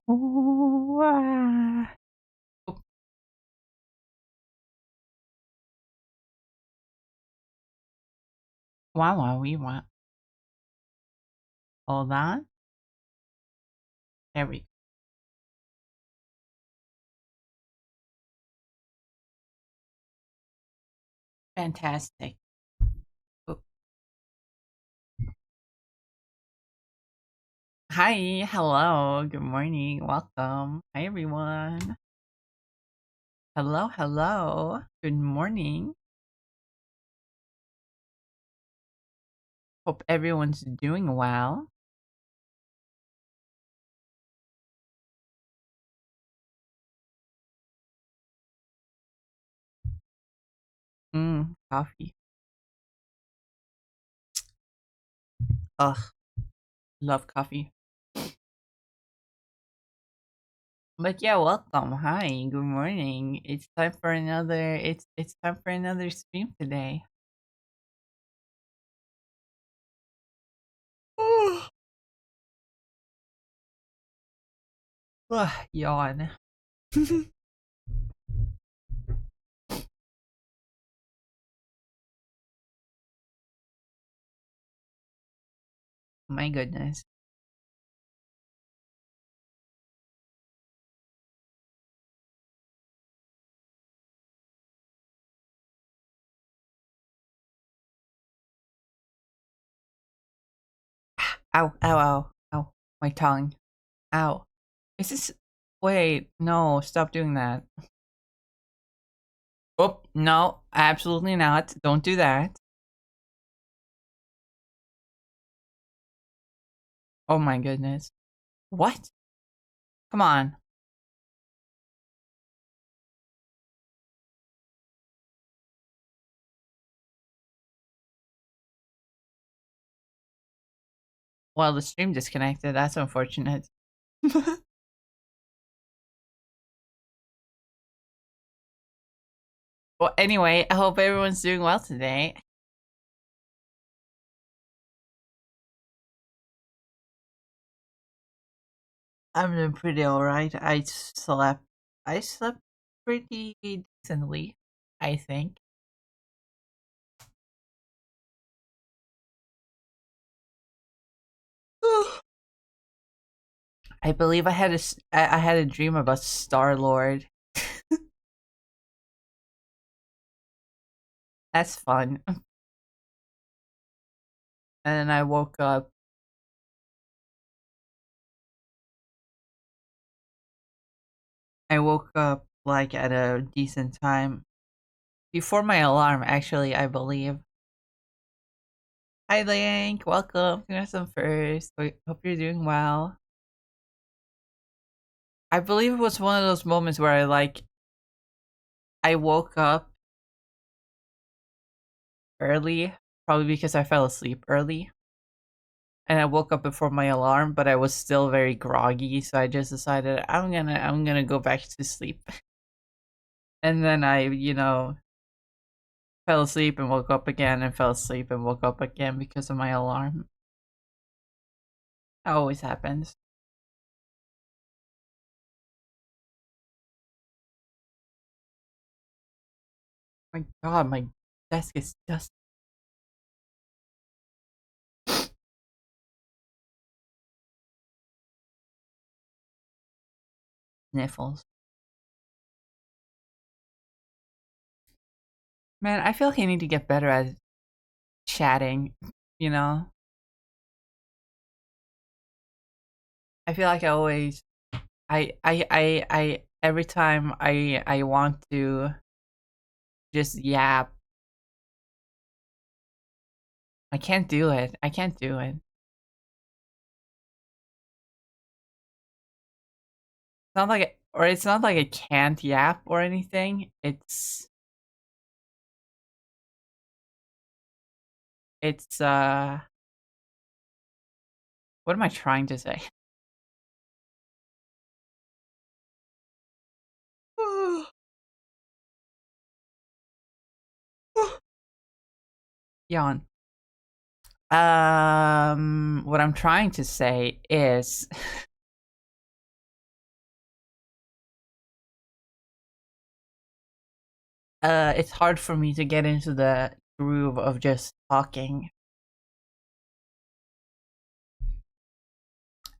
Ooh, ah. Oh, wow, wow, we want. Hold on. There we go. Fantastic. Oh, hi, hello, good morning, welcome. Hi, everyone. Hello, hello. Good morning. Hope everyone's doing well. Coffee. Ugh, love coffee. But yeah, welcome. Hi, good morning. It's time for another stream today. Ugh, yawn. My goodness. Ow, ow, ow, ow. My tongue. Ow. Is this. Wait, no, stop doing that. Oh, no, absolutely not. Don't do that. Oh my goodness. What? Come on. Well, the stream disconnected. That's unfortunate. Well, anyway, I hope everyone's doing well today. I'm doing pretty alright. I slept pretty decently, I think. I believe I had a dream about Star Lord. That's fun. And then I woke up. I woke up like at a decent time before my alarm. Actually, I believe. Hi, Link. Welcome. Congrats on first. Hope you're doing well. I believe it was one of those moments where I woke up early, probably because I fell asleep early. And I woke up before my alarm, but I was still very groggy, so I just decided I'm gonna go back to sleep. And then I fell asleep and woke up again and fell asleep and woke up again because of my alarm. That always happens. My god, my desk is dust sniffles. Man, I feel like I need to get better at chatting, you know? I feel like I always I every time I want to just yap, I can't do it. I can't do it. It's not like I can't yap or anything. It's what am I trying to say? Yawn. What I'm trying to say is It's hard for me to get into the groove of just talking.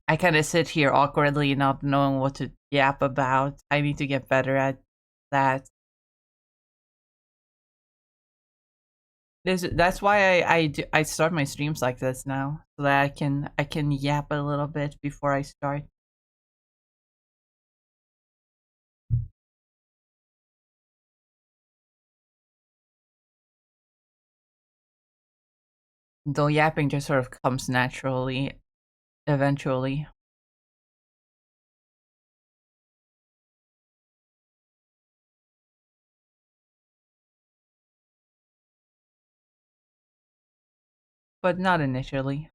I kind of sit here awkwardly, not knowing what to yap about. I need to get better at that. That's why I start my streams like this now, so that I can yap a little bit before I start. Though yapping just sort of comes naturally, eventually. But not initially.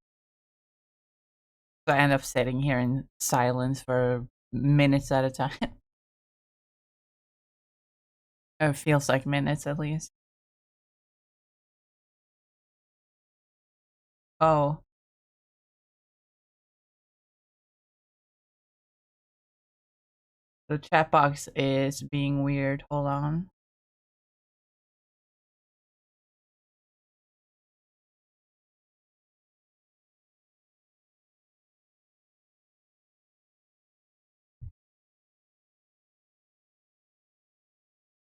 So I end up sitting here in silence for minutes at a time. It feels like minutes at least. Oh, the chat box is being weird. Hold on.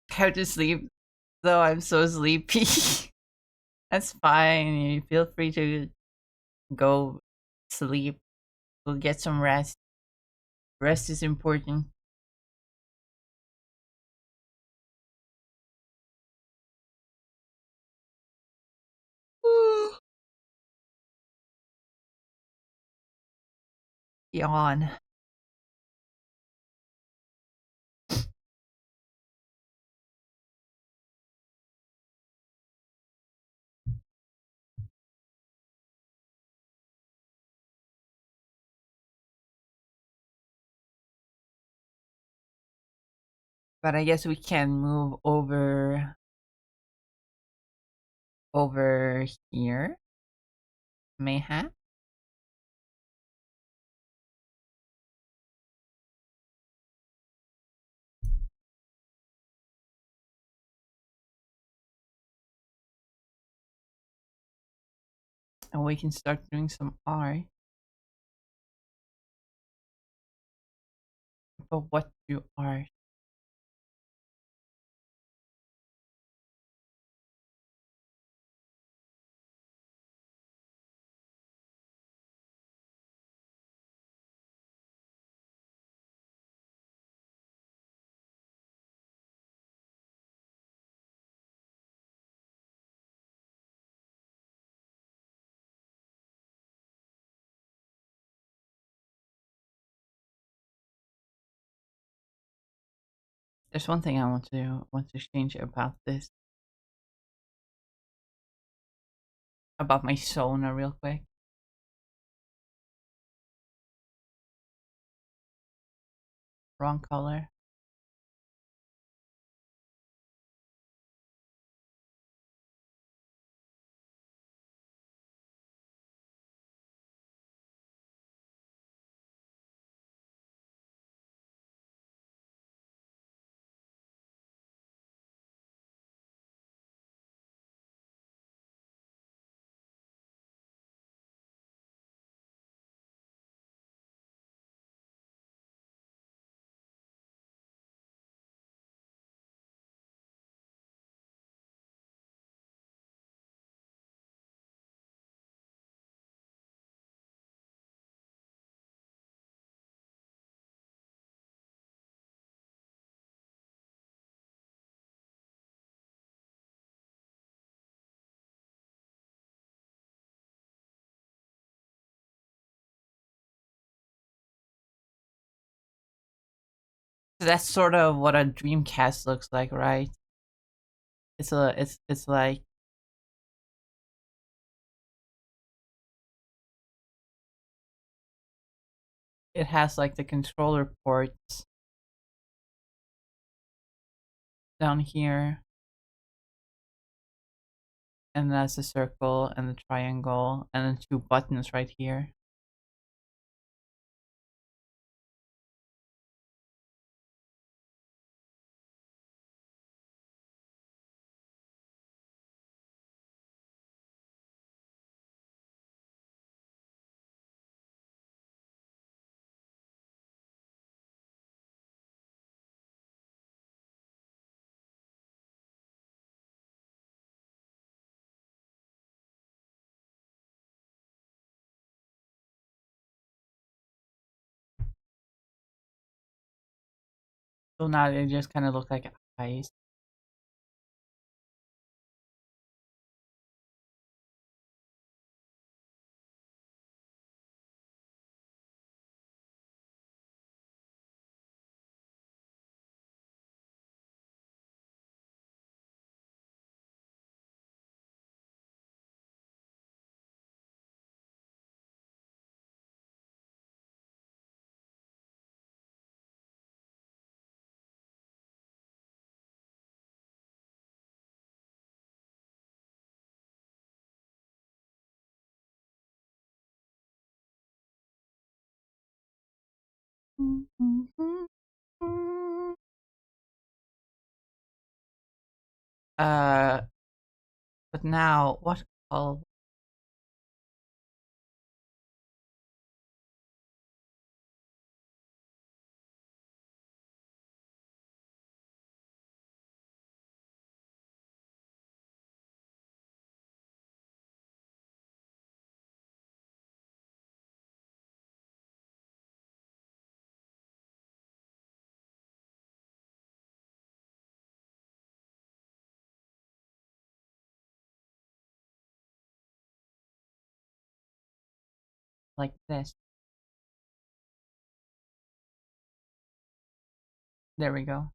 I have to sleep, though. I'm so sleepy. That's fine. You feel free to go sleep. Go get some rest. Rest is important. Yawn. But I guess we can move over here. Mayhap. And we can start doing some art. But what do art? There's one thing I want to change about this. About my Sona real quick. Wrong color. That's sort of what a Dreamcast looks like, right? It's like it has like the controller ports down here, and that's a circle and the triangle, and then two buttons right here. So now they just kind of look like eyes. Uh, but now what? Oh, like this. There we go.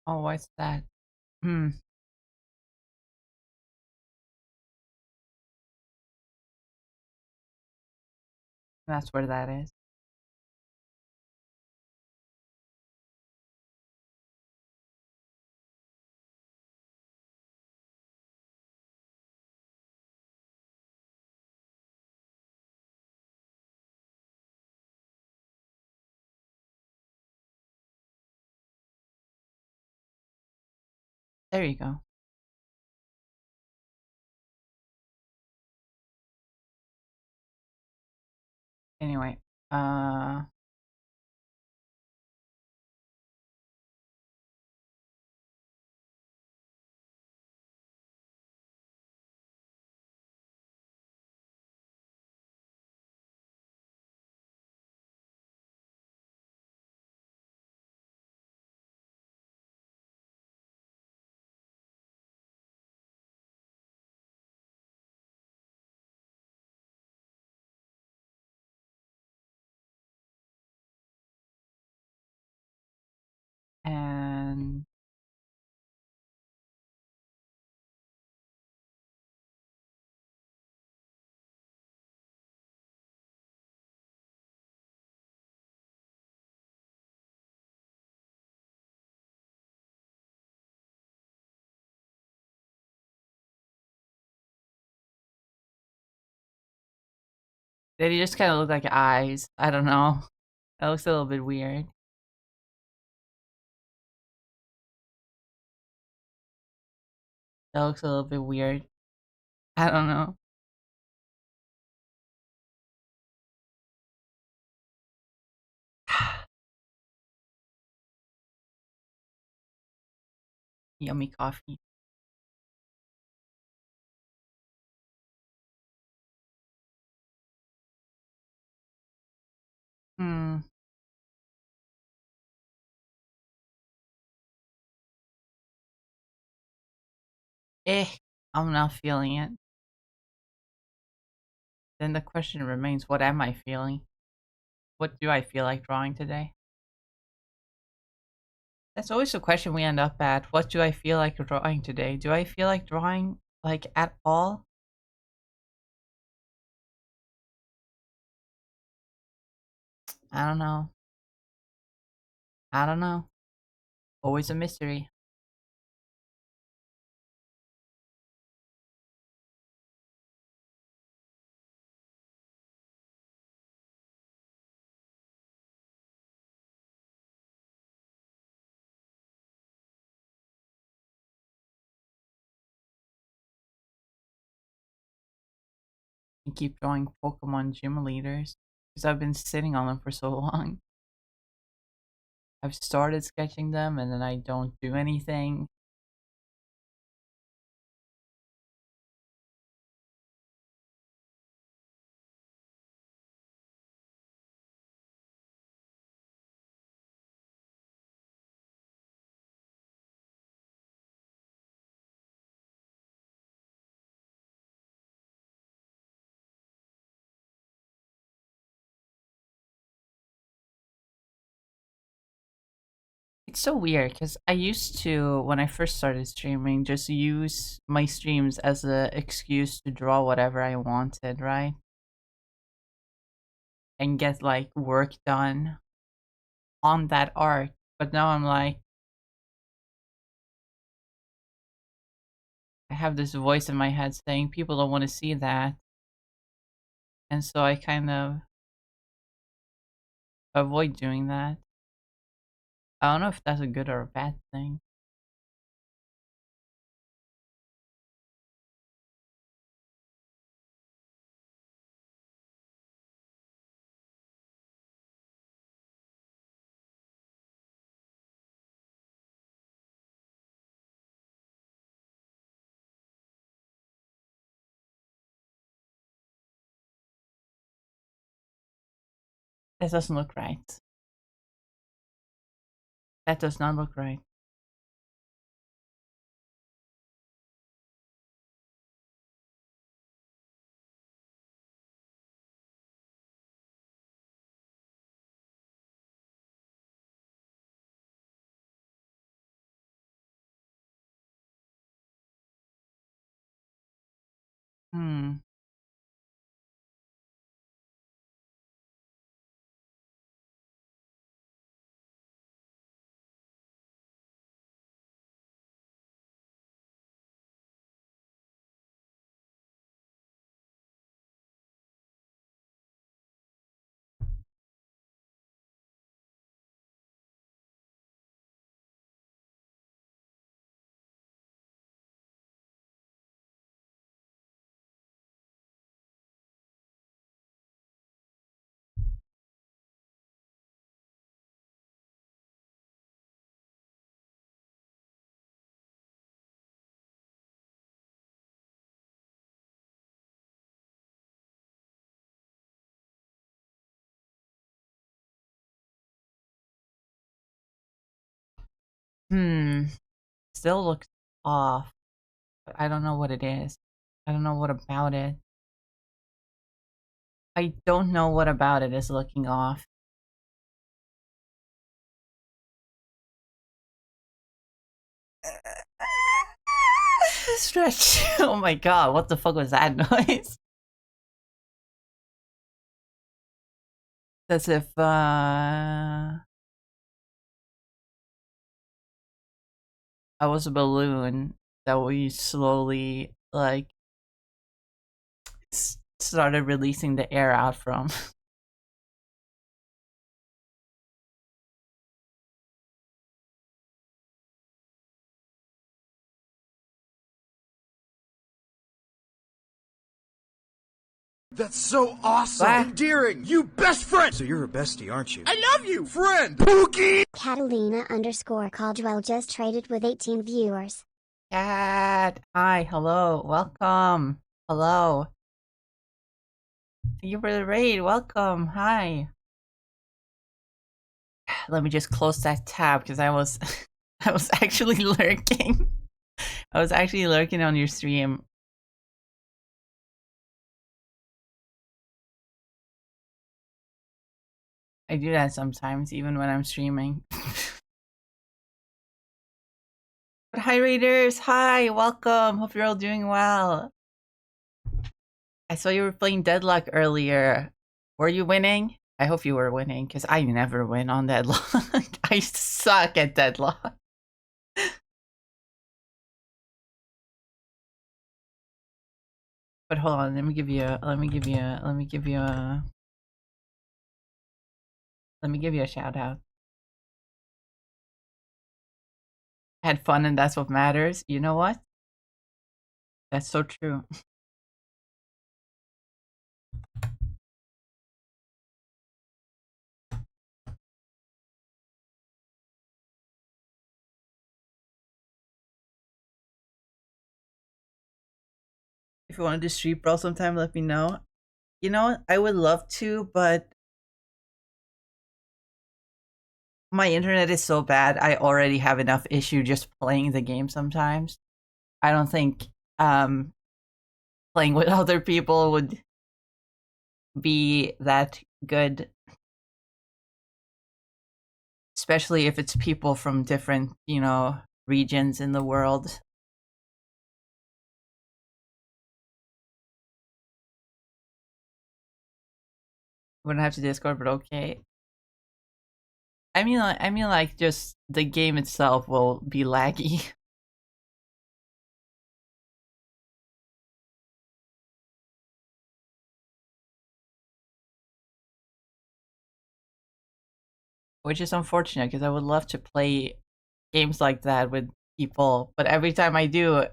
Oh, what's that? Hmm, that's where that is. There you go. Anyway, uh, and they just kind of look like eyes. I don't know. That looks a little bit weird. That looks a little bit weird. I don't know. Yummy coffee. Hmm. Eh, I'm not feeling it. Then the question remains, what am I feeling? What do I feel like drawing today? That's always the question we end up at. What do I feel like drawing today? Do I feel like drawing, like, at all? I don't know. I don't know. Always a mystery. and keep drawing Pokemon gym leaders because I've been sitting on them for so long. I've started sketching them and then I don't do anything. It's so weird because I used to, when I first started streaming, just use my streams as an excuse to draw whatever I wanted, right? And get like work done on that art. But now I'm like, I have this voice in my head saying people don't want to see that. And so I kind of avoid doing that. I don't know if that's a good or a bad thing. That doesn't look right. That does not look right. Hmm. Hmm. Still looks off. But I don't know what it is. I don't know what about it. I don't know what about it is looking off. Stretch. Oh my god, what the fuck was that noise? As if I was a balloon that we slowly like started releasing the air out from. That's so awesome! What? Endearing! You best friend! So you're a bestie, aren't you? I love you! Friend! Pookie! Catalina_Caldwell just traded with 18 viewers. Cat. Hi, hello, welcome. Hello. Thank you for the raid. Welcome. Hi. Let me just close that tab because I was I was actually lurking. I was actually lurking on your stream. I do that sometimes, even when I'm streaming. But hi, raiders. Hi, welcome. Hope you're all doing well. I saw you were playing Deadlock earlier. Were you winning? I hope you were winning, because I never win on Deadlock. I suck at Deadlock. But hold on, let me give you a shout out. Had fun and that's what matters. You know what? That's so true. If you want to do Street Brawl sometime, let me know. You know what? I would love to, but my internet is so bad. I already have enough issue just playing the game sometimes. I don't think um playing with other people would be that good, especially if it's people from different, regions in the world. Wouldn't have to Discord, but okay. I mean, like, just the game itself will be laggy. Which is unfortunate because I would love to play games like that with people, but every time I do,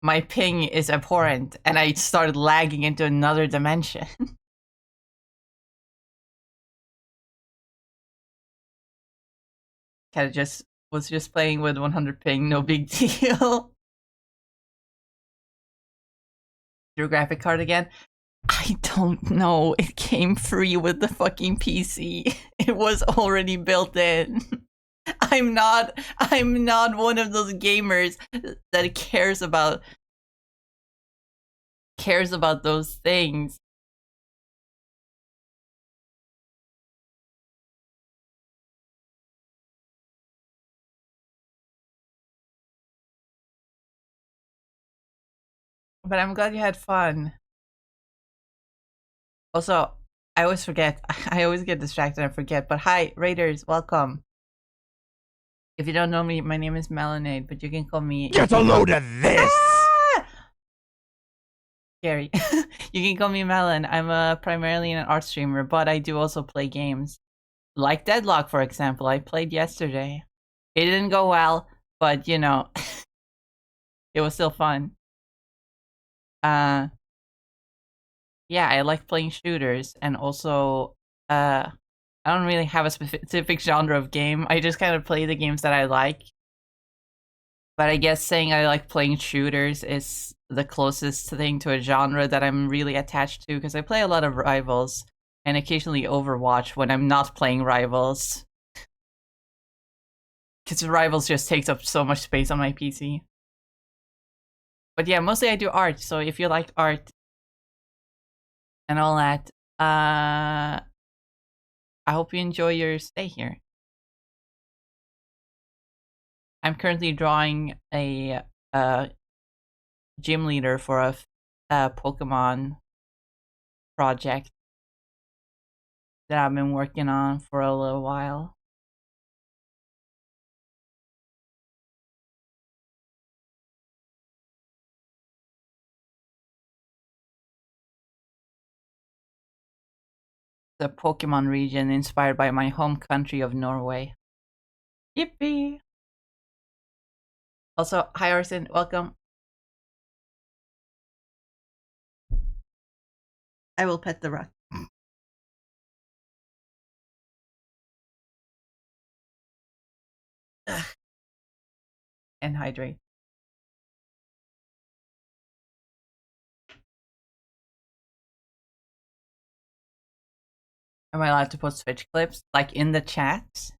my ping is abhorrent and I started lagging into another dimension. Kind of just was just playing with 100 ping, no big deal. Your graphic card again? I don't know. It came free with the fucking PC. It was already built in. I'm not one of those gamers that cares about those things. But I'm glad you had fun. Also, I always forget. I always get distracted and forget. But hi, Raiders, welcome. If you don't know me, my name is Melanade, but you can call me. Get a load of this! Ah! Scary. You can call me Melon. I'm primarily an art streamer, but I do also play games. Like Deadlock, for example. I played yesterday. It didn't go well, but it was still fun. Uh, yeah, I like playing shooters, and also, I don't really have a specific genre of game. I just kind of play the games that I like. But I guess saying I like playing shooters is the closest thing to a genre that I'm really attached to, because I play a lot of Rivals and occasionally Overwatch when I'm not playing Rivals. Because Rivals just takes up so much space on my PC. But yeah, mostly I do art, so if you like art and all that, I hope you enjoy your stay here. I'm currently drawing a gym leader for a Pokemon project that I've been working on for a little while. The Pokemon region inspired by my home country of Norway. Yippee! Also, hi Arsen, welcome. I will pet the rock. And hydrate. Am I allowed to post Twitch clips? Like in the chat?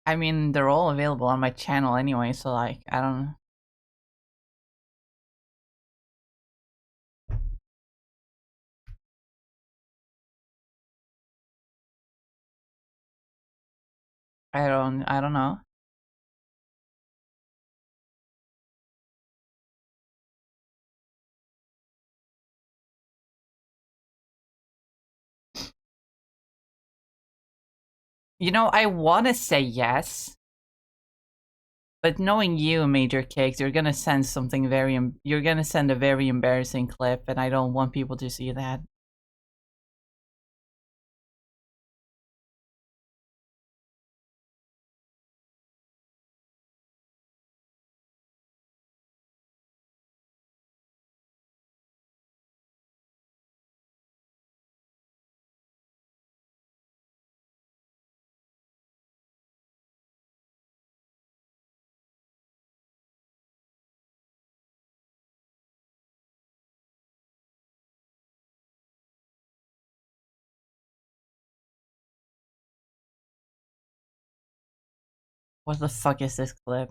I mean, they're all available on my channel anyway, so like, I don't. I don't know. I want to say yes, but knowing you, Major Cakes, you're gonna send something you're gonna send a very embarrassing clip, and I don't want people to see that. What the fuck is this clip?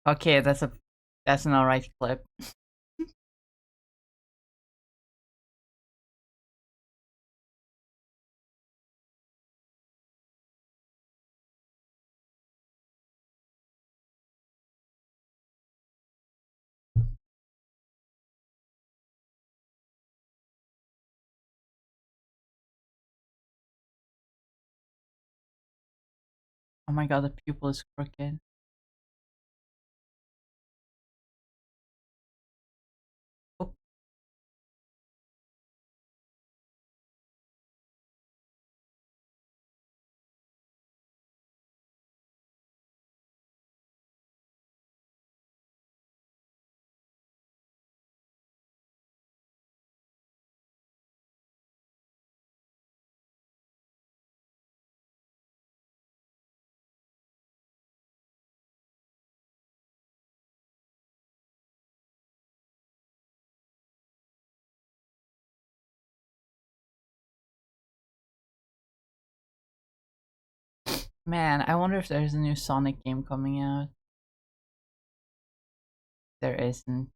Okay, that's an alright clip. Oh my god, the pupil is crooked. Oh. Man, I wonder if there's a new Sonic game coming out. There isn't.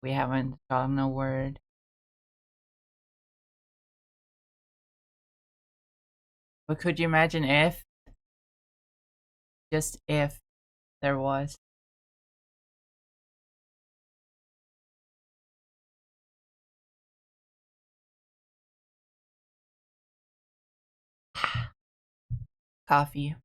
We haven't gotten a word. But could you imagine if, just if, there was? Coffee.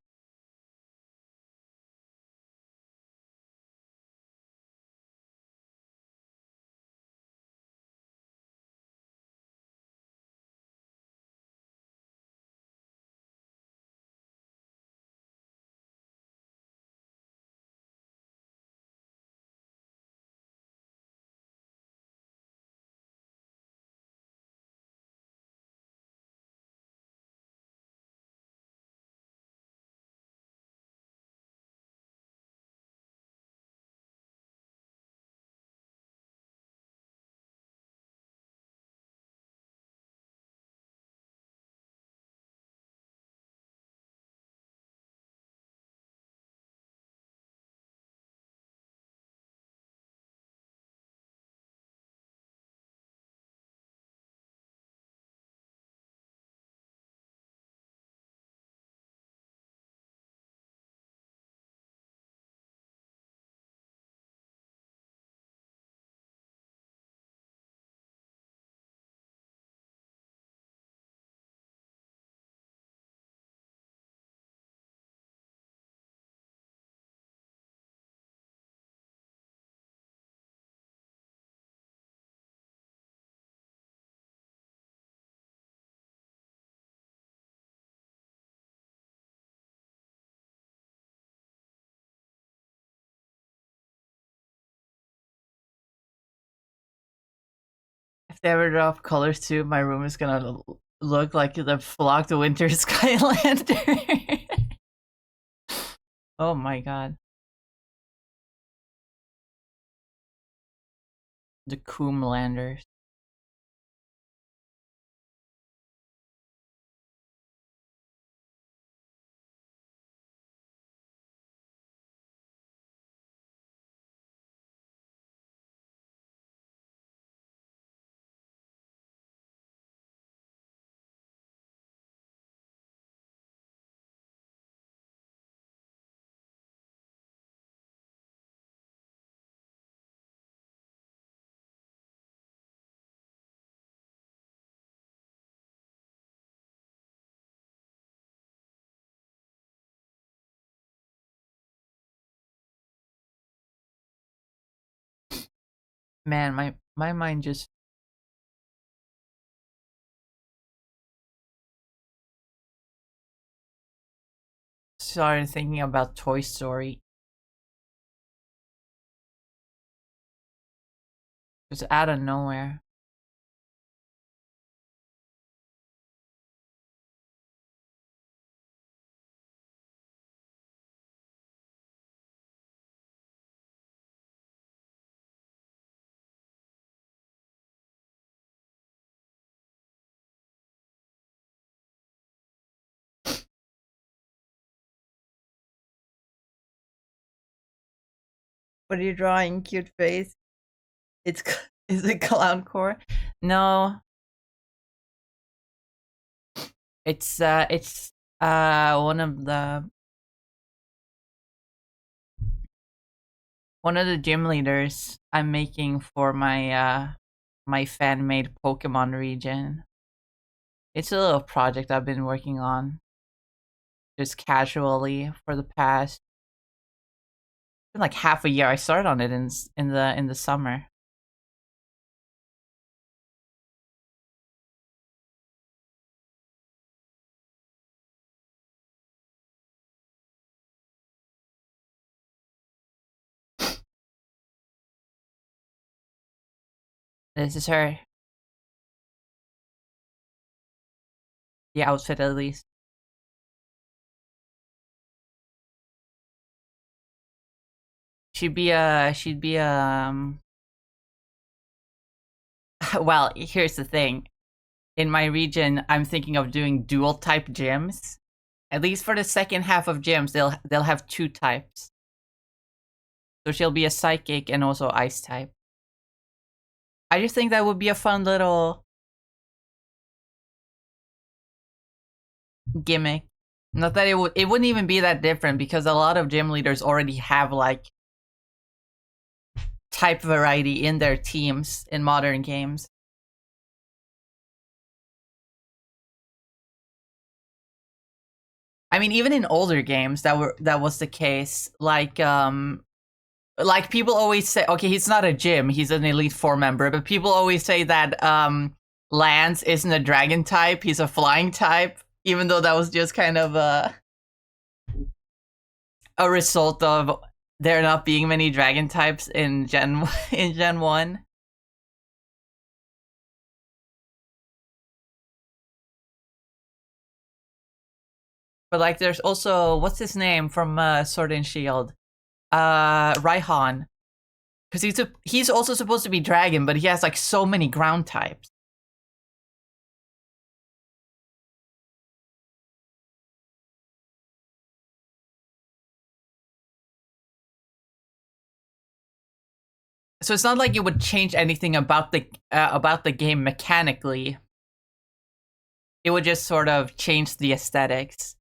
If they ever drop colors too, my room is gonna look like the Flocked Winter Skylander. Oh my god. The Coomlanders. Man, my mind just started thinking about Toy Story. Just out of nowhere. What are you drawing? Cute face. It's is it clown core? No, it's one of the gym leaders I'm making for my fan made Pokemon region. It's a little project I've been working on just casually for the past been like half a year. I started on it in the summer. This is her. The outfit at least. She'd be well, here's the thing. In my region, I'm thinking of doing dual type gyms. At least for the second half of gyms, they'll have two types. So she'll be a psychic and also ice type. I just think that would be a fun little gimmick. Not that it wouldn't even be that different because a lot of gym leaders already have like type variety in their teams in modern games. I mean, even in older games, that was the case. Like people always say, okay, he's not a gym, he's an Elite Four member, but people always say that Lance isn't a dragon type, he's a flying type, even though that was just kind of a result of there not being many dragon types in Gen in Gen 1. But like there's also what's his name from Sword and Shield? Raihan. Because he's also supposed to be dragon, but he has like so many ground types. So it's not like it would change anything about the game mechanically. It would just sort of change the aesthetics.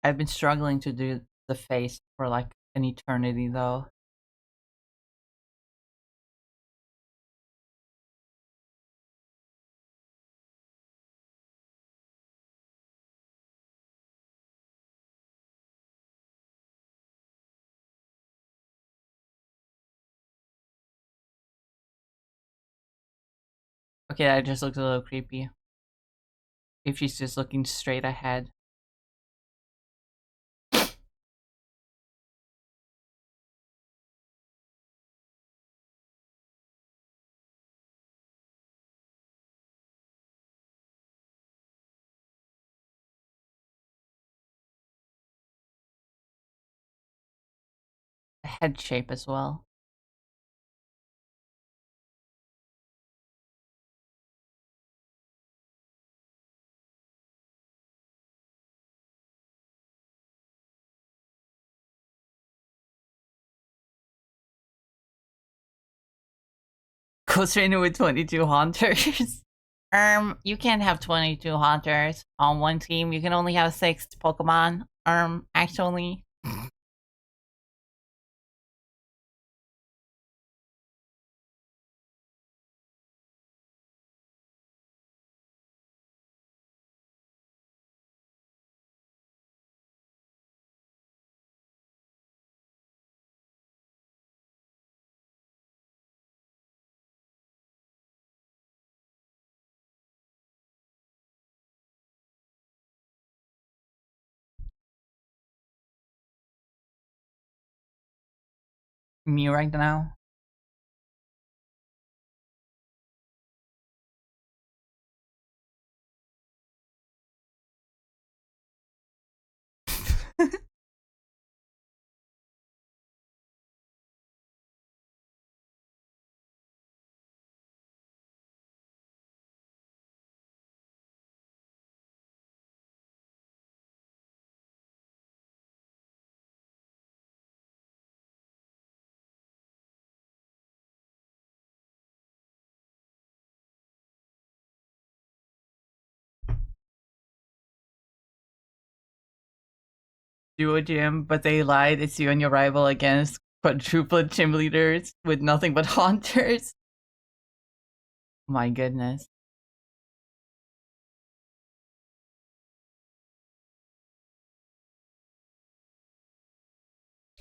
I've been struggling to do the face for like an eternity though. Okay, that just looks a little creepy. If she's just looking straight ahead. Head shape as well. Co-trainer with 22 hunters. You can't have 22 hunters on one team. You can only have 6 Pokemon. Actually. Me right now. Duo gym, but they lied. It's you and your rival against quadruplet gym leaders with nothing but haunters. My goodness.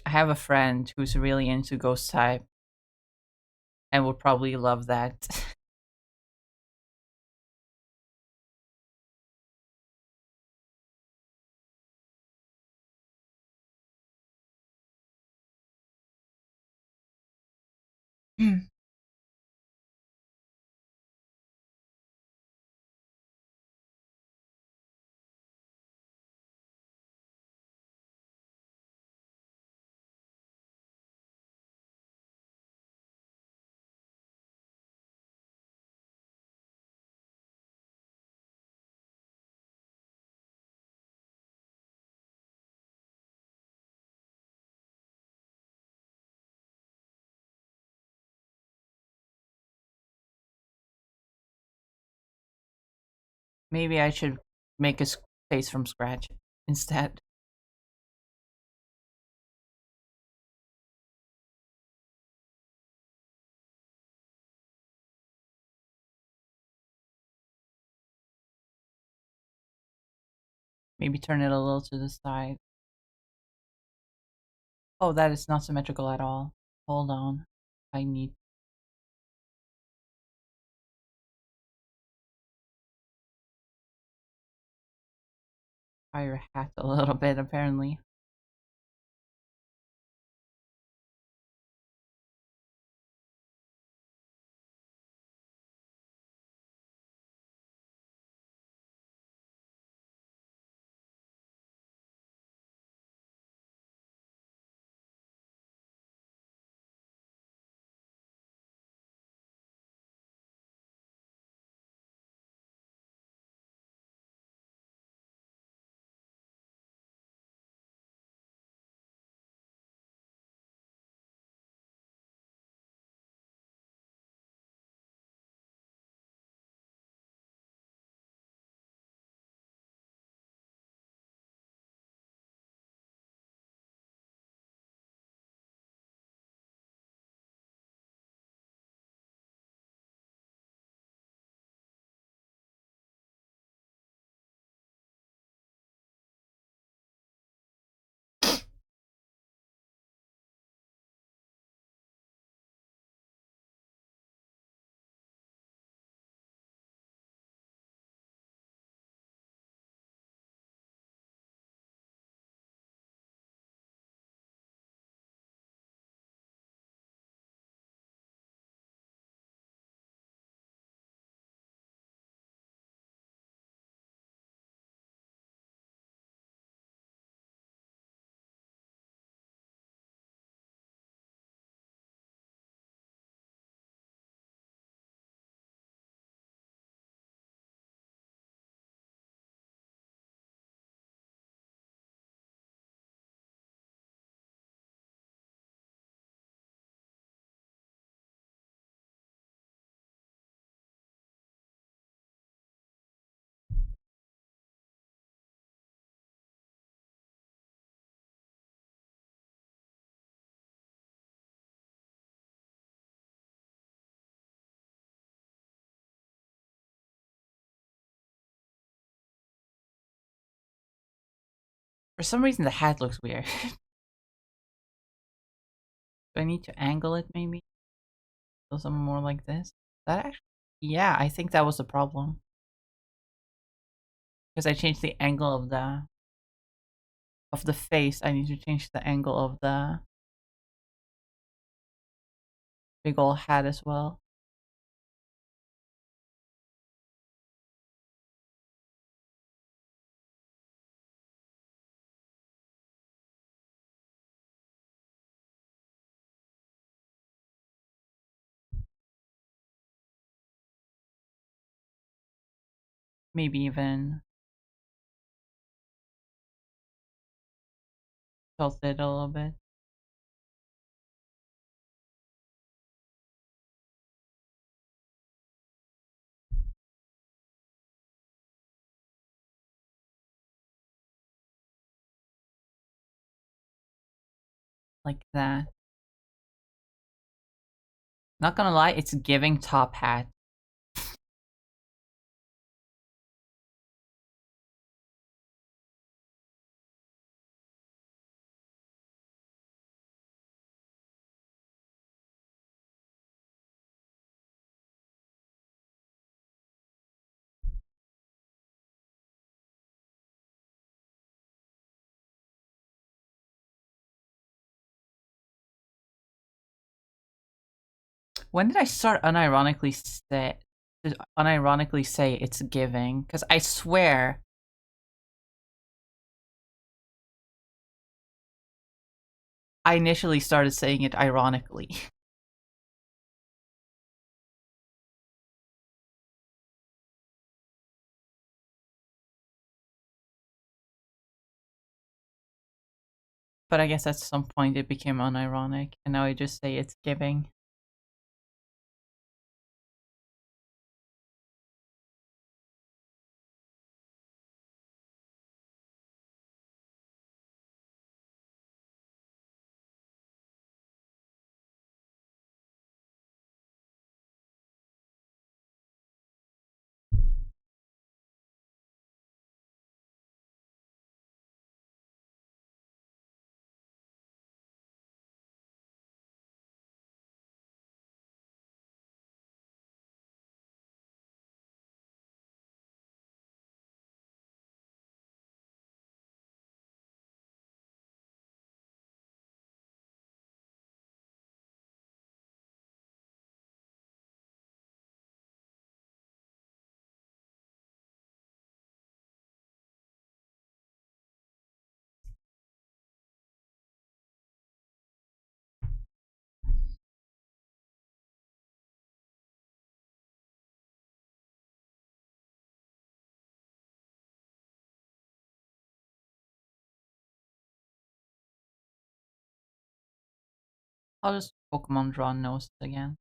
I have a friend who's really into ghost type and would probably love that. Maybe I should make a face from scratch instead. Maybe turn it a little to the side. Oh, that is not symmetrical at all. Hold on. I need fire hat a little bit, apparently. For some reason, the hat looks weird. Do I need to angle it, maybe? So something more like this? That actually... Yeah, I think that was the problem. Because I changed the angle of the face. I need to change the angle of the big old hat as well. maybe even tilt it a little bit. Like that. Not gonna lie, it's giving top hat. When did I start unironically say it's giving? Because I swear I initially started saying it ironically. But I guess at some point it became unironic, and now I just say it's giving. I'll just Pokemon draw nose again.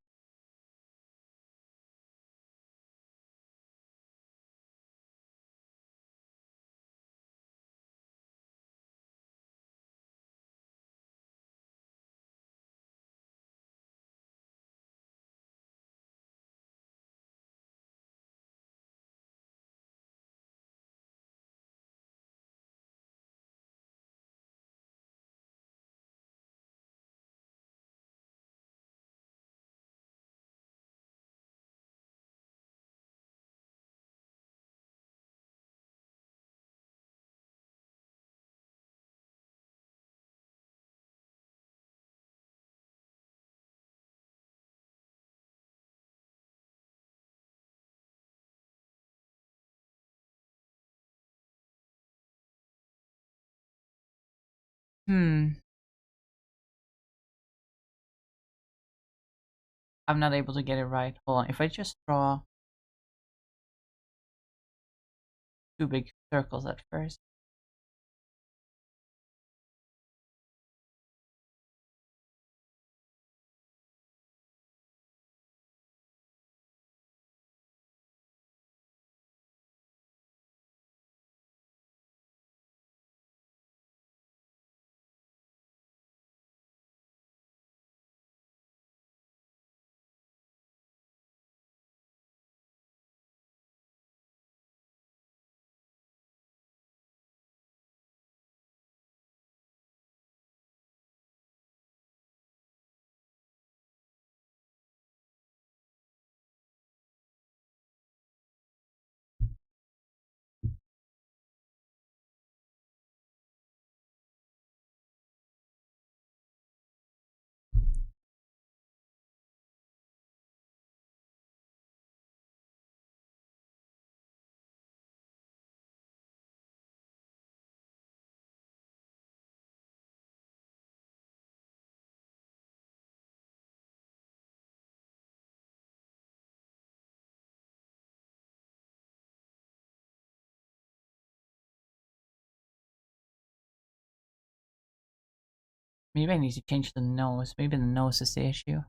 Hmm. I'm not able to get it right. Hold on. If I just draw two big circles at first. Maybe I need to change the nose. Maybe the nose is the issue.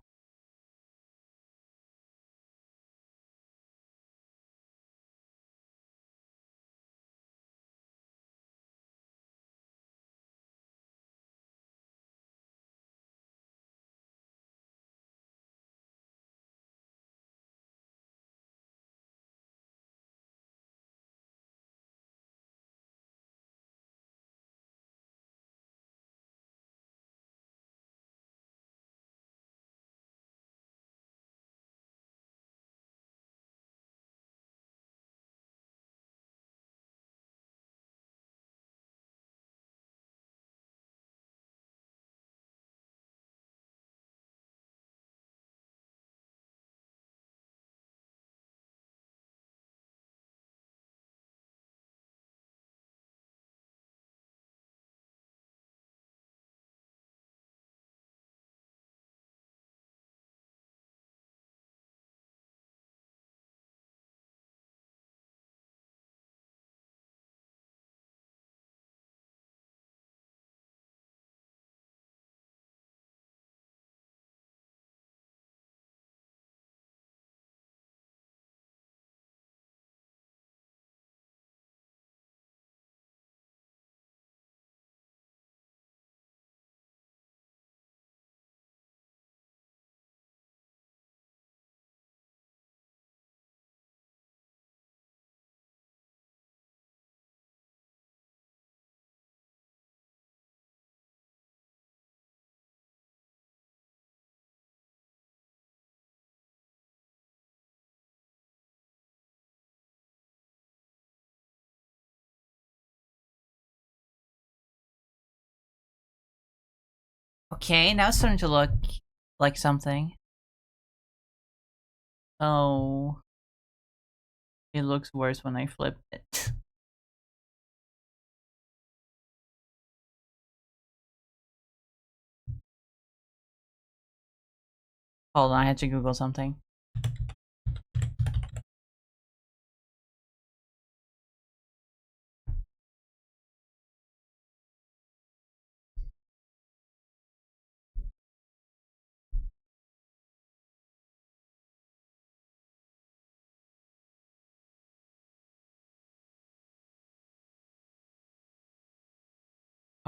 Okay, now it's starting to look like something. Oh, it looks worse when I flip it. Hold on, I had to Google something.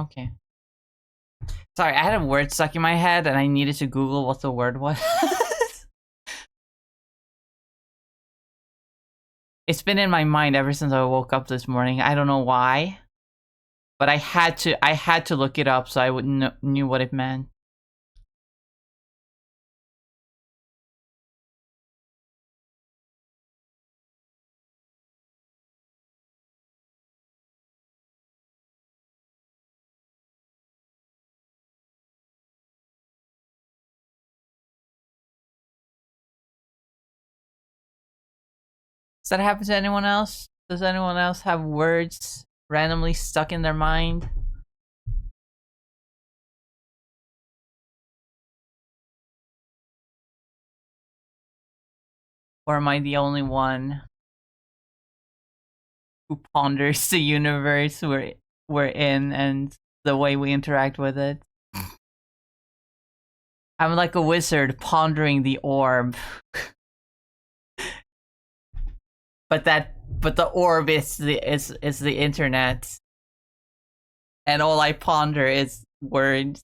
Okay. Sorry, I had a word stuck in my head and I needed to Google what the word was. It's been in my mind ever since I woke up this morning. I don't know why, but I had to look it up so I would knew what it meant. Does that happen to anyone else? Does anyone else have words randomly stuck in their mind? Or am I the only one who ponders the universe we're in and the way we interact with it? I'm like a wizard pondering the orb. But the orb is the internet. And all I ponder is words.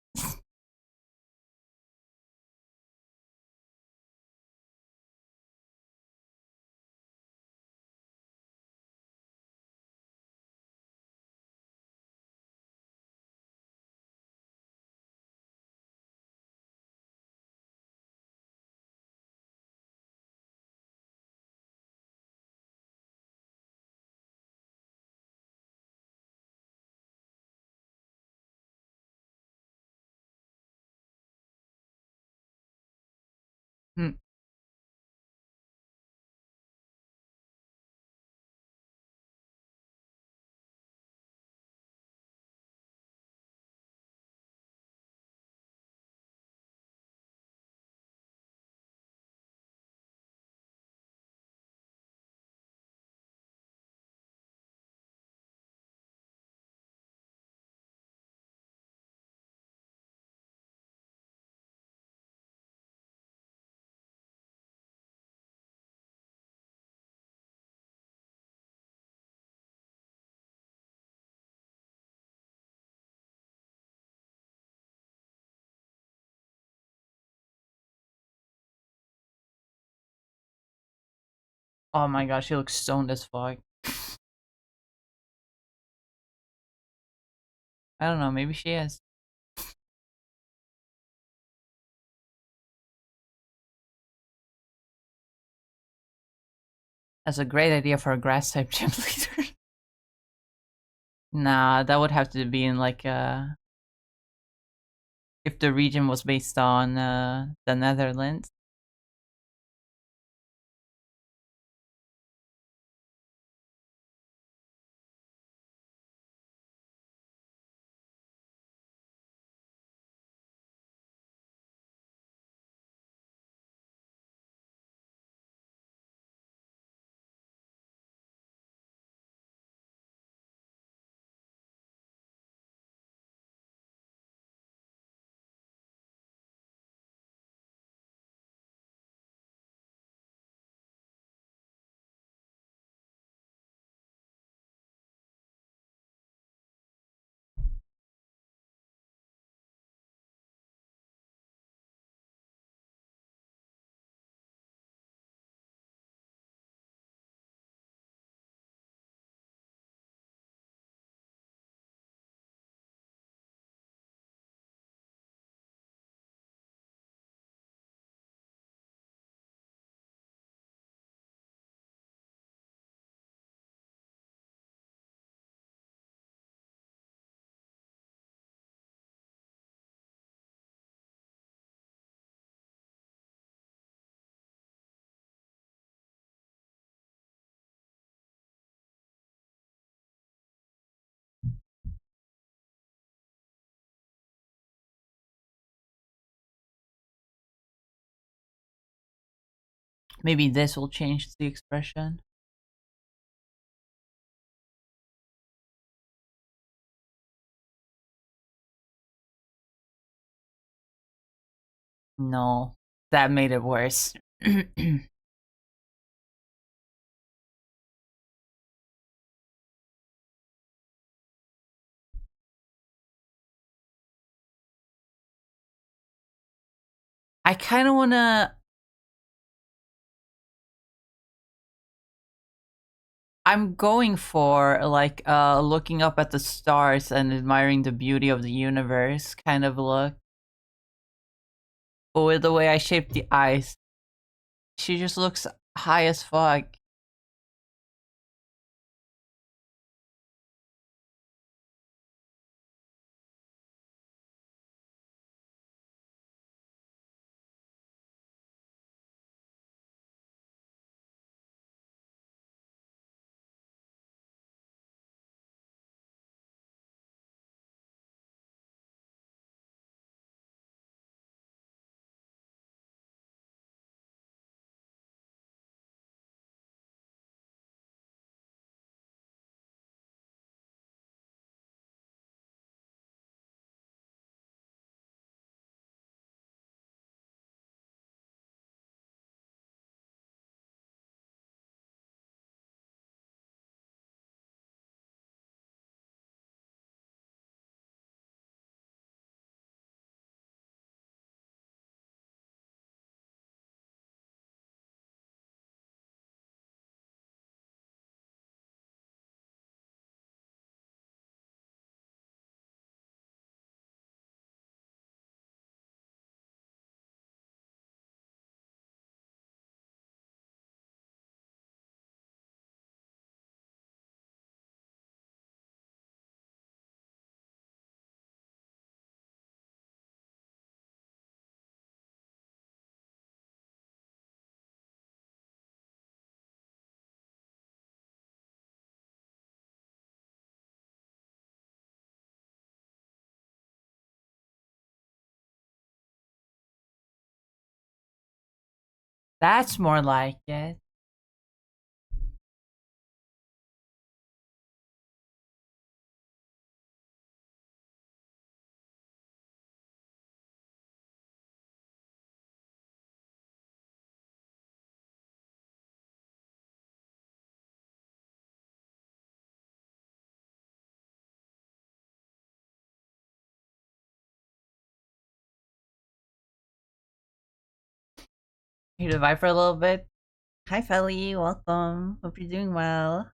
Oh my gosh, she looks stoned as fuck. I don't know, maybe she is. That's a great idea for a grass type gym leader. Nah, that would have to be in like if the region was based on the Netherlands. Maybe this will change the expression. No, that made it worse. I kind of want to. I'm going for like looking up at the stars and admiring the beauty of the universe kind of look. But with the way I shaped the eyes, she just looks high as fuck. That's more like it. You divide for a little bit. Hi, Felly. Welcome. Hope you're doing well.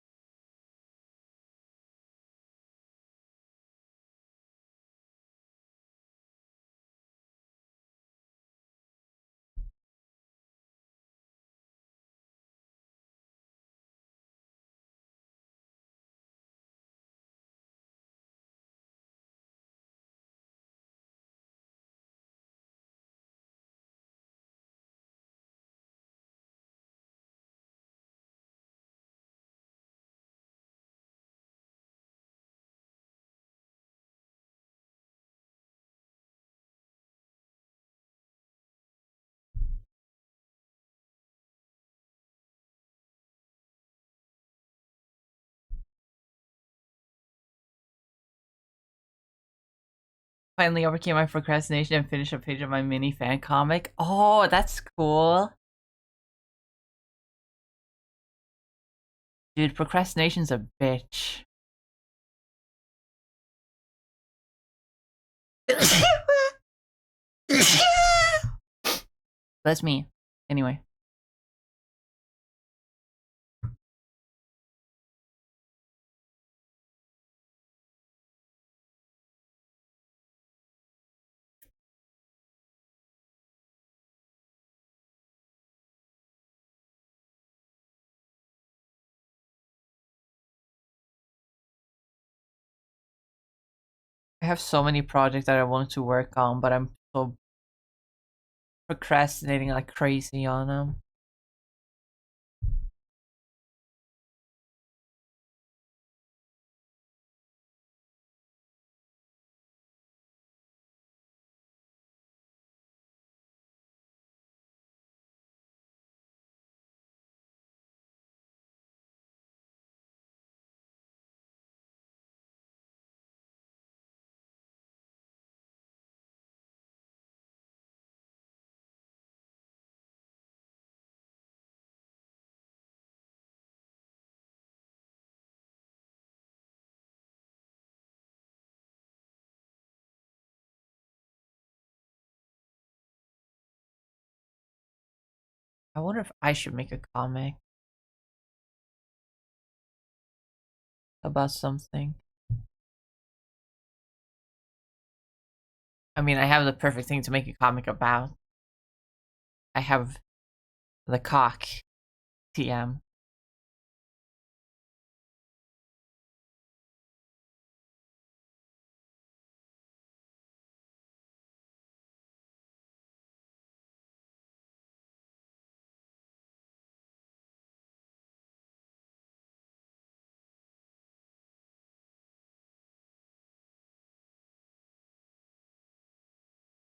Finally overcame my procrastination and finished a page of my mini fan comic. Oh, that's cool. Dude, procrastination's a bitch. That's me. Anyway. I have so many projects that I wanted to work on, but I'm so procrastinating like crazy on them. I wonder if I should make a comic about something. I mean, I have the perfect thing to make a comic about. I have the cock TM.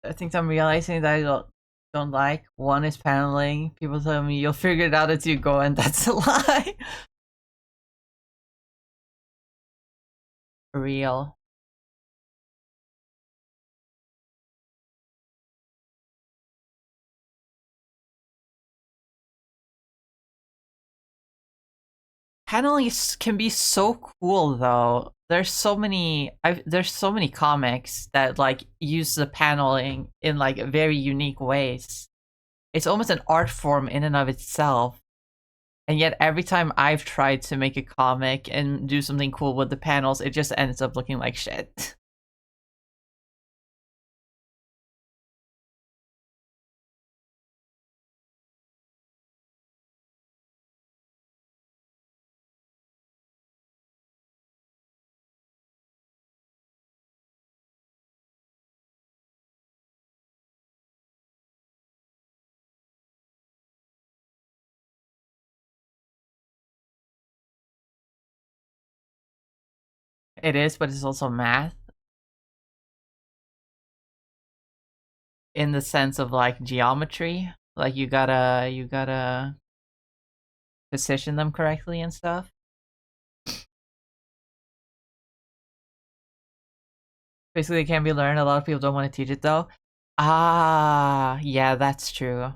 I think I'm realizing that I don't like. One is paneling. People tell me you'll figure it out as you go, and that's a lie. For real. Paneling can be so cool though. There's so many comics that like use the paneling in like very unique ways. It's almost an art form in and of itself. And yet every time I've tried to make a comic and do something cool with the panels, it just ends up looking like shit. It is, but it's also math in the sense of like geometry. Like you gotta position them correctly and stuff. Basically, it can be learned. A lot of people don't want to teach it though. Ah, yeah, that's true.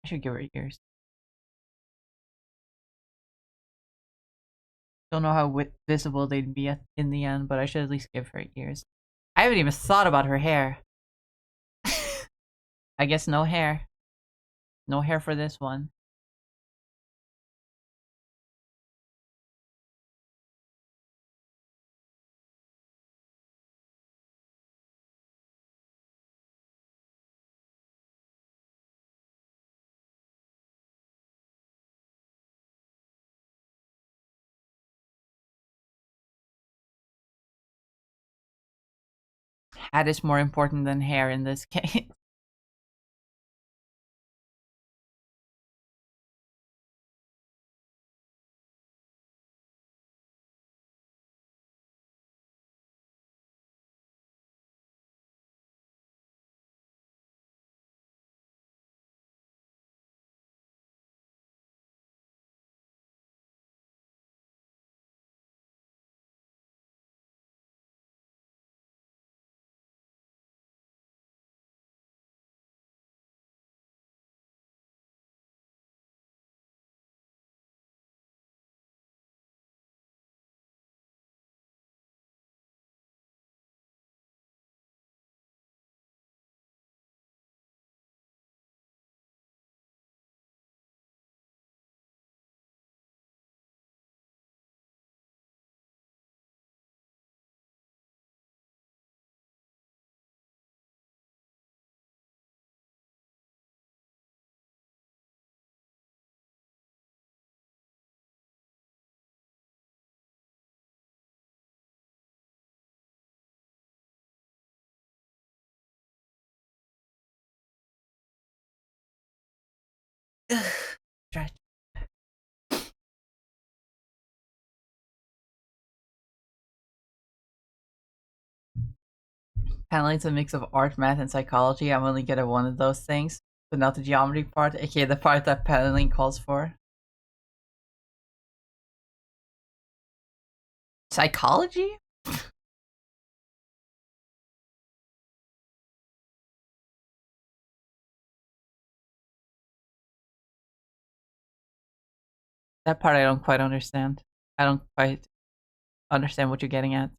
I should give her ears. Don't know how visible they'd be in the end, but I should at least give her ears. I haven't even thought about her hair. I guess no hair. No hair for this one. Hat is more important than hair in this case. Stretch. Apparently, it's a mix of art, math, and psychology. I'm only good at one of those things, but not the geometry part, aka the part that paneling calls for. Psychology? That part I don't quite understand. I don't quite understand what you're getting at.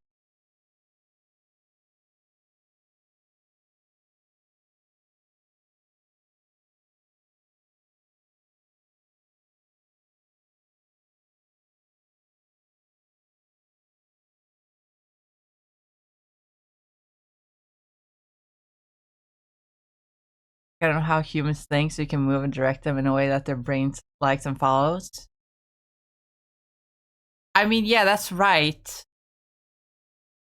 I don't know how humans think, so you can move and direct them in a way that their brains likes and follows. I mean, yeah, that's right.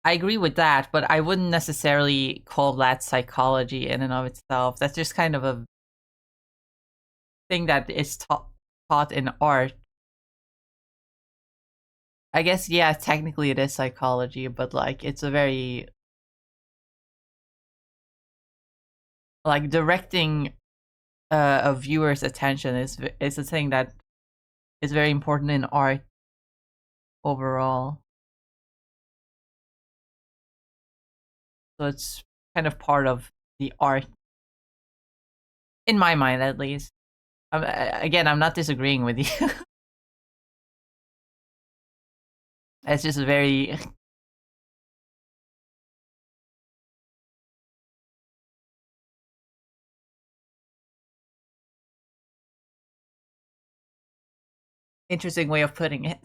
I agree with that, but I wouldn't necessarily call that psychology in and of itself. That's just kind of a thing that is taught in art. I guess, yeah, technically it is psychology, but like it's a very like directing a viewer's attention is a thing that is very important in art overall. So it's kind of part of the art, in my mind at least. Again, I'm not disagreeing with you. It's just a very interesting way of putting it.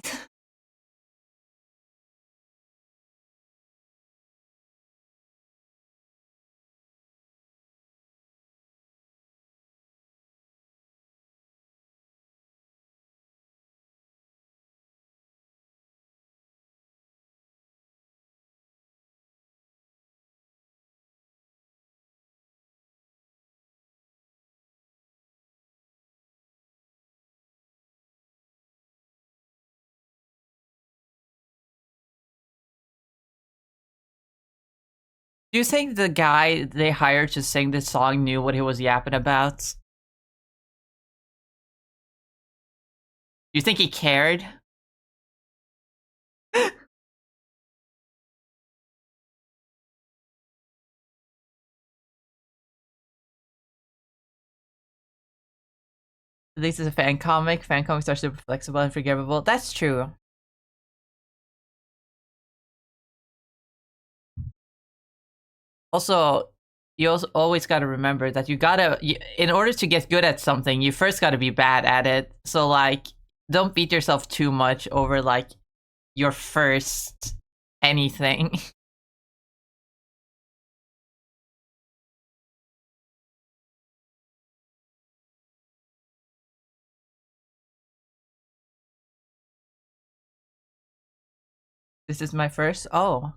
Do you think the guy they hired to sing this song knew what he was yapping about? Do you think he cared? This is a fan comic. Fan comics are super flexible and forgivable. That's true. Also, you also always got to remember that in order to get good at something, you first got to be bad at it. So, like, don't beat yourself too much over, like, your first anything. This is my first. Oh.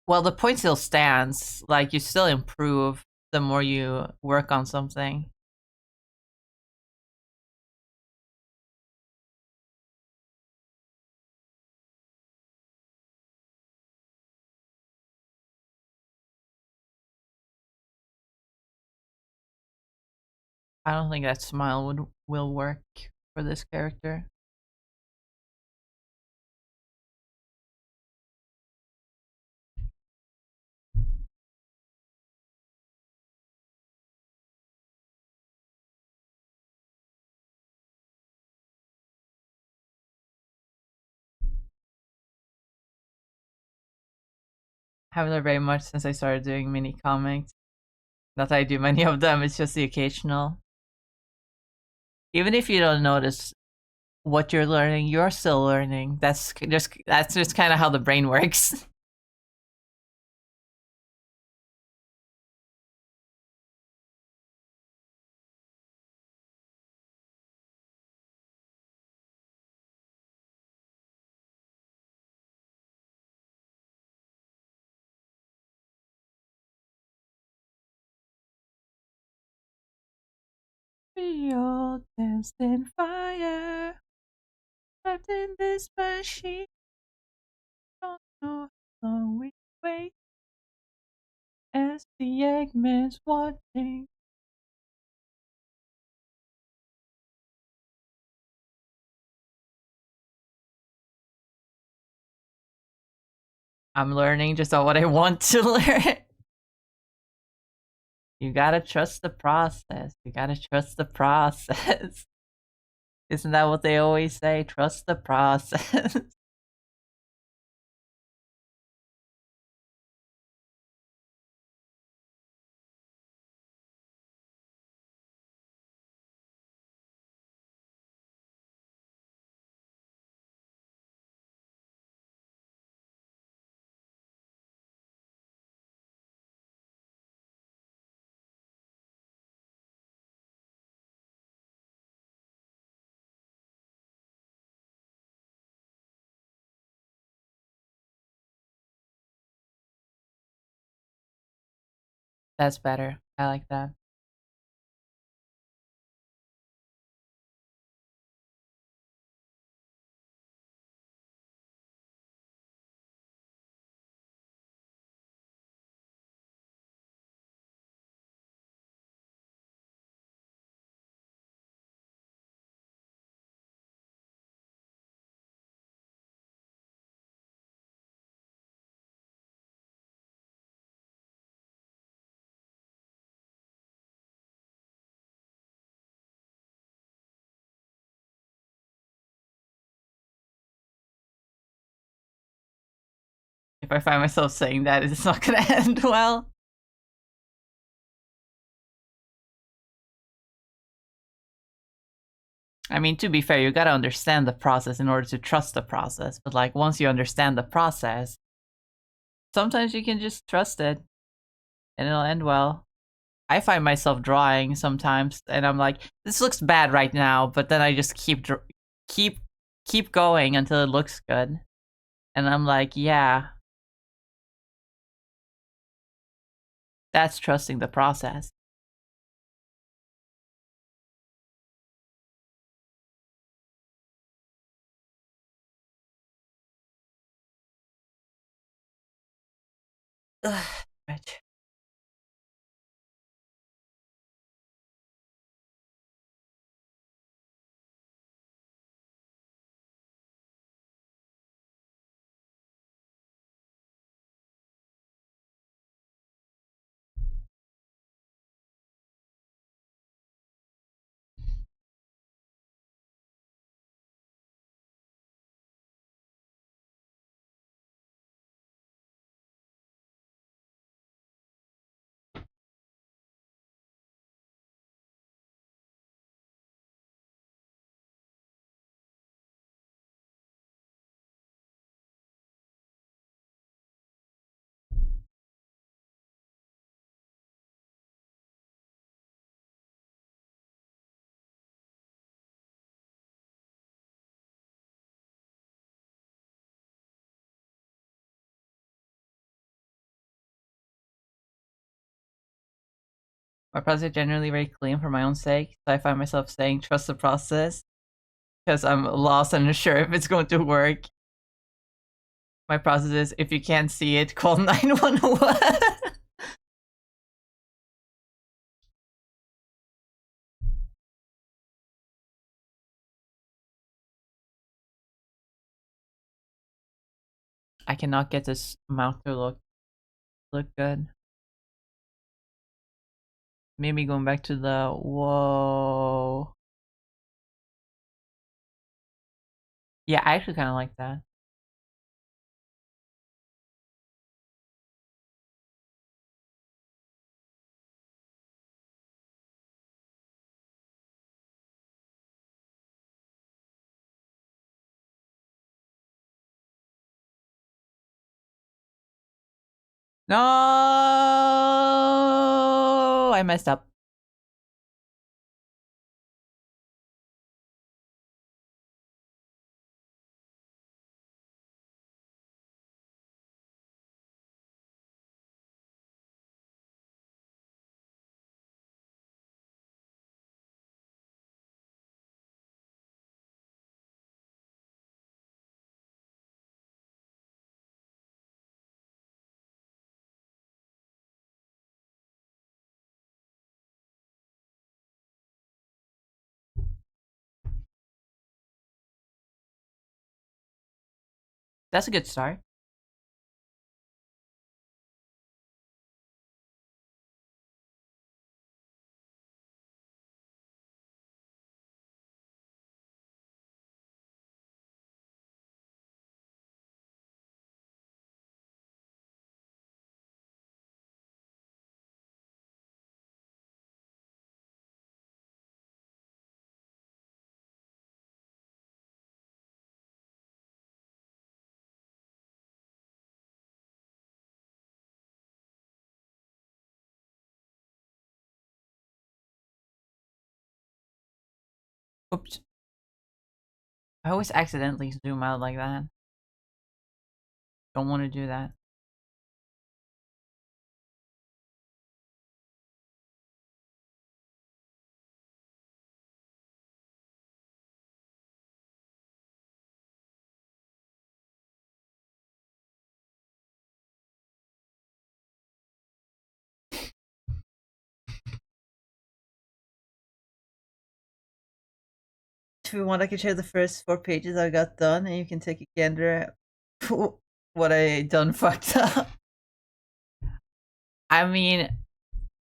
Well, the point still stands. Like, you still improve the more you work on something. I don't think that smile will work for this character. Haven't learned very much since I started doing mini comics. Not that I do many of them, it's just the occasional. Even if you don't notice what you're learning, you're still learning. That's just kind of how the brain works. We all danced in fire, trapped in this machine. Don't know how long we wait as the Eggman's watching. I'm learning just on what I want to learn. You gotta trust the process. You gotta trust the process. Isn't that what they always say? Trust the process. That's better. I like that. If I find myself saying that, it's not gonna end well. I mean, to be fair, you gotta understand the process in order to trust the process. But like, once you understand the process, sometimes you can just trust it, and it'll end well. I find myself drawing sometimes, and I'm like, this looks bad right now, but then I just keep keep going until it looks good, and I'm like, yeah, that's trusting the process. Ugh, right. My process is generally very clean for my own sake, so I find myself saying trust the process because I'm lost and unsure if it's going to work. My process is if you can't see it, call 911. I cannot get this mouth to look good. Maybe going back to the whoa. Yeah, I actually kind of like that. No, I messed up. That's a good start. Oops. I always accidentally zoom out like that. Don't want to do that. If you want, I can share the first 4 pages I got done, and you can take a gander at what I done fucked up. I mean,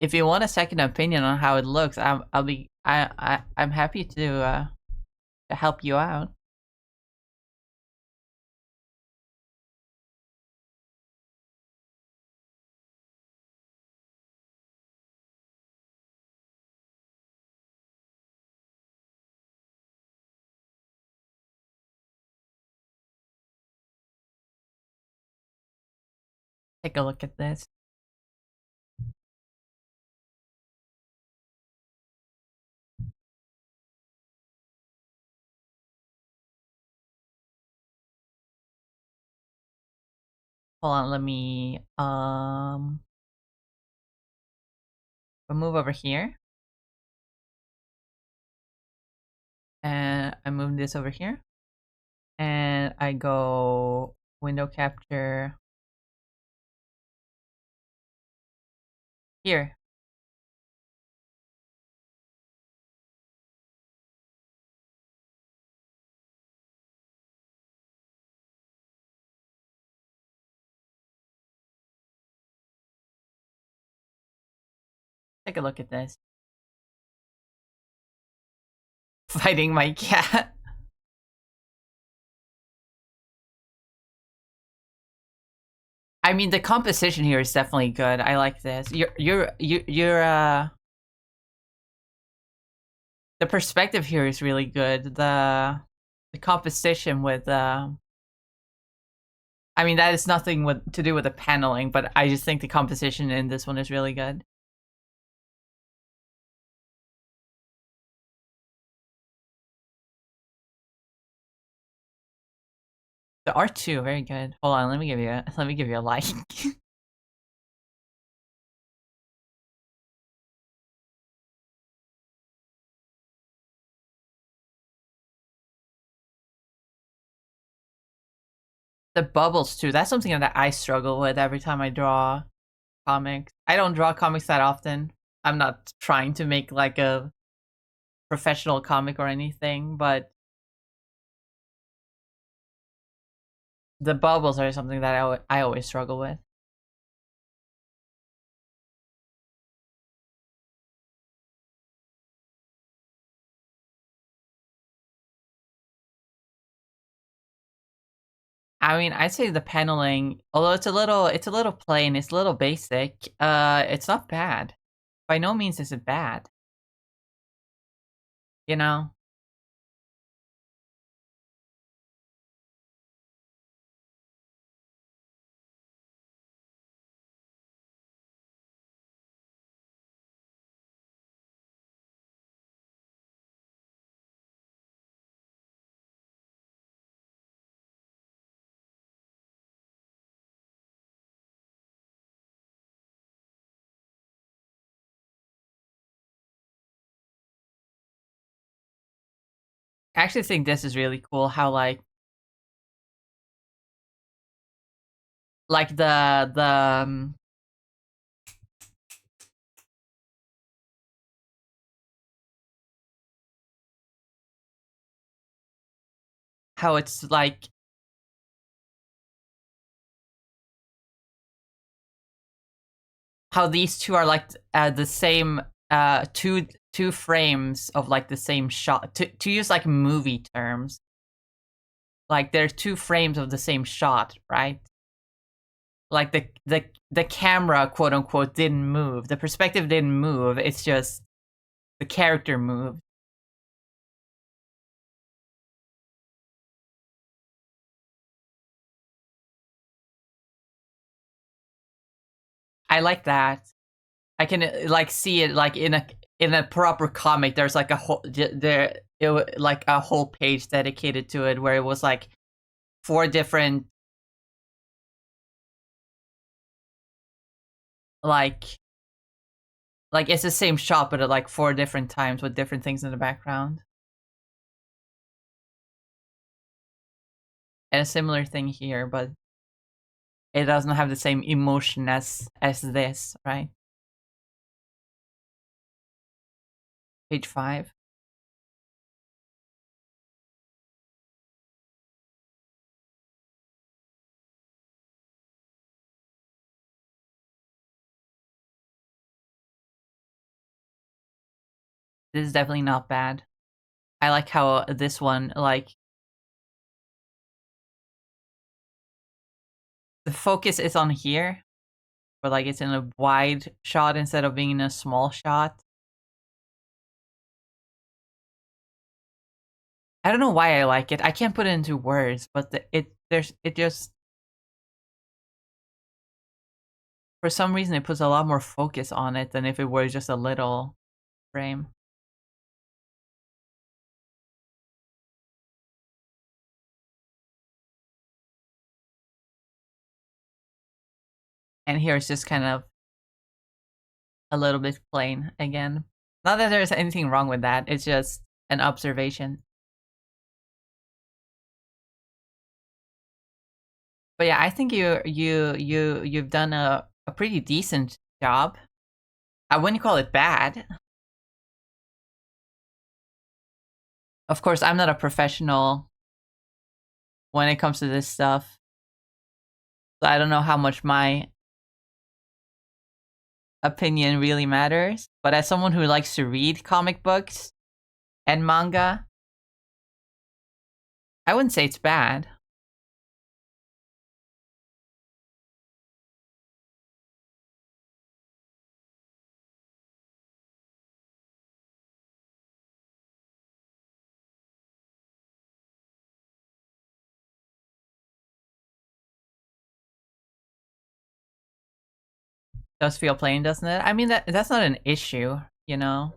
if you want a second opinion on how it looks, I'm happy to help you out. Take a look at this. Hold on, let me we'll move over here. And I move this over here. And I go window capture here. Take a look at this. Fighting my cat. I mean, the composition here is definitely good. I like this. You're the perspective here is really good. The composition with I mean, that is nothing to do with the paneling, but I just think the composition in this one is really good. The art too, very good. Hold on, let me give you a like. The bubbles too. That's something that I struggle with every time I draw comics. I don't draw comics that often. I'm not trying to make like a professional comic or anything, but the bubbles are something that I always struggle with. I mean, I'd say the paneling, although it's a little plain, it's a little basic. It's not bad. By no means is it bad. You know, I actually think this is really cool. How like how it's like how these two are like the same two frames of like the same shot. To use like movie terms, like there's two frames of the same shot, right? Like the camera, quote unquote, didn't move. The perspective didn't move. It's just the character moved. I like that. I can like see it like in a proper comic. There's like a whole like a whole page dedicated to it where it was like four different like it's the same shot but at like four different times with different things in the background. And a similar thing here, but it doesn't have the same emotion as this, right? Page 5. This is definitely not bad. I like how this one, like, the focus is on here, but like it's in a wide shot instead of being in a small shot. I don't know why I like it. I can't put it into words, but it just for some reason it puts a lot more focus on it than if it were just a little frame. And here it's just kind of a little bit plain again. Not that there's anything wrong with that. It's just an observation. But yeah, I think you've done a pretty decent job. I wouldn't call it bad. Of course, I'm not a professional when it comes to this stuff. So I don't know how much my opinion really matters. But as someone who likes to read comic books and manga, I wouldn't say it's bad. Does feel plain, doesn't it? I mean that's not an issue, you know.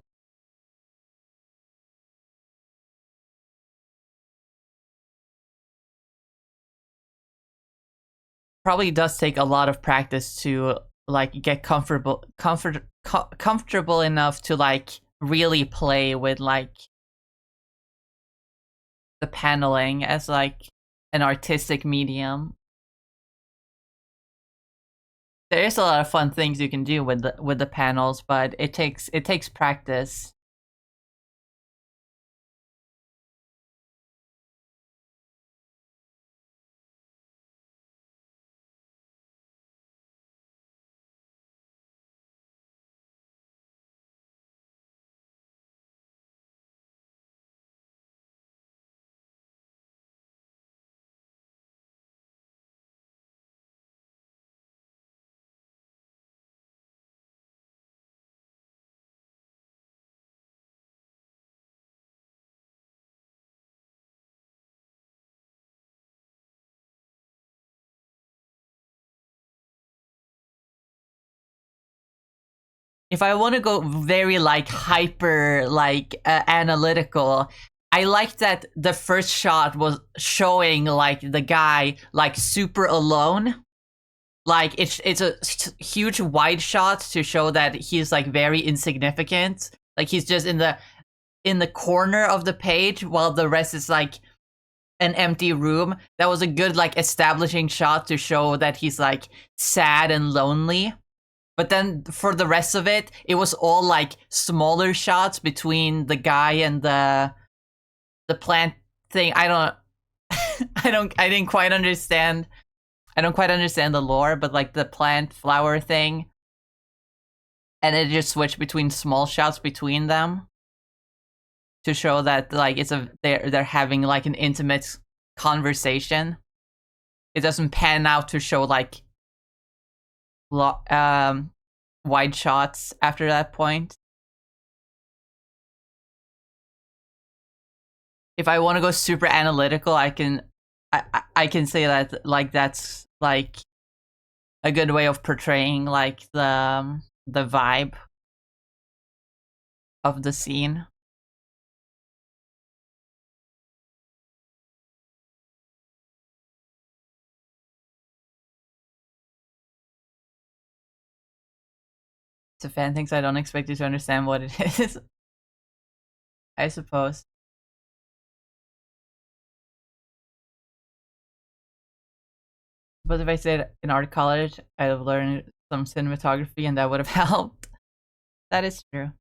Probably does take a lot of practice to like get comfortable enough to like really play with like the paneling as like an artistic medium. There is a lot of fun things you can do with the panels, but it takes practice. If I want to go very like hyper like analytical, I like that the first shot was showing like the guy like super alone. Like it's a huge wide shot to show that he's like very insignificant. Like he's just in the corner of the page while the rest is like an empty room. That was a good like establishing shot to show that he's like sad and lonely. But then for the rest of it, it was all like smaller shots between the guy and the plant thing. I don't I didn't quite understand. I don't quite understand the lore, but like the plant flower thing, and it just switched between small shots between them to show that like they're having like an intimate conversation. It doesn't pan out to show like wide shots after that point. If I want to go super analytical, I can say that like that's like a good way of portraying like the vibe of the scene. It's a fan thinks I don't expect you to understand what it is. I suppose. But if I said in art college, I'd have learned some cinematography and that would have helped. That is true.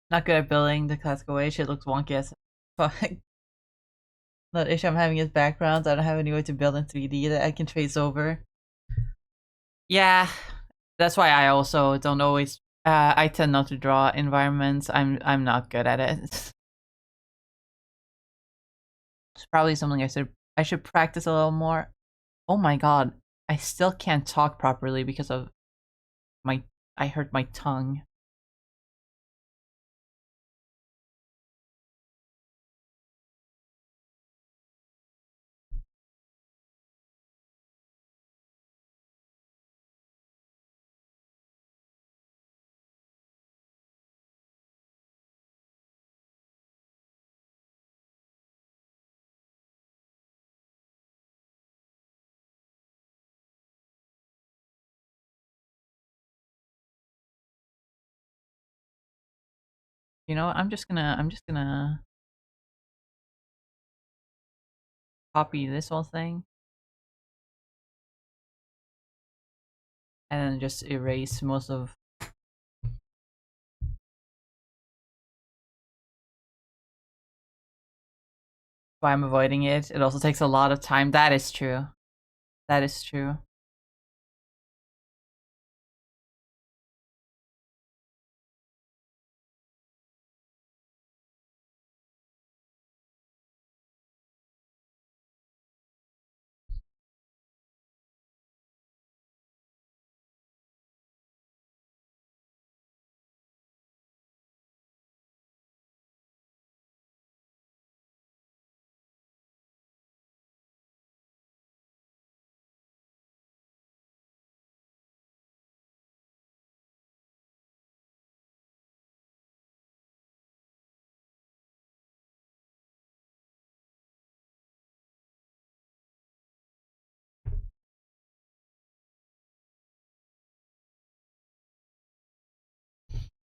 Not good at building the classical way. Shit looks wonky as fuck. The issue I'm having is backgrounds. I don't have any way to build in 3D that I can trace over. Yeah, that's why I also don't always. I tend not to draw environments. I'm not good at it. It's probably something I should practice a little more. Oh my god, I still can't talk properly because of my. I hurt my tongue. You know what? I'm just gonna copy this whole thing and then just erase most of why I'm avoiding it. It also takes a lot of time. That is true. That is true.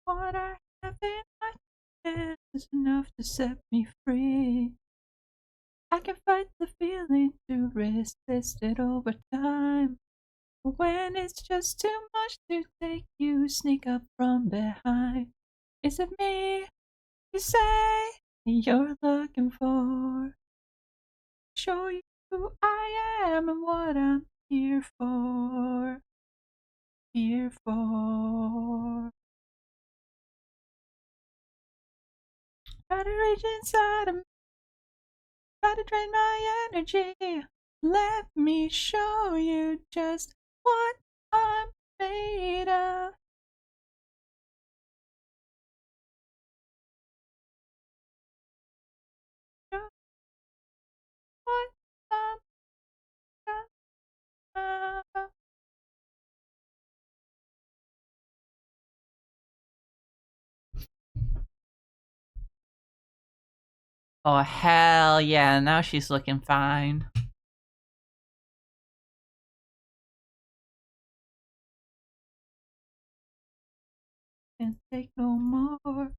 What I have in my hands is enough to set me free. I can fight the feeling to resist it over time. But when it's just too much to take, you sneak up from behind. Is it me you say you're looking for? Show you who I am and what I'm here for. Here for. Try to reach inside of me, try to drain my energy. Let me show you just what I'm made of. Show what I'm made of. Oh, hell yeah, now she's looking fine. Can't take no more.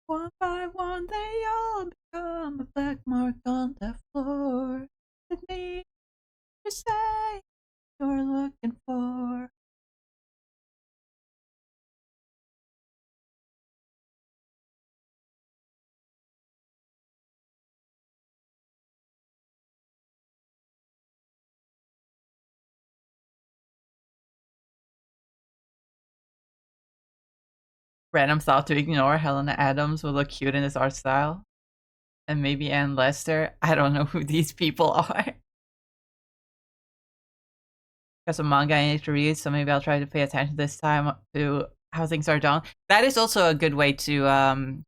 One by one, they all become a black mark on the floor. With me, you say you're looking for. Random thought to ignore Helena Adams would look cute in this art style. And maybe Ann Lester. I don't know who these people are. Got some manga I need to read, so maybe I'll try to pay attention this time to how things are done. That is also a good way to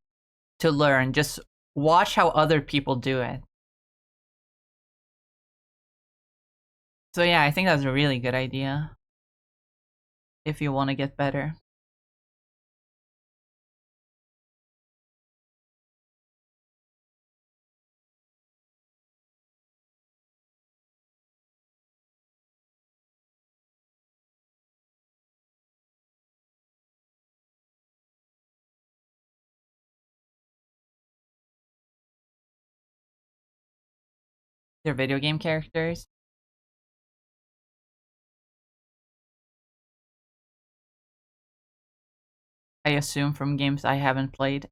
learn. Just watch how other people do it. So yeah, I think that's a really good idea. If you want to get better. They're video game characters. I assume from games I haven't played.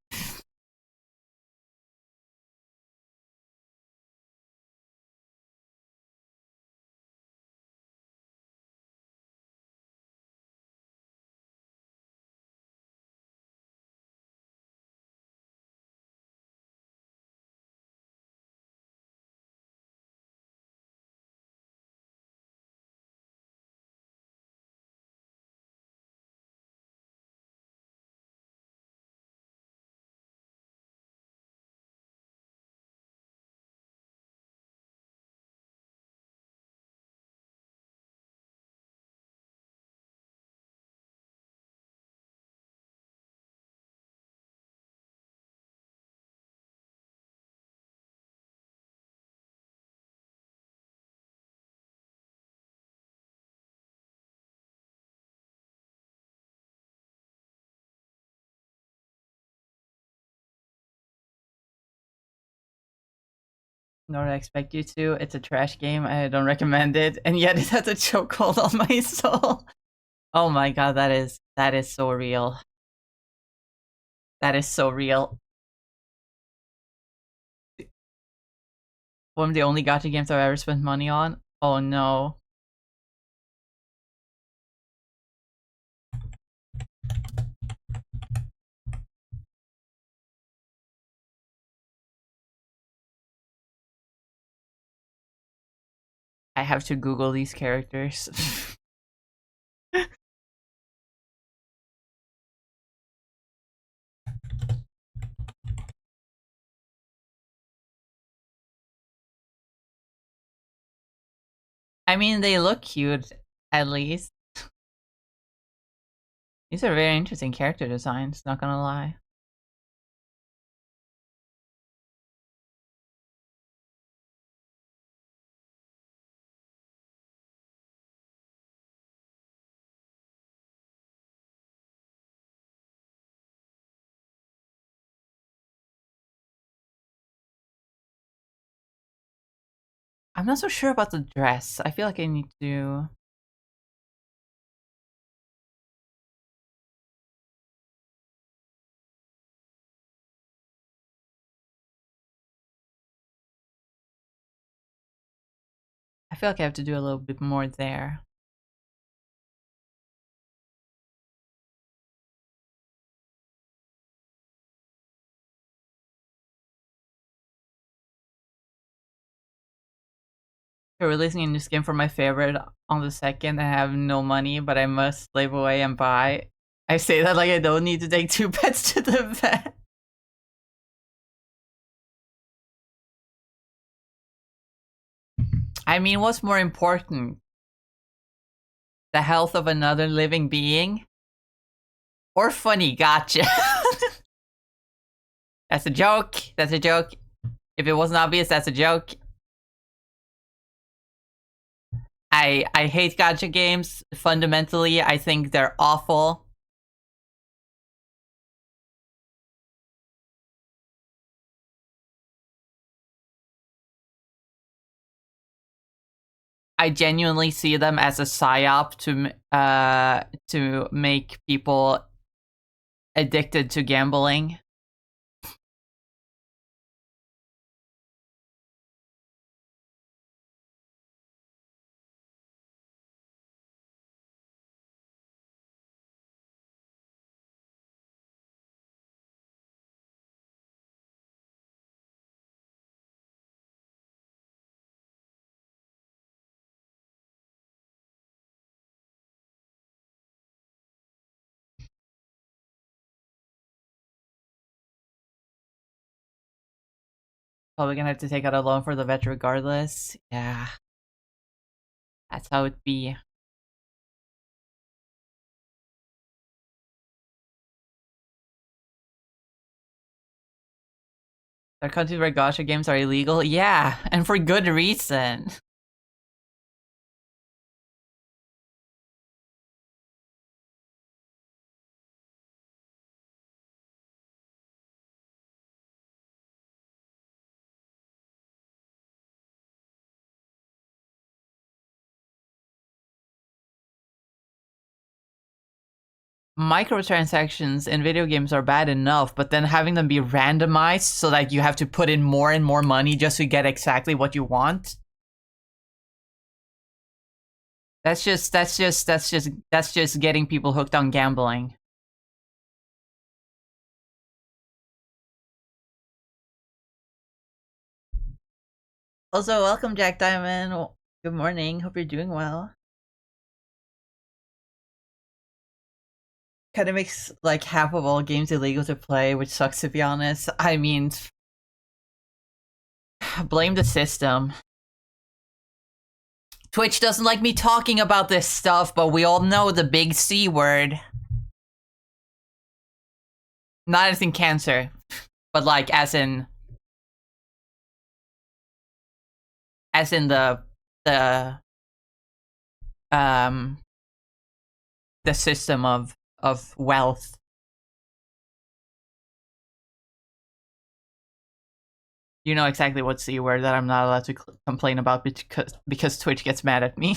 Nor I expect you to. It's a trash game. I don't recommend it, and yet it has a chokehold on my soul. Oh my god, that is so real. That is so real. One of the only gacha games I've ever spent money on. Oh no. I have to Google these characters. I mean, they look cute, at least. These are very interesting character designs, not gonna lie. I'm not so sure about the dress. I feel like I need to. I feel like I have to do a little bit more there. They're releasing a new skin for my favorite on the second. I have no money, but I must slave away and buy. I say that like I don't need to take 2 pets to the vet. I mean, what's more important? The health of another living being? Or funny, gotcha. That's a joke. That's a joke. If it wasn't obvious, that's a joke. I hate gotcha games. Fundamentally, I think they're awful. I genuinely see them as a psyop to make people addicted to gambling. Probably gonna have to take out a loan for the vet regardless. Yeah, that's how it be. There are countries where gacha games are illegal. Yeah, and for good reason. Microtransactions in video games are bad enough, but then having them be randomized so that you have to put in more and more money just to get exactly what you want. That's just getting people hooked on gambling. Also, welcome Jack Diamond. Good morning. Hope you're doing well. Kind of makes like half of all games illegal to play, which sucks to be honest. I mean, blame the system. Twitch doesn't like me talking about this stuff, but we all know the big C word. Not anything cancer, but like as in the um the system of wealth. You know exactly what C word that I'm not allowed to complain about because Twitch gets mad at me.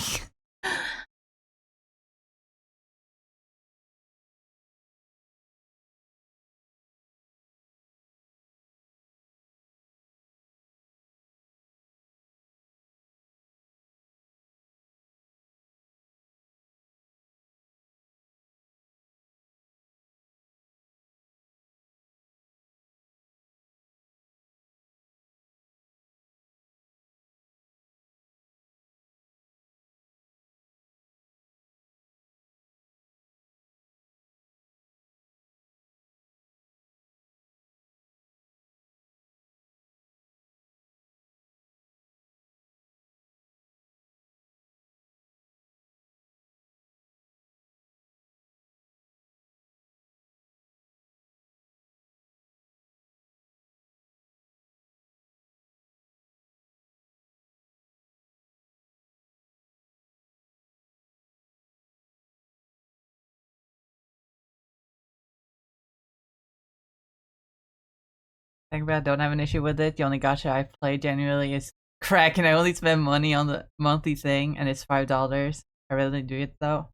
Think about it, don't have an issue with it. The only gacha I've played genuinely is Crack, and I only spend money on the monthly thing, and it's $5. I really do it though.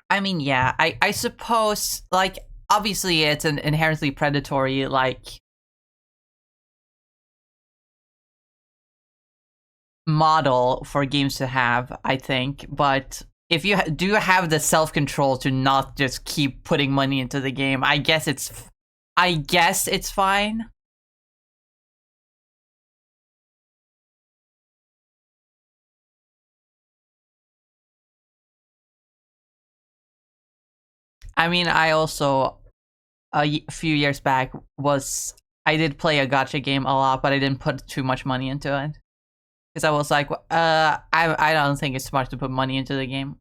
I mean, yeah, I suppose like obviously it's an inherently predatory like model for games to have, I think, but if you do have the self-control to not just keep putting money into the game, I guess it's fine. I mean, I also few years back was I did play a gotcha game a lot, but I didn't put too much money into it because I was like, I don't think it's smart to put money into the game.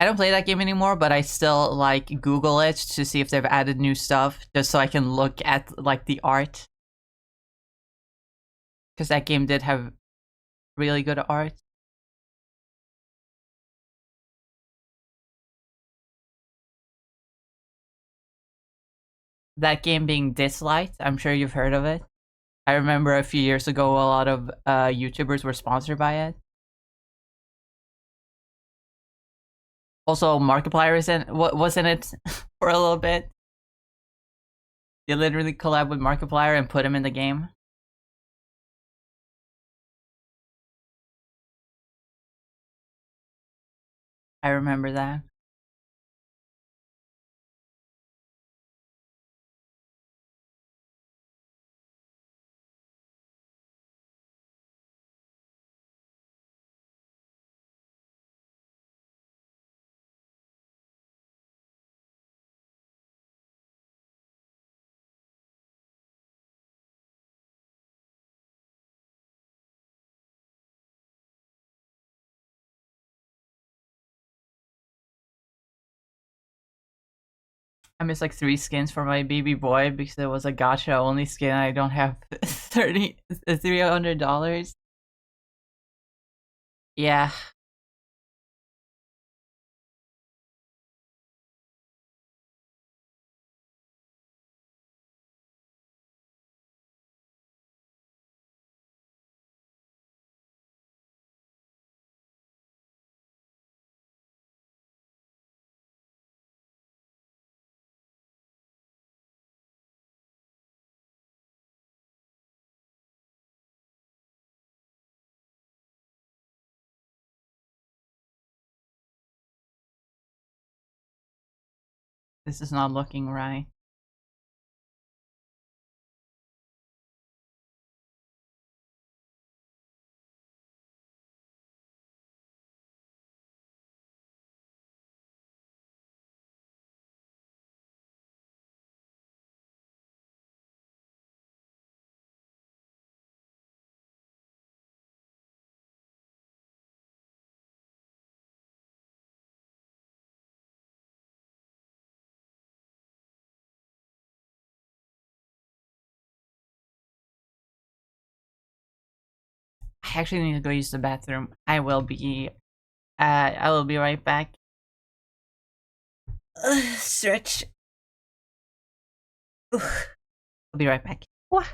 I don't play that game anymore, but I still like Google it to see if they've added new stuff, just so I can look at like the art, because that game did have really good art. That game being disliked, I'm sure you've heard of it. I remember a few years ago, a lot of YouTubers were sponsored by it. Also, Markiplier wasn't it for a little bit? They literally collab with Markiplier and put him in the game. I remember that. I missed like 3 skins for my baby boy because it was a gotcha only skin. And I don't have $300. Yeah, this is not looking right. I actually need to go use the bathroom. I will be right back. Stretch. I'll be right back. Wah.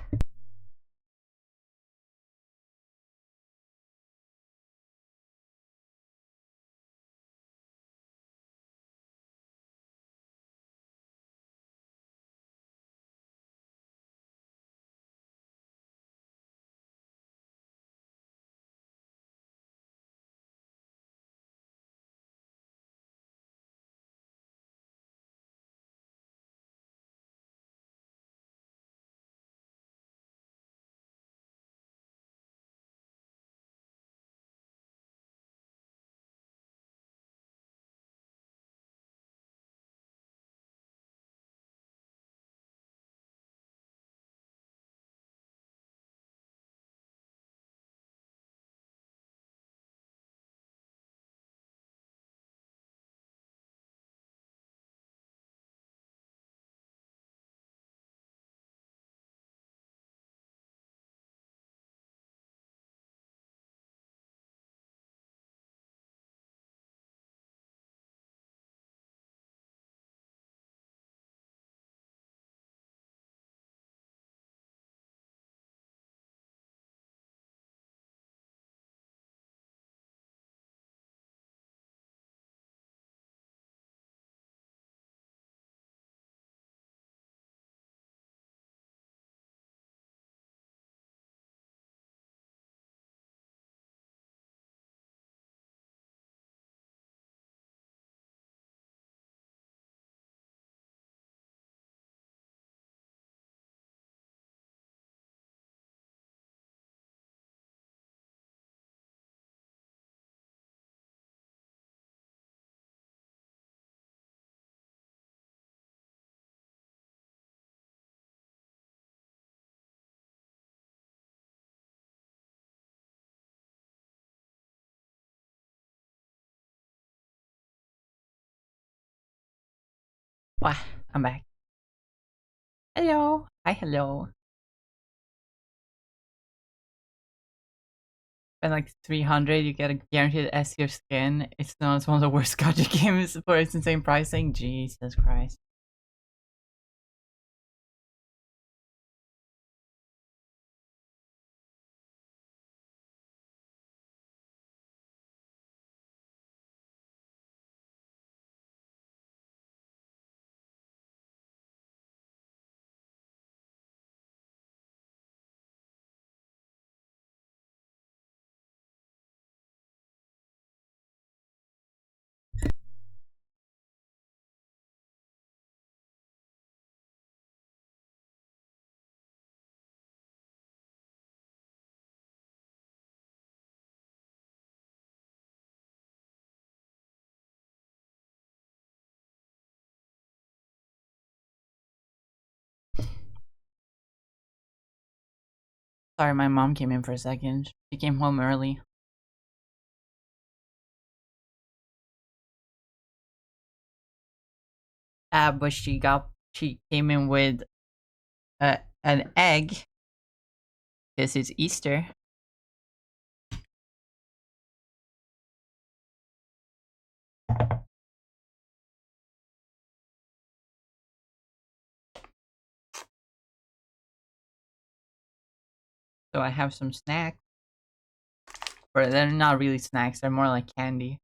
Wow, I'm back. Hello. Hi, hello. Spend like 300, you get a guaranteed S tier skin. It's known as one of the worst gacha games for its insane pricing. Jesus Christ. Sorry, my mom came in for a second. She came home early. But she came in with an egg. Because it's Easter. So I have some snacks. Or they're not really snacks, they're more like candy.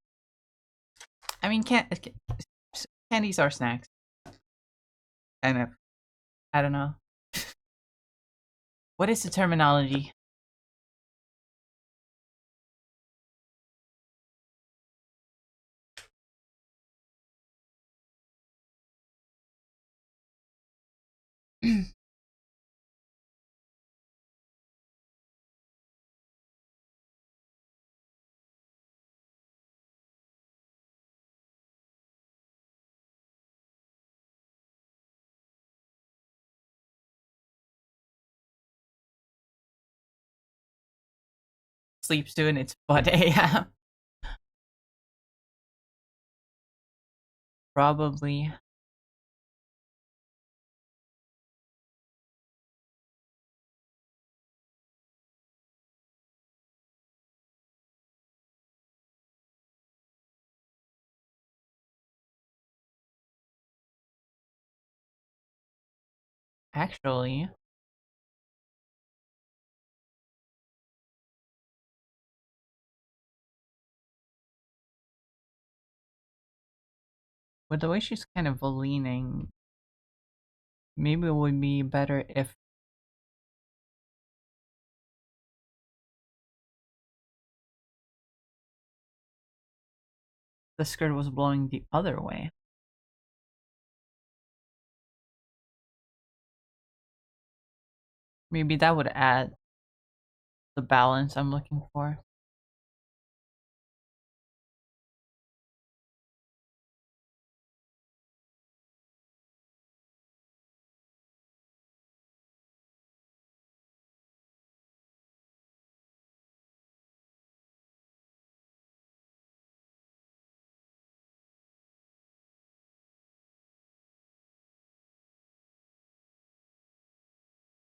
I mean, candies are snacks. Kind of. I don't know. What is the terminology? Sleep soon, it's but AM. Probably. Actually, with the way she's kind of leaning, maybe it would be better if the skirt was blowing the other way. Maybe that would add the balance I'm looking for.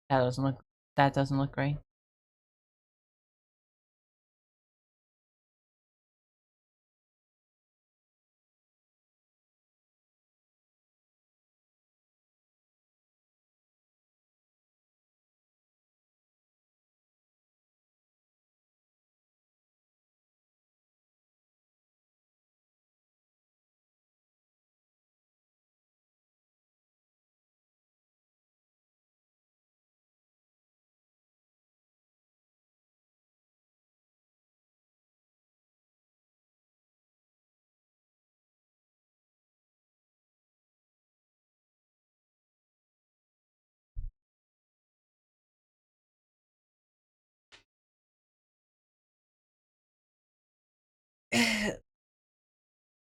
That doesn't look that doesn't look right.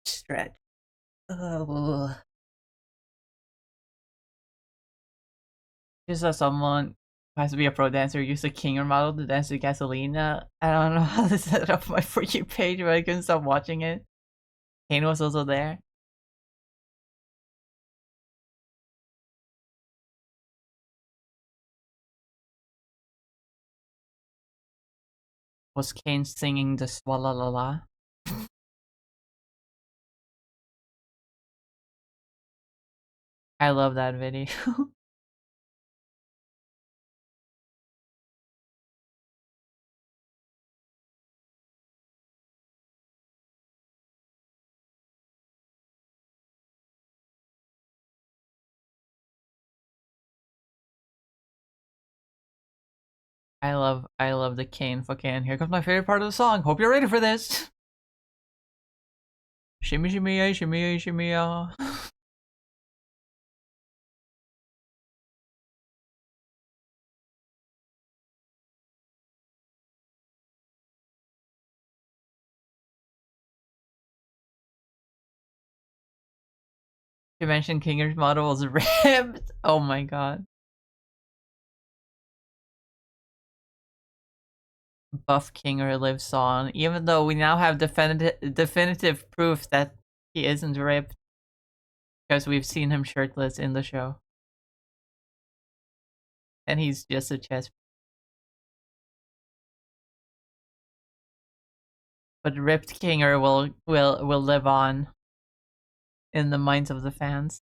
Stretch. Oh. Just as someone who has to be a pro dancer use a Kinger model to dance to Gasolina. I don't know how to set up my For You page, but I couldn't stop watching it. Kane was also there. Was Kane singing the Swalla La La? I love that video. I love the Kane fucking. Here comes my favorite part of the song. Hope you're ready for this. Shimmy shimmy ya, shimmy ya, shimmy ya. You mentioned Kinger's model was ripped. Oh my god. Buff Kinger lives on, even though we now have definitive proof that he isn't ripped because we've seen him shirtless in the show, and he's just a chest. But ripped Kinger will live on in the minds of the fans.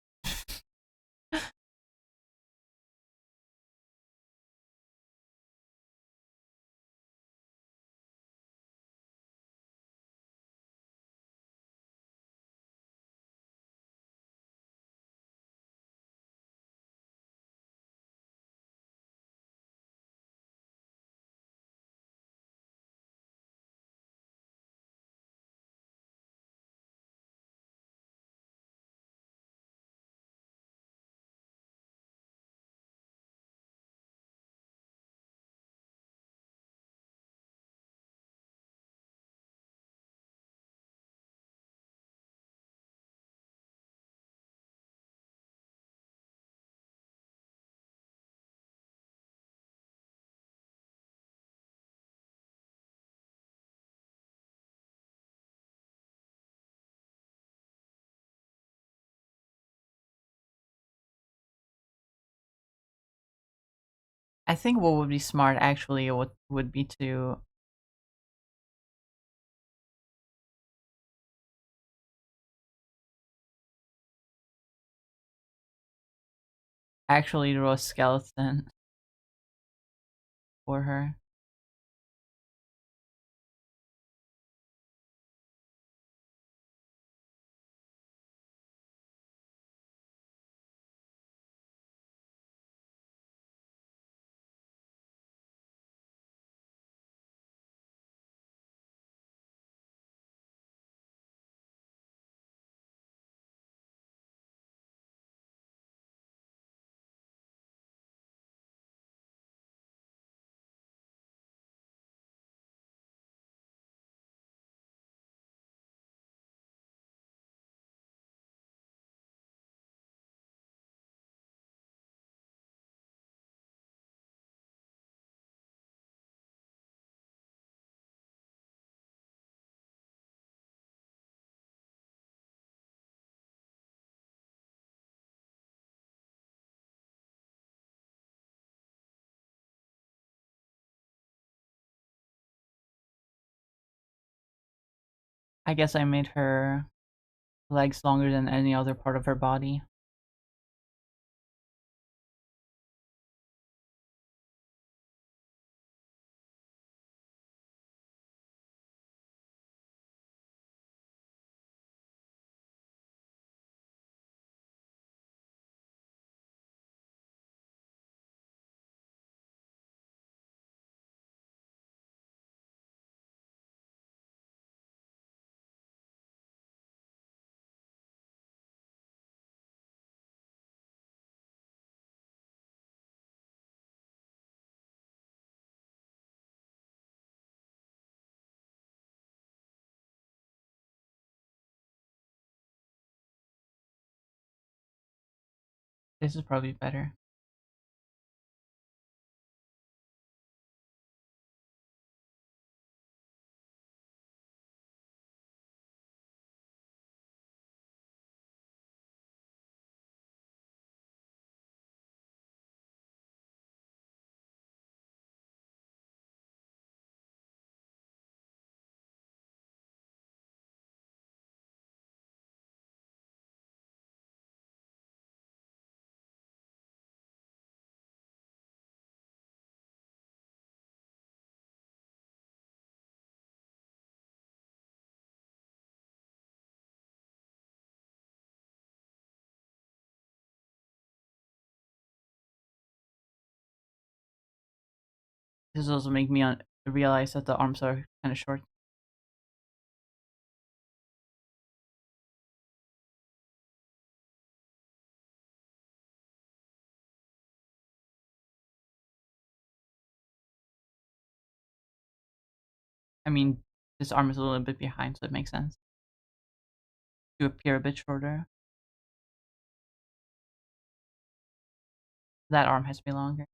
I think what would be smart actually would be to actually draw a skeleton for her. I guess I made her legs longer than any other part of her body. This is probably better. This also make me realize that the arms are kind of short. I mean, this arm is a little bit behind, so it makes sense to appear a bit shorter. That arm has to be longer.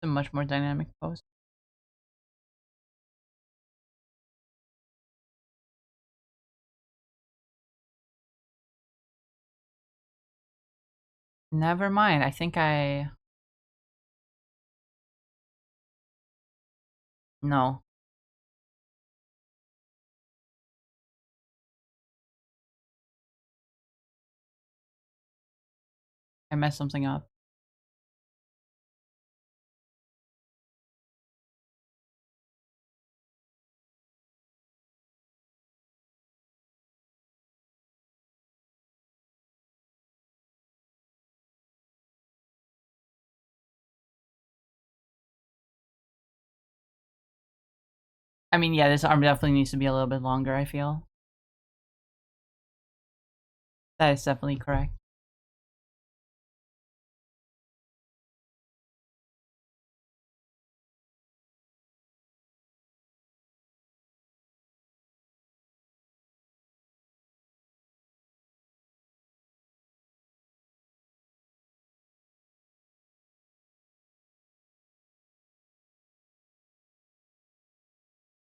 It's a much more dynamic pose. Never mind. I think I... No. I messed something up. I mean, yeah, this arm definitely needs to be a little bit longer, I feel. That is definitely correct.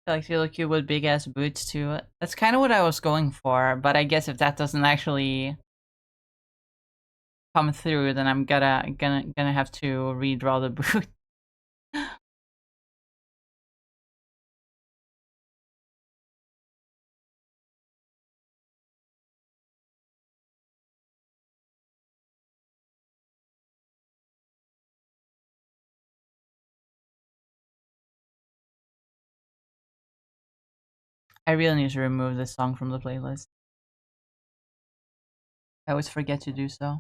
I like feel like you with big ass boots too. That's kind of what I was going for, but I guess if that doesn't actually come through, then I'm gonna have to redraw the boot. I really need to remove this song from the playlist. I always forget to do so.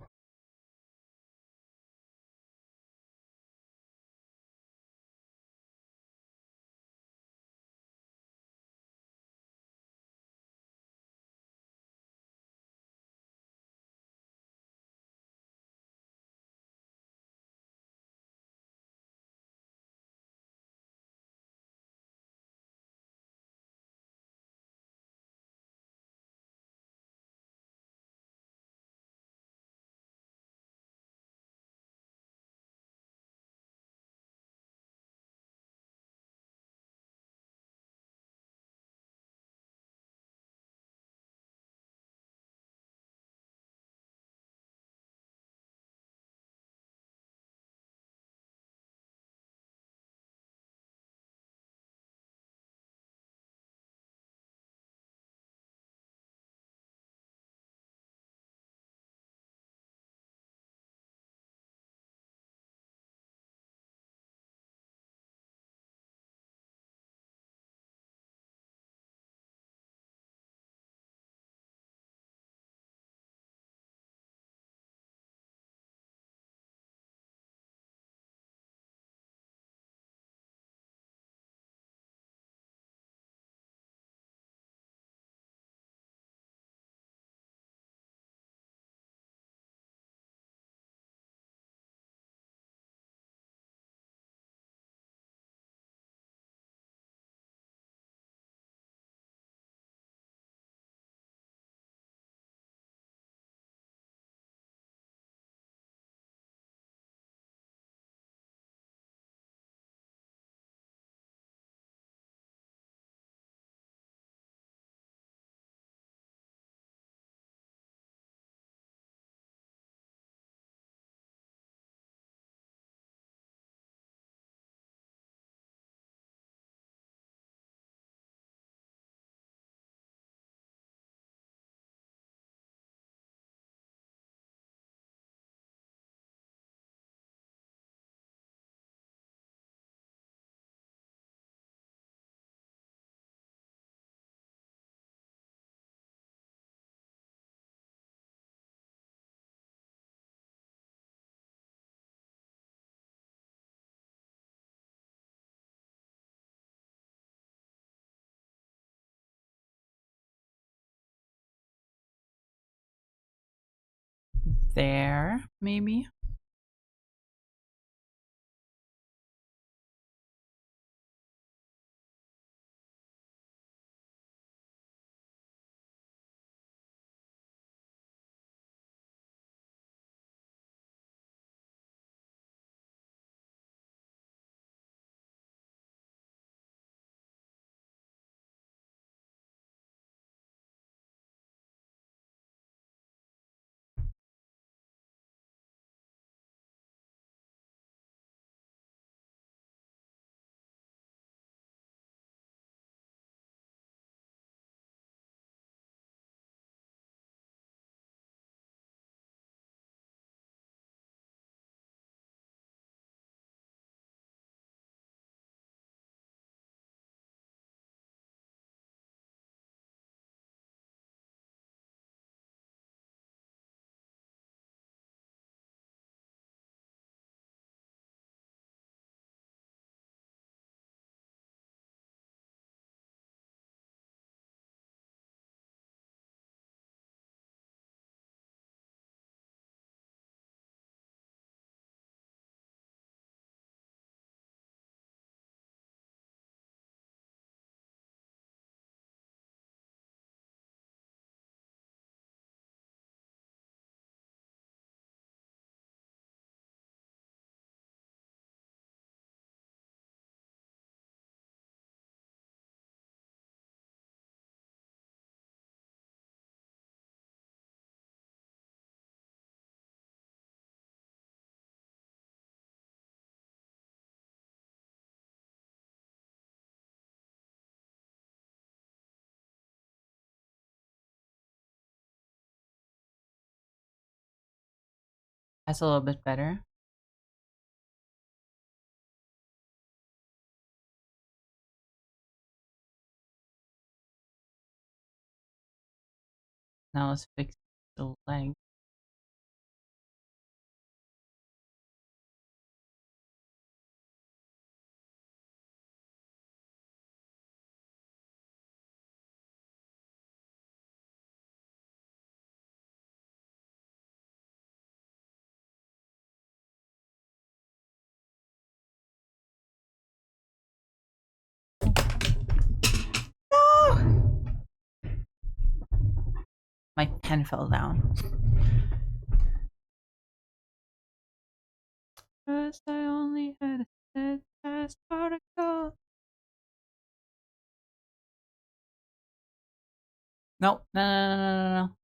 there, maybe. That's a little bit better. Now let's fix the leg. No! My pen fell down. First, I only had a steadfast particle. No, no, no, no, no, no, no.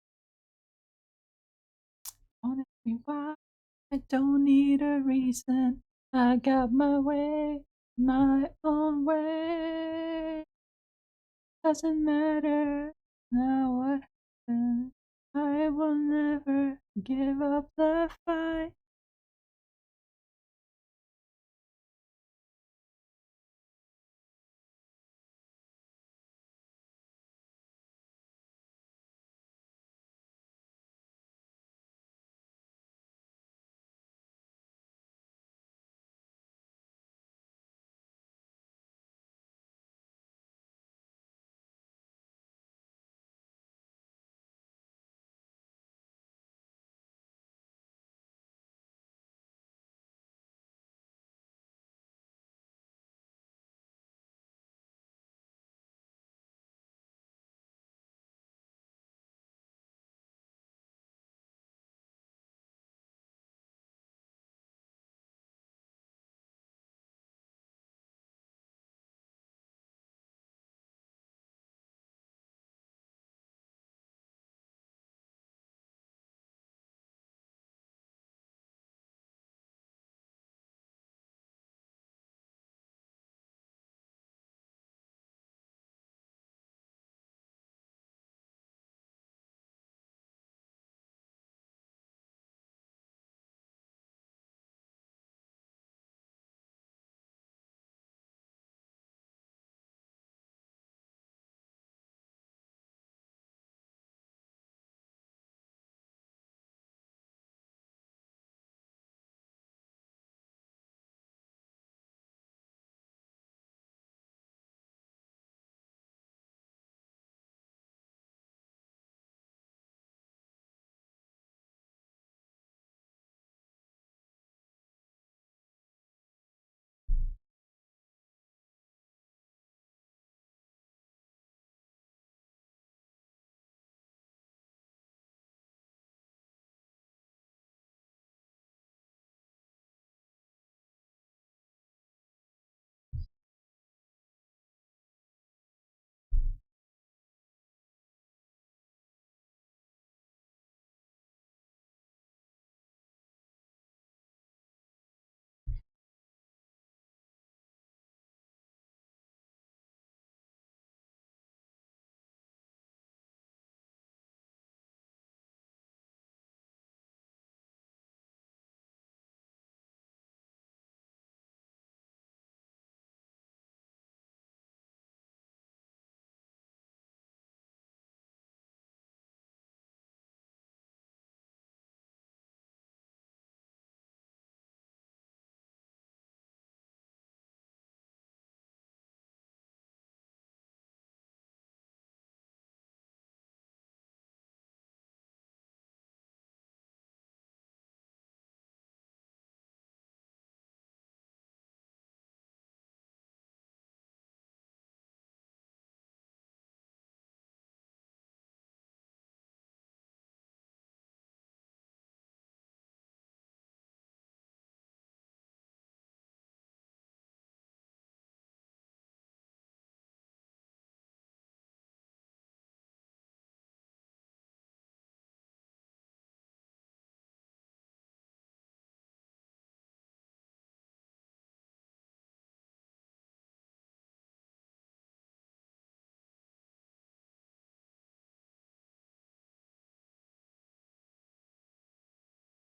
Wanna be why? I don't need a reason. I got my way, my own way. Doesn't matter now what happens. I will never give up the fight.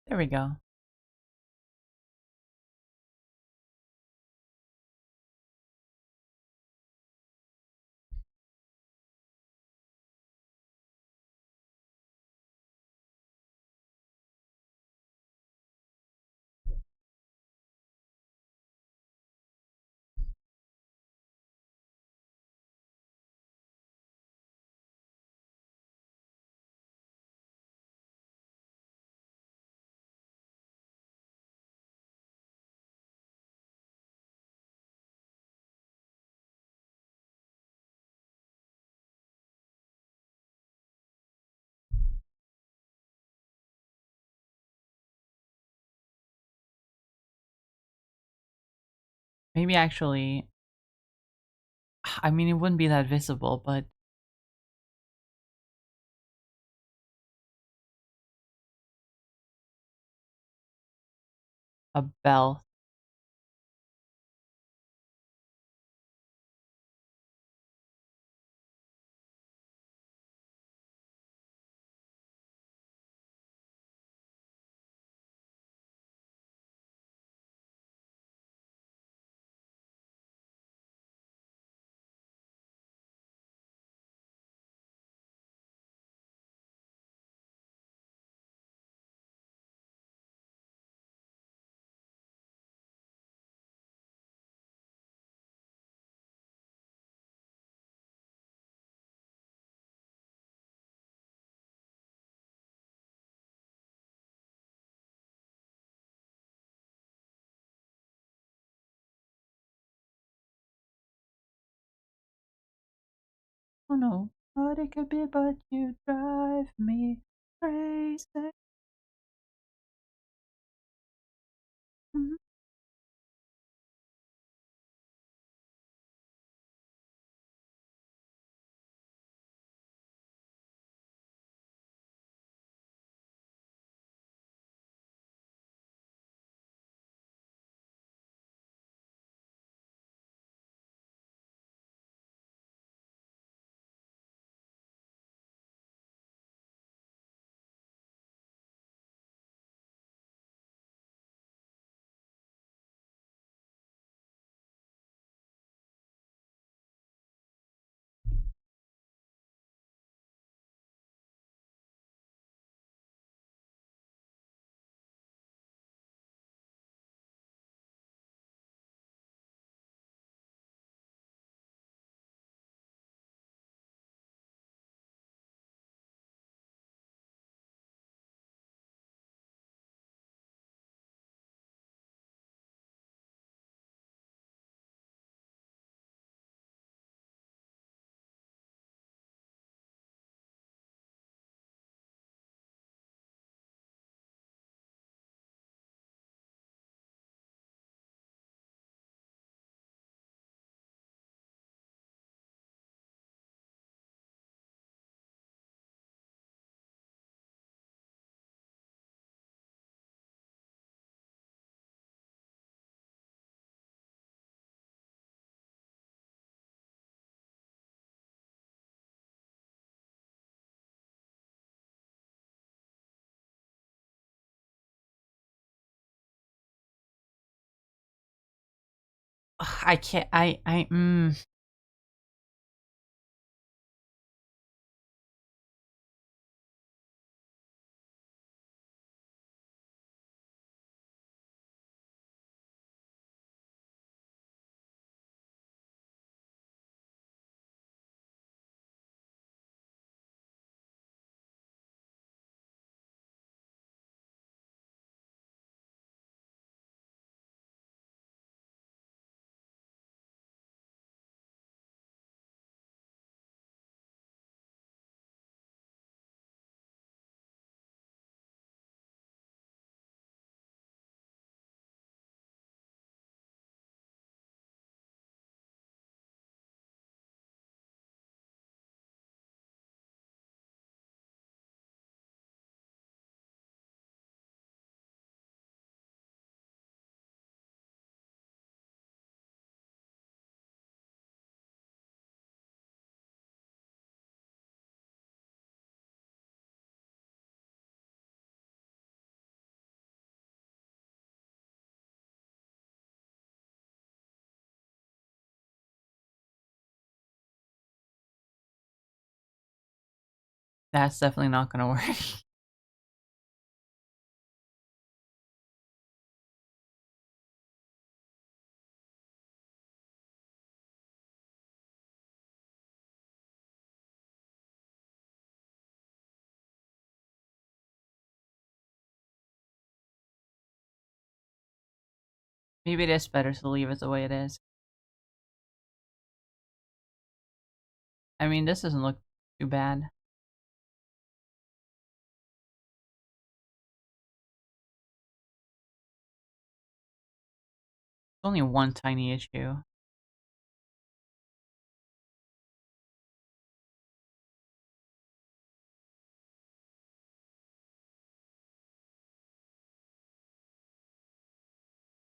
There we go. Maybe actually, I mean, it wouldn't be that visible, but a bell. Oh no, what it could be, but you drive me crazy. Mhm. Ugh, I can't. I. That's definitely not gonna work. Maybe it is better to leave it the way it is. I mean, this doesn't look too bad. It's only one tiny issue.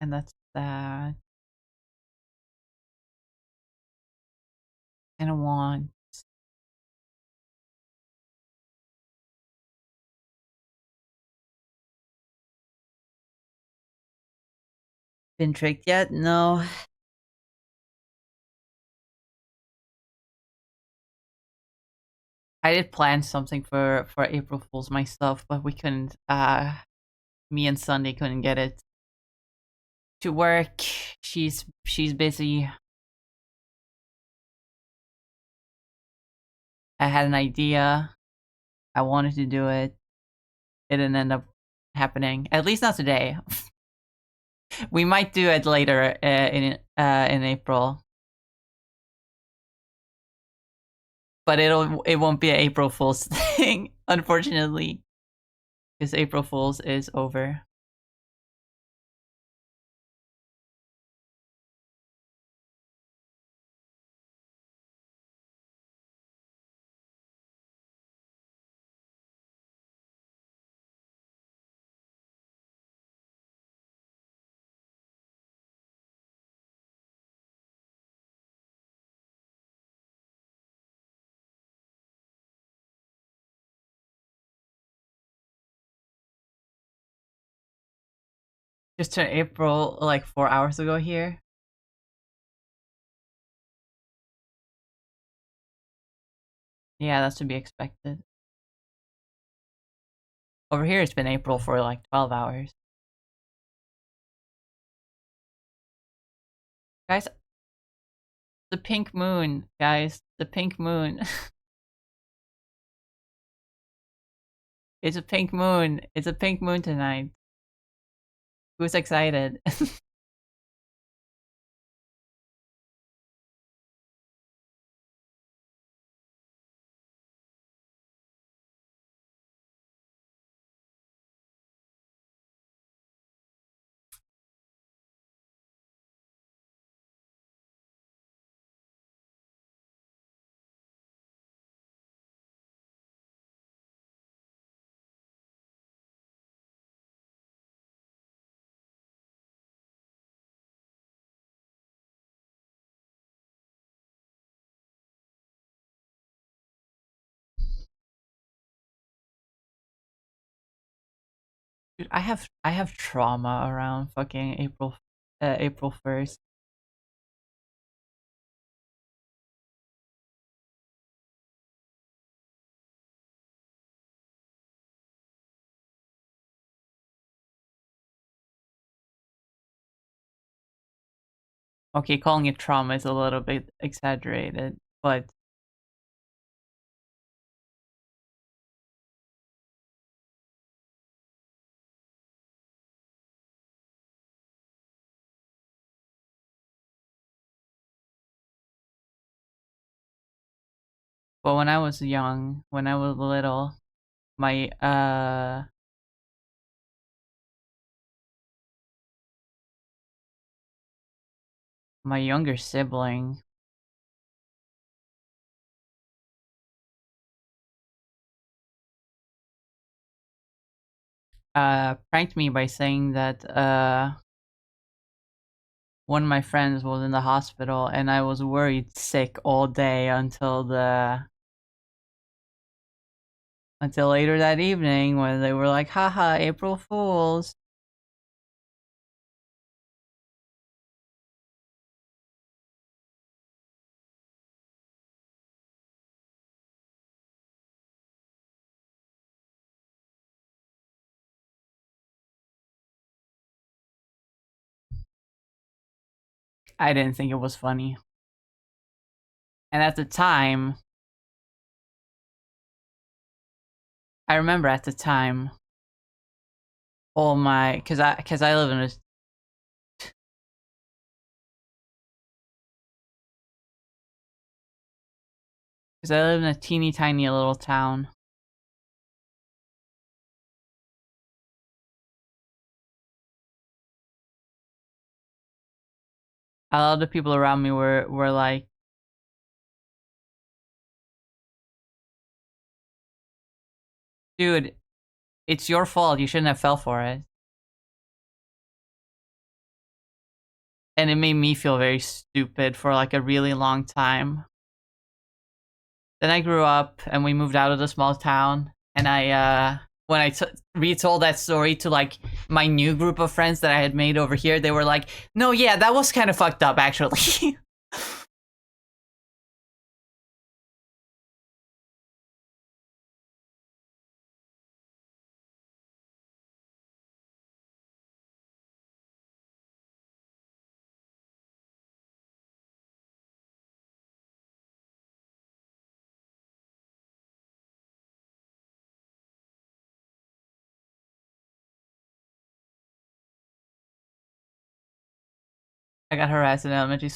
And that's that. And a wand. Been tricked yet? No. I did plan something for April Fools myself, but we couldn't. Me and Sunday couldn't get it to work. She's busy. I had an idea. I wanted to do it. It didn't end up happening. At least not today. We might do it later in April, but it won't be an April Fool's thing, unfortunately, because April Fool's is over. Just turned April like 4 hours ago here. Yeah, that's to be expected. Over here, it's been April for like 12 hours. Guys, the pink moon, guys. The pink moon. It's a pink moon. It's a pink moon tonight. Who's excited? Dude, I have trauma around fucking April 1st. Okay, calling it trauma is a little bit exaggerated, but when I was young, when I was little, my my younger sibling pranked me by saying that one of my friends was in the hospital and I was worried sick all day until later that evening when they were like, haha, April Fools. I didn't think it was funny. And at the time, I remember at the time, all my cause I live in a cause I live in a teeny tiny little town. A lot of the people around me were like, dude, it's your fault. You shouldn't have fell for it. And it made me feel very stupid for like a really long time. Then I grew up and we moved out of the small town. And when I retold that story to like my new group of friends that I had made over here, they were like, no, yeah, that was kind of fucked up actually. I got harassed in elementary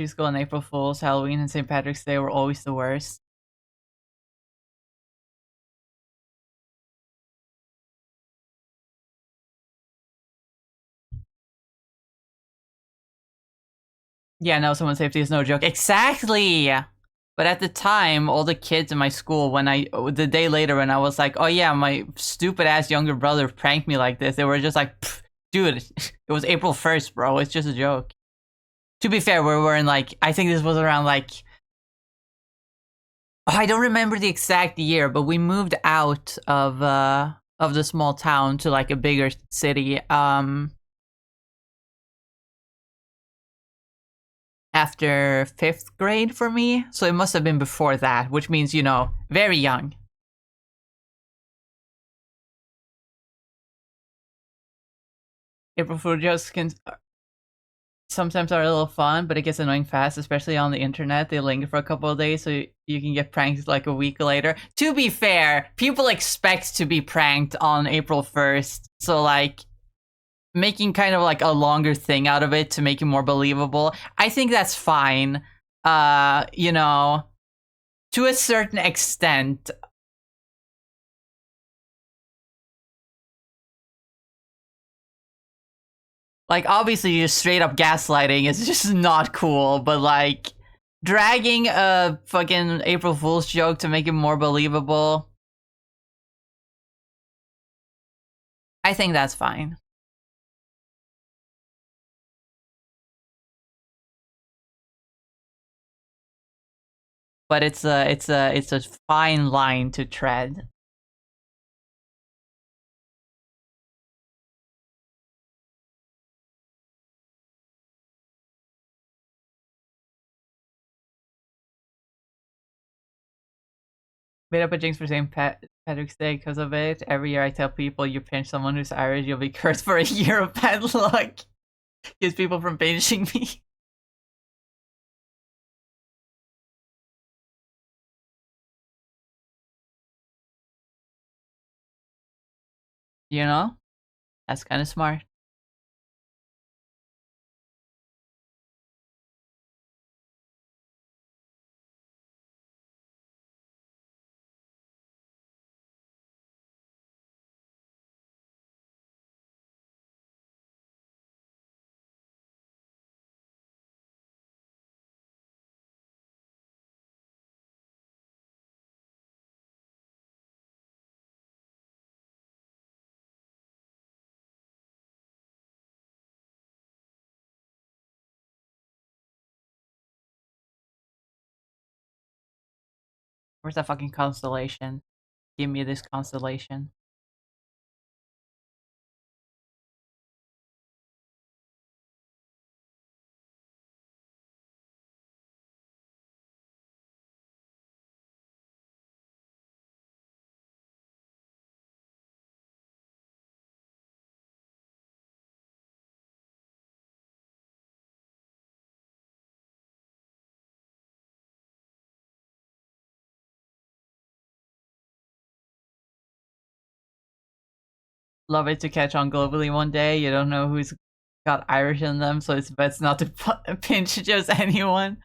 school, and April Fool's, Halloween, and St. Patrick's Day were always the worst. Yeah, no, someone's safety is no joke. Exactly! But at the time, all the kids in my school, the day later when I was like, oh yeah, my stupid ass younger brother pranked me like this, they were just like, dude, it was April 1st, bro. It's just a joke. To be fair, we were in like, I think this was around like, I don't remember the exact year, but we moved out of the small town to like a bigger city after 5th grade for me. So it must have been before that, which means, you know, very young. April Fool jokes can sometimes are a little fun, but it gets annoying fast, especially on the internet. They linger for a couple of days, so you can get pranked like a week later. To be fair, people expect to be pranked on April 1st, so like making kind of like a longer thing out of it to make it more believable, I think that's fine. You know, to a certain extent. Like, obviously, just straight up gaslighting is just not cool, but like, dragging a fucking April Fool's joke to make it more believable, I think that's fine. But it's a fine line to tread. Made up a jinx for St. Patrick's Day because of it. Every year I tell people you pinch someone who's Irish, you'll be cursed for a year of bad luck. Keeps people from pinching me. You know? That's kind of smart. Where's that fucking constellation? Give me this constellation. love it to catch on globally one day. You don't know who's got Irish in them, so it's best not to pinch just anyone.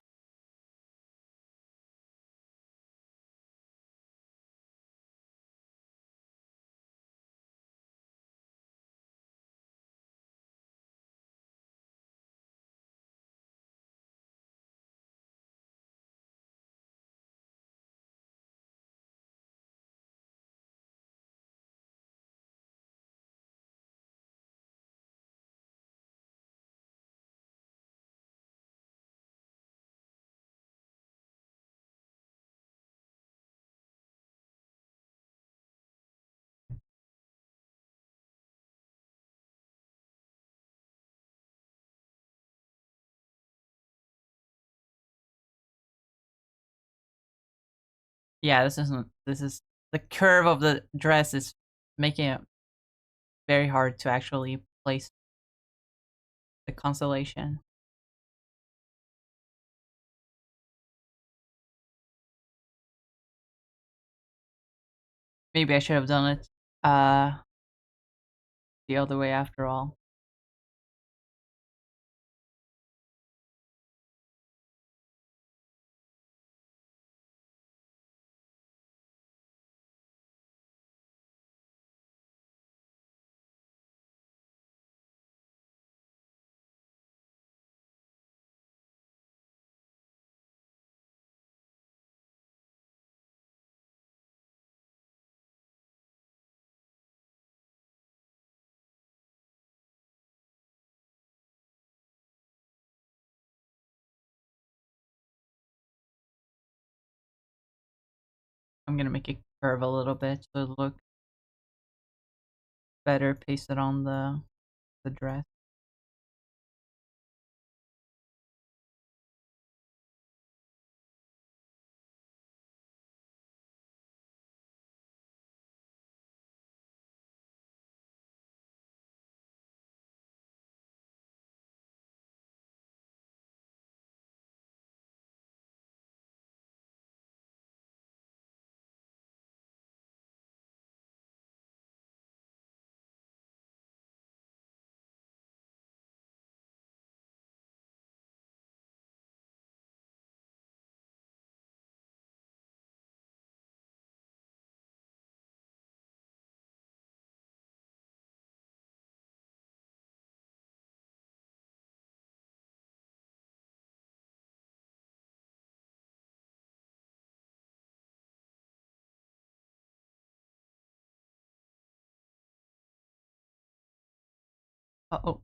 Yeah, this isn't. This is the curve of the dress is making it very hard to actually place the constellation. Maybe I should have done it the other way after all. I'm gonna make it curve a little bit so it look better pasted on the dress. Oh,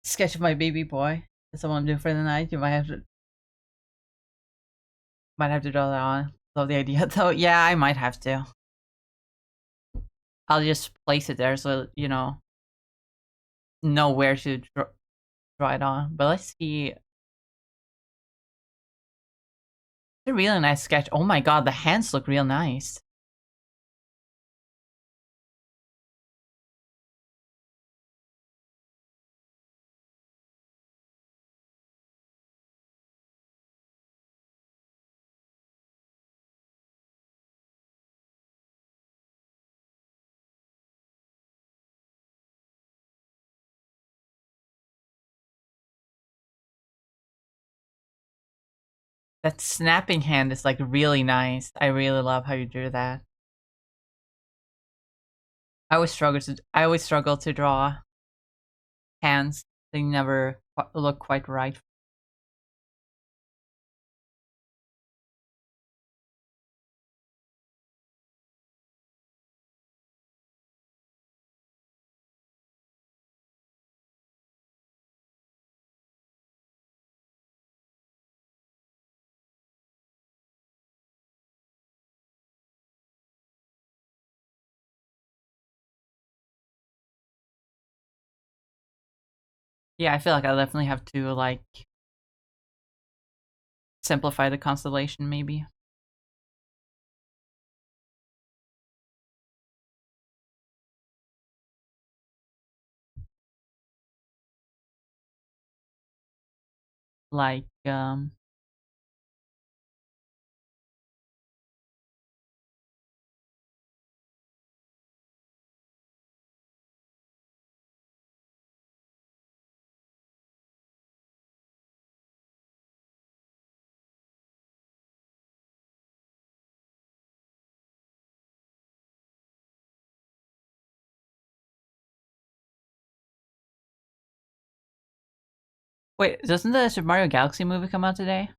sketch of my baby boy. That's what I'm doing for the night. You might have to draw that on. Love the idea though. Yeah, I might have to. I'll just place it there so know where to draw it on. But let's see. It's a really nice sketch. Oh my god, the hands look real nice. That snapping hand is like really nice. I really love how you drew that. I always struggle to draw hands. They never look quite right. Yeah, I feel like I definitely have to like simplify the constellation maybe. Like Wait, doesn't the Super Mario Galaxy movie come out today?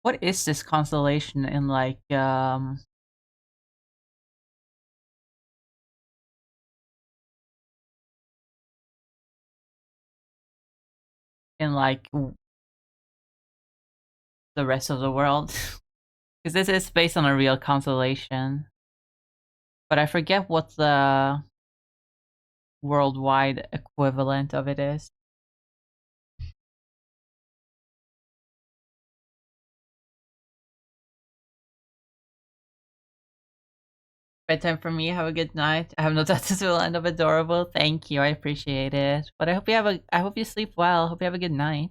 What is this constellation in like the rest of the world? Because this is based on a real constellation, but I forget what the worldwide equivalent of it is. Bedtime for me. Have a good night. I have no doubt this will end up adorable. Thank you. I appreciate it. But I hope you sleep well. Hope you have a good night.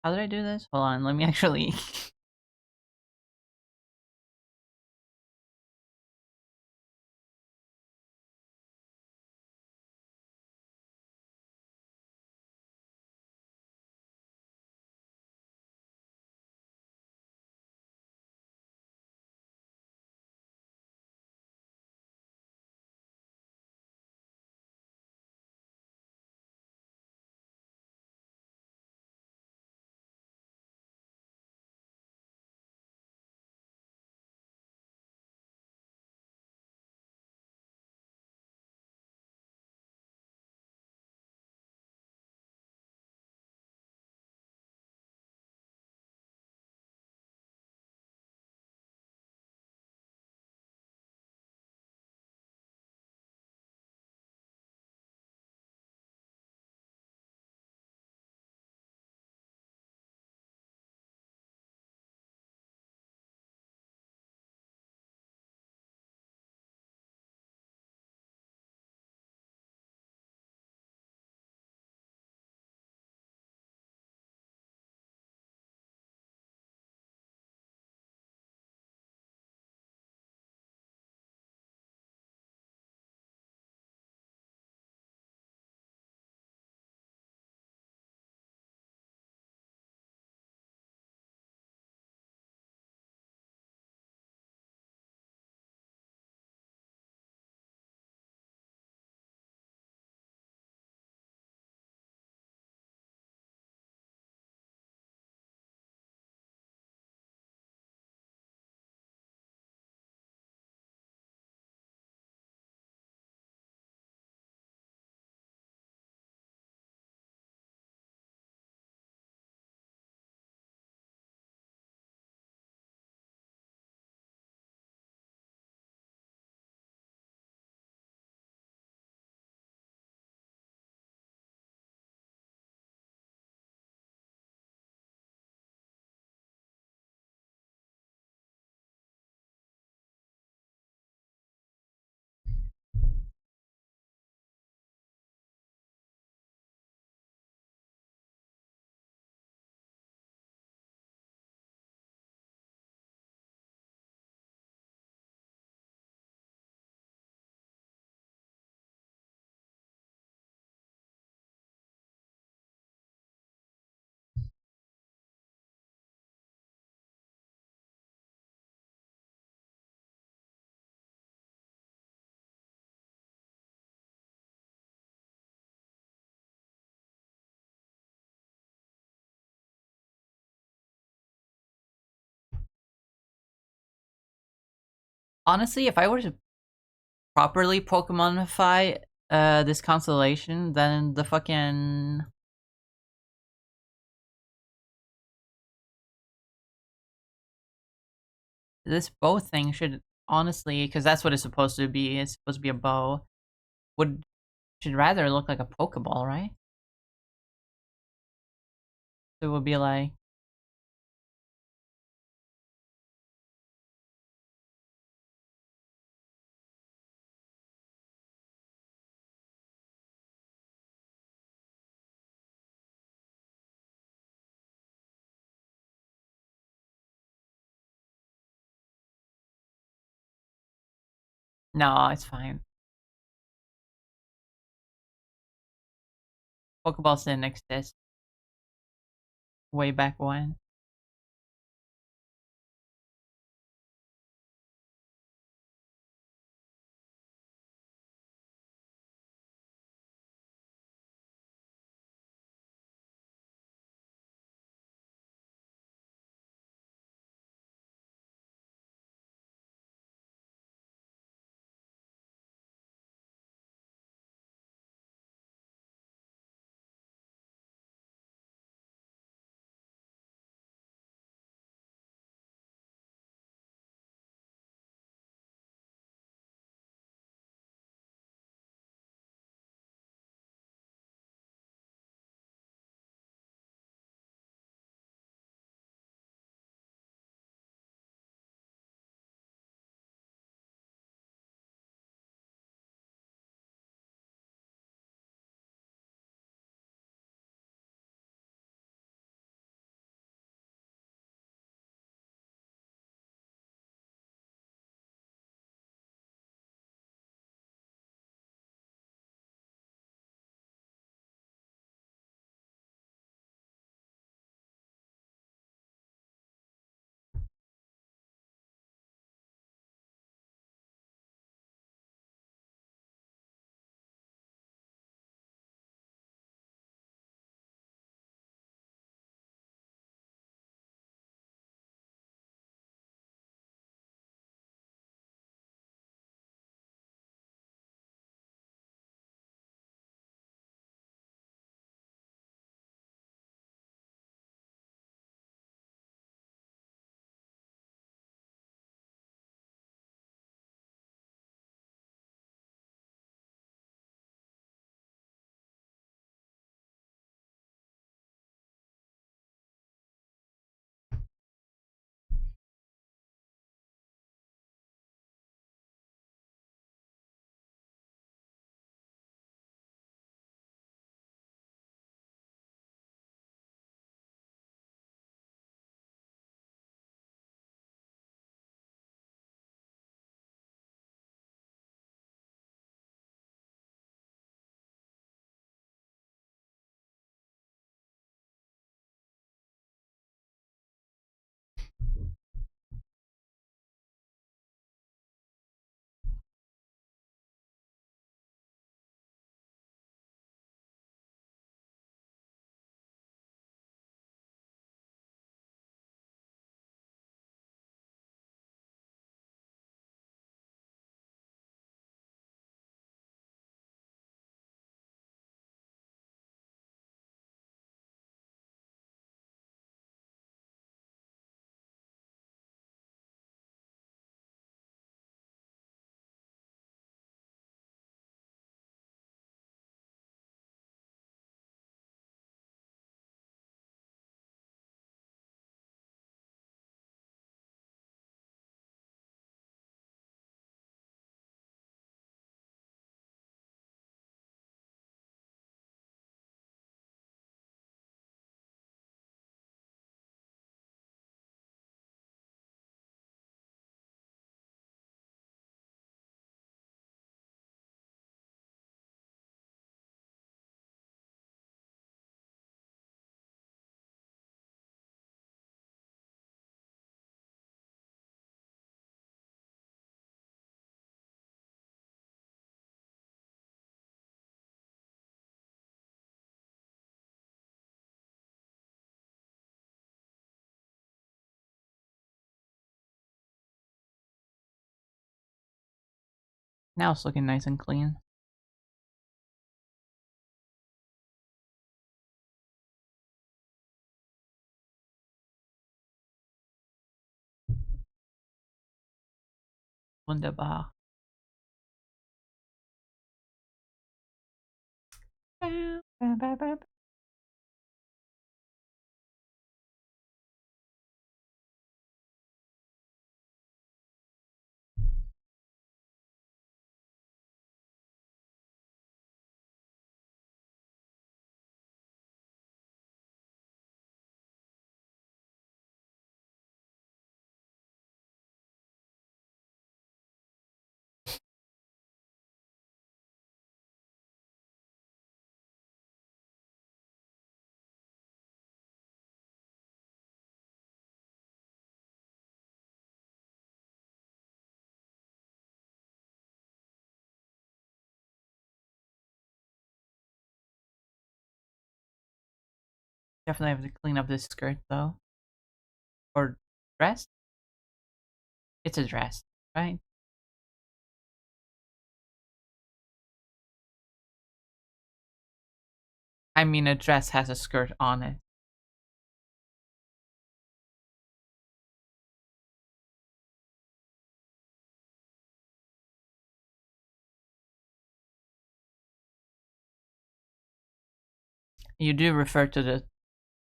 How did I do this? Hold on. Let me actually. Honestly, if I were to properly Pokemonify this constellation, then the fucking this bow thing should honestly, because that's what it's supposed to be. It's supposed to be a bow. Would should rather look like a Pokeball, right? So it would be like no, it's fine. Pokeballs didn't exist way back when. Now it's looking nice and clean. Wunderbar. Definitely have to clean up this skirt though. Or dress? It's a dress, right? I mean, a dress has a skirt on it. You do refer to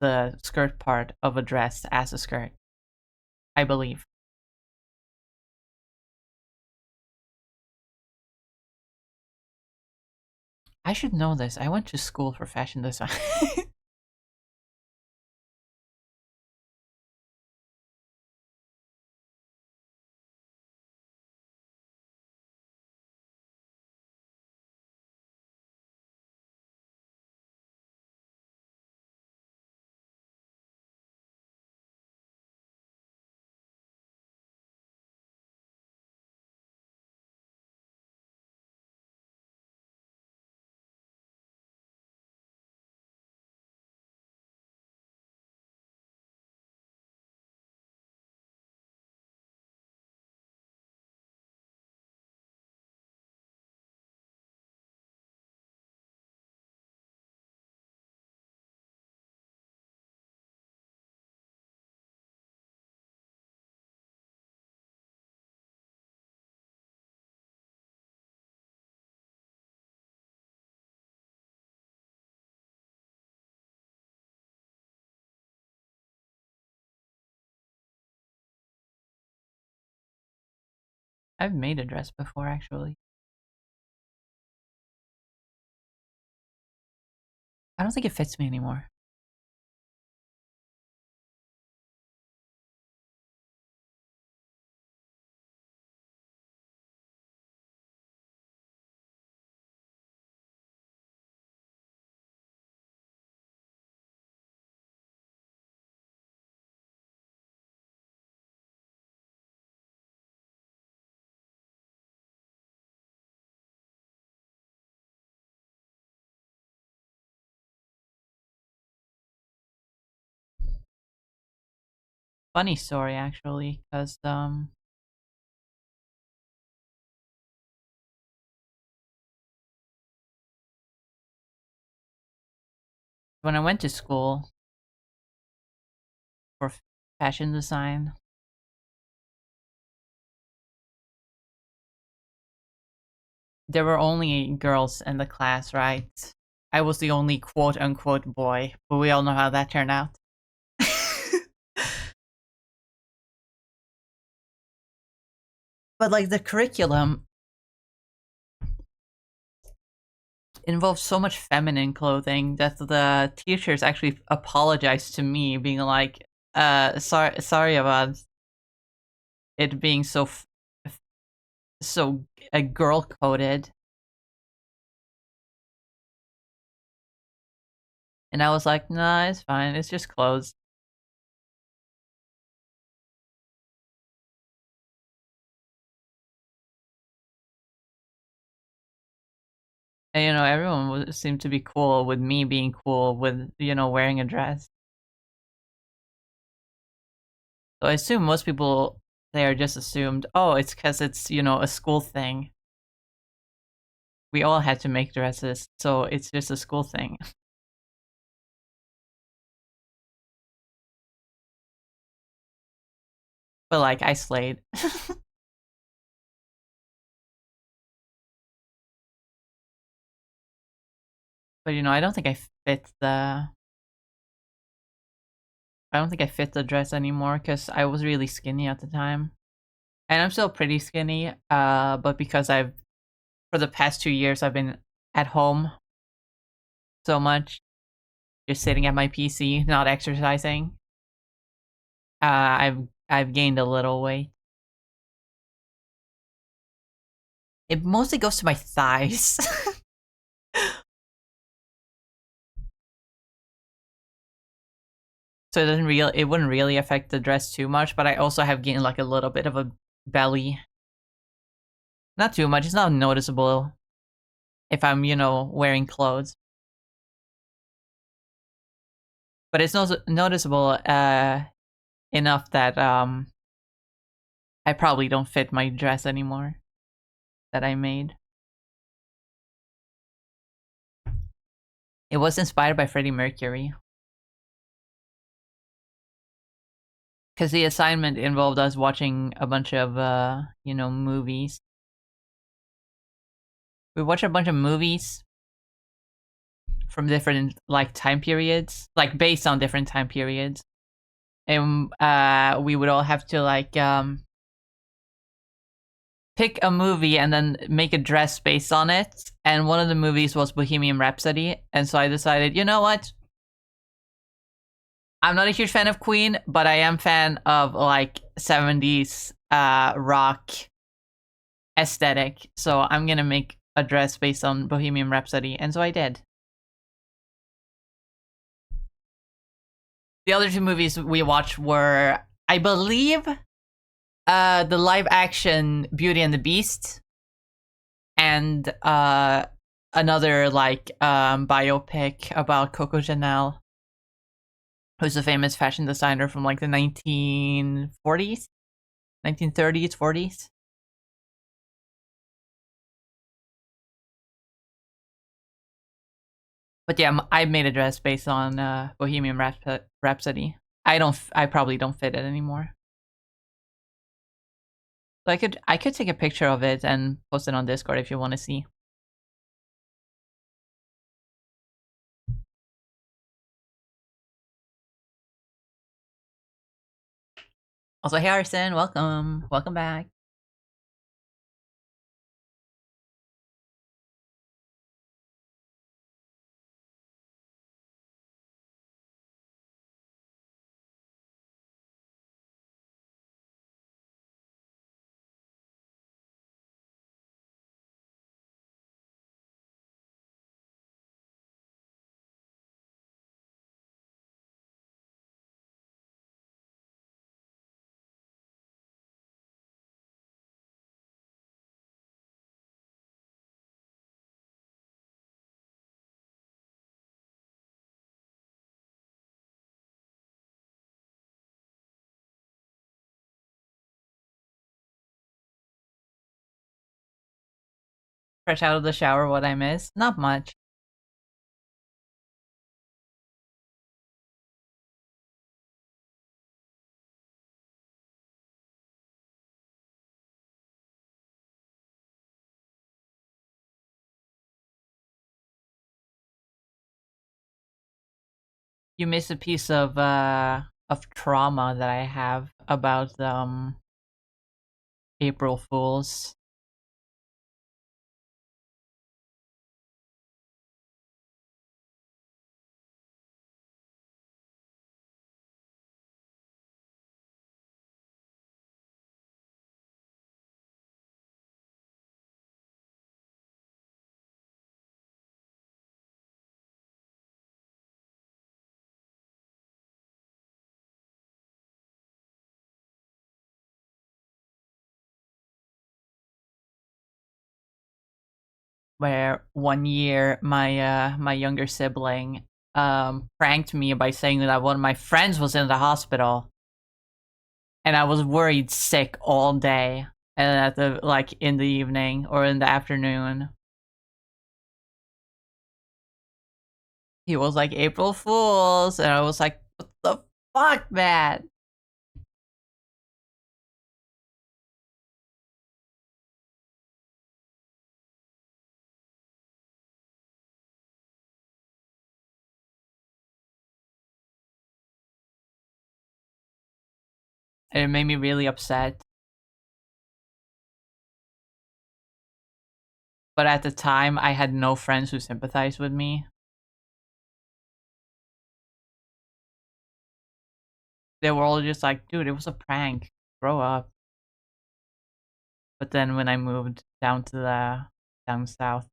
the skirt part of a dress as a skirt, I believe. I should know this. I went to school for fashion design. I've made a dress before, actually. I don't think it fits me anymore. Funny story, actually, because when I went to school for fashion design, there were only girls in the class, right? I was the only quote unquote boy, but we all know how that turned out. But like the curriculum involved so much feminine clothing that the teachers actually apologized to me, being like, sorry about it being so girl coded." And I was like, "Nah, it's fine. It's just clothes." And, everyone seemed to be cool with me being cool with, wearing a dress. So I assume most people there just assumed, oh, it's because it's, a school thing. We all had to make dresses, so it's just a school thing. But like, I slayed. But I don't think I fit the. I don't think I fit the dress anymore because I was really skinny at the time, and I'm still pretty skinny. But because for the past 2 years I've been at home so much, just sitting at my PC, not exercising. I've gained a little weight. It mostly goes to my thighs. So it wouldn't really affect the dress too much, but I also have gained like a little bit of a belly. Not too much, it's not noticeable if I'm, wearing clothes. But it's noticeable enough that I probably don't fit my dress anymore that I made. It was inspired by Freddie Mercury. Because the assignment involved us watching a bunch of, movies. We watched a bunch of movies from different, like, time periods. Like, based on different time periods. And we would all have to, like, pick a movie and then make a dress based on it. And one of the movies was Bohemian Rhapsody. And so I decided, you know what? I'm not a huge fan of Queen, but I am fan of like 70s rock aesthetic. So I'm gonna make a dress based on Bohemian Rhapsody, and so I did. The other two movies we watched were, I believe, the live action Beauty and the Beast, and another like biopic about Coco Chanel, who's a famous fashion designer from like the 1940s, 1930s, 40s. But yeah, I made a dress based on Bohemian Rhapsody. I probably don't fit it anymore. So I could take a picture of it and post it on Discord if you want to see. Also, hey Arson, welcome back. Fresh out of the shower, what I miss? Not much. You miss a piece of trauma that I have about April Fools. Where one year my younger sibling pranked me by saying that one of my friends was in the hospital, and I was worried sick all day, and at the like in the evening or in the afternoon, He was like, April Fools. And I was like, what the fuck, man? And it made me really upset. But at the time, I had no friends who sympathized with me. They were all just like, dude, it was a prank. Grow up. But then when I moved down to the down south,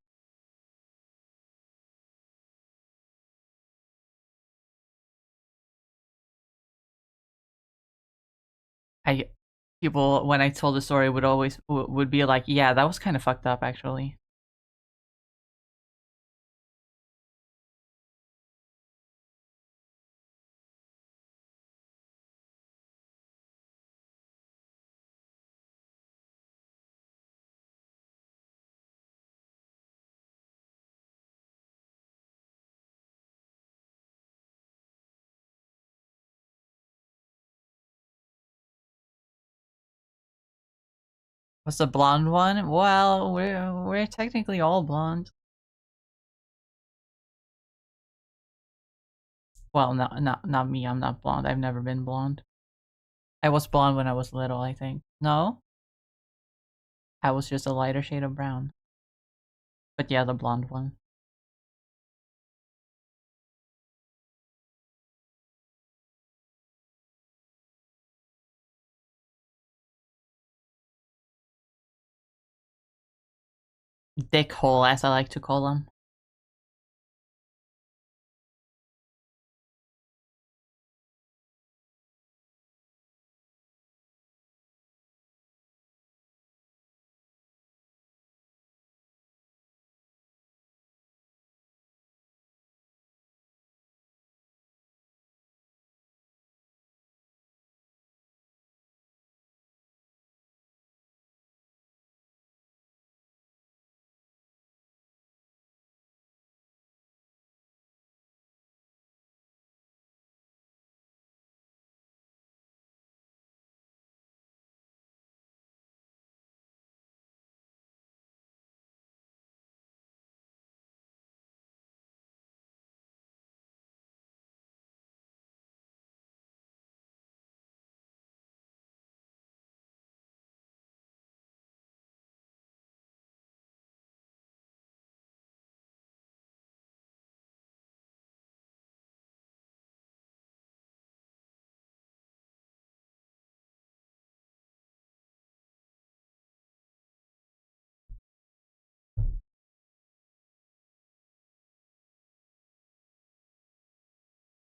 I people when I told the story would always would be like, yeah, that was kind of fucked up actually. Was the blonde one? Well, we're technically all blonde. Well, not me. I'm not blonde. I've never been blonde. I was blonde when I was little, I think. No, I was just a lighter shade of brown. But yeah, the blonde one. Dick hole, as I like to call them.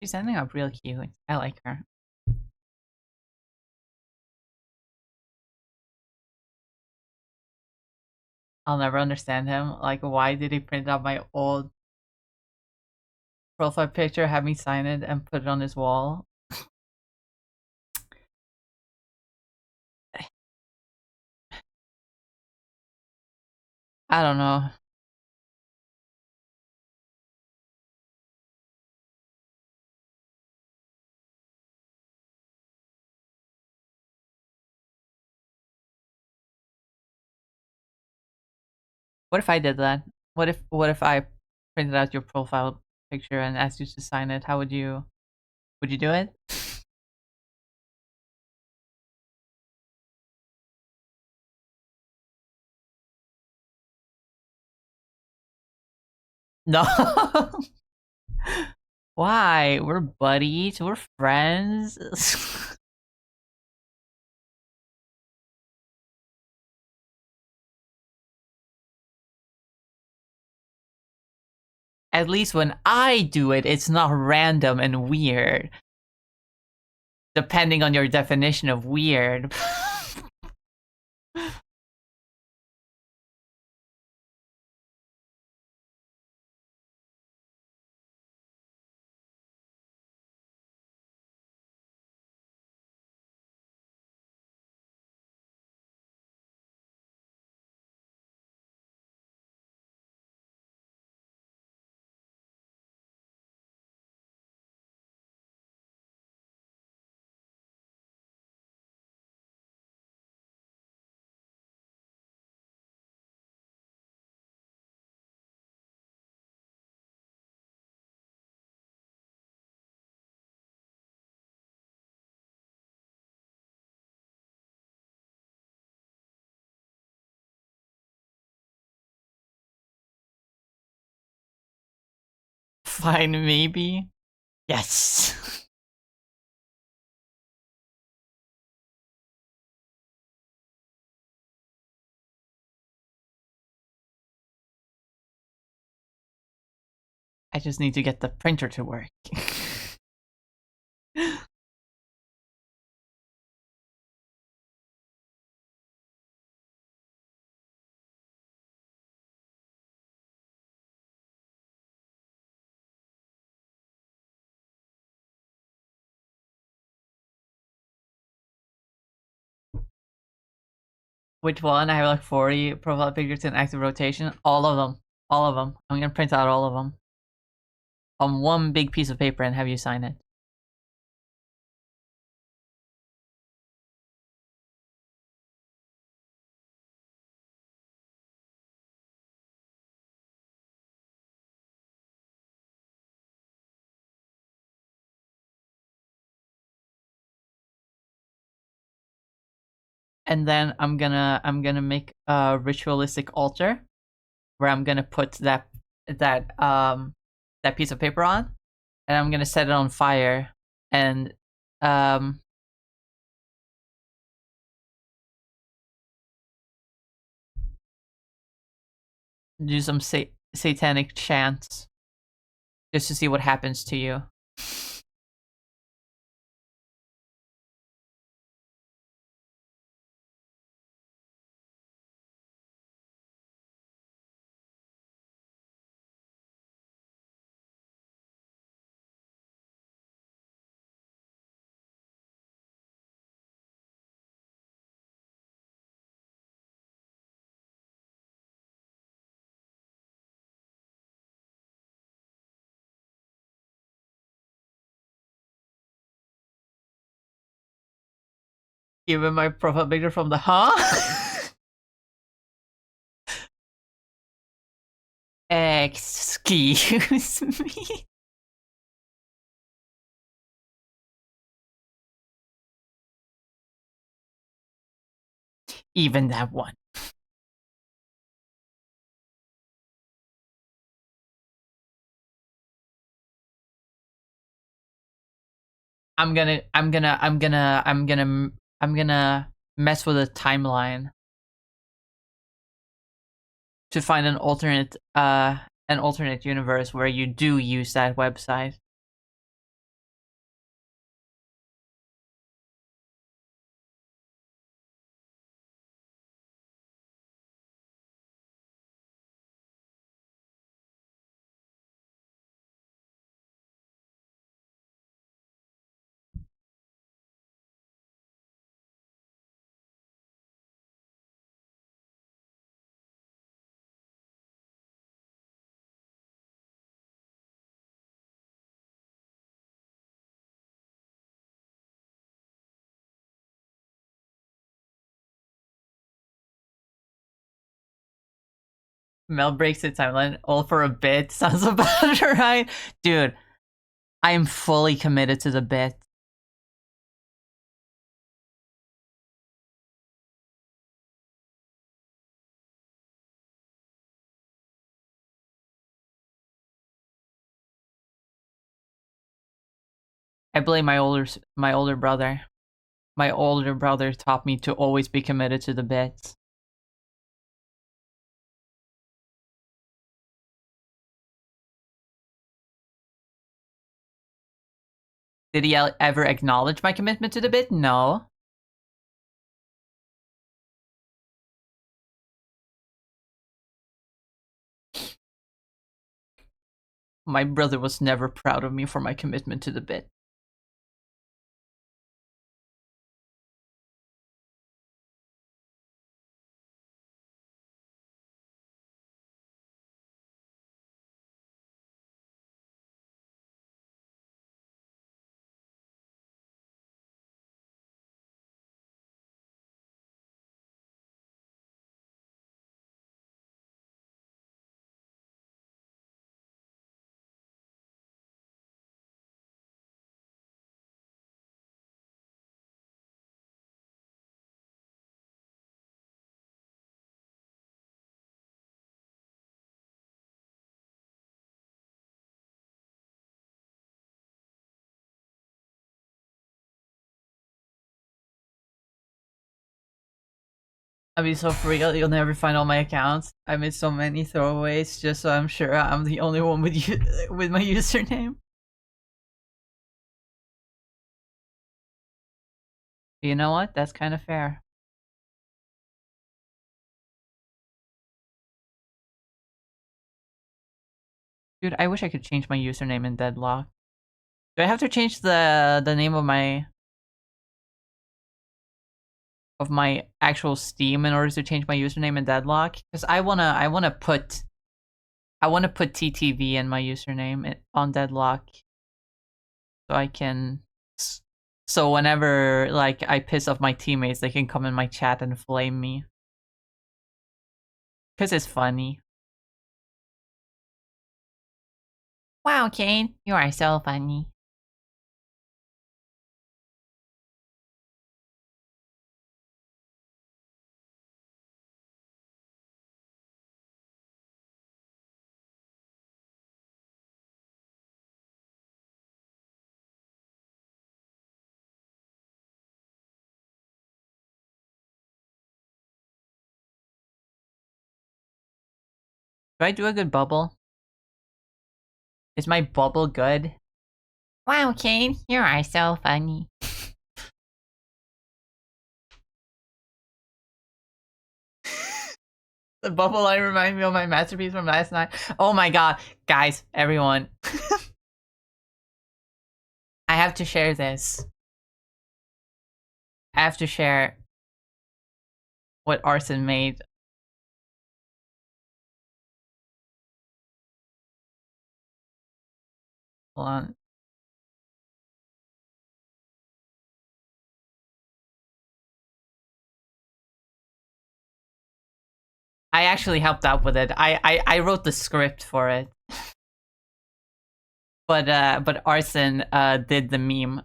She's ending up real cute. I like her. I'll never understand him. Like, why did he print out my old profile picture, have me sign it, and put it on his wall? I don't know. What if I did that? What if I printed out your profile picture and asked you to sign it? How would you do it? No. Why? We're buddies. We're friends. At least when I do it, it's not random and weird. Depending on your definition of weird. fine, maybe. Yes. I just need to get the printer to work. Which one? I have like 40 profile pictures in active rotation. All of them. All of them. I'm gonna print out all of them on one big piece of paper and have you sign it. And then I'm gonna make a ritualistic altar where I'm gonna put that piece of paper on, and I'm gonna set it on fire and um do some satanic chants just to see what happens to you. Even my profile picture from the Excuse me. Even that one. I'm gonna mess with the timeline to find an alternate universe where you do use that website. Mel breaks the timeline all for a bit. Sounds about right. Dude, I am fully committed to the bit. I blame my older brother. My older brother taught me to always be committed to the bits. Did he ever acknowledge my commitment to the bit? No. My brother was never proud of me for my commitment to the bit. I mean, so for real, you'll never find all my accounts. I made so many throwaways just so I'm sure I'm the only one with you with my username. You know what? That's kind of fair. Dude, I wish I could change my username in Deadlock. Do I have to change the name of my actual Steam in order to change my username in Deadlock? Because I wanna put TTV in my username on Deadlock, so I can so whenever like I piss off my teammates, they can come in my chat and flame me. Cause it's funny. Wow, Kane, you are so funny. Do I do a good bubble? Is my bubble good? Wow, Kane, you are so funny. The bubble line reminds me of my masterpiece from last night. Oh my god. Guys, everyone. I have to share this. I have to share what Arson made. Hold on. I actually helped out with it. I wrote the script for it. But Arson did the meme.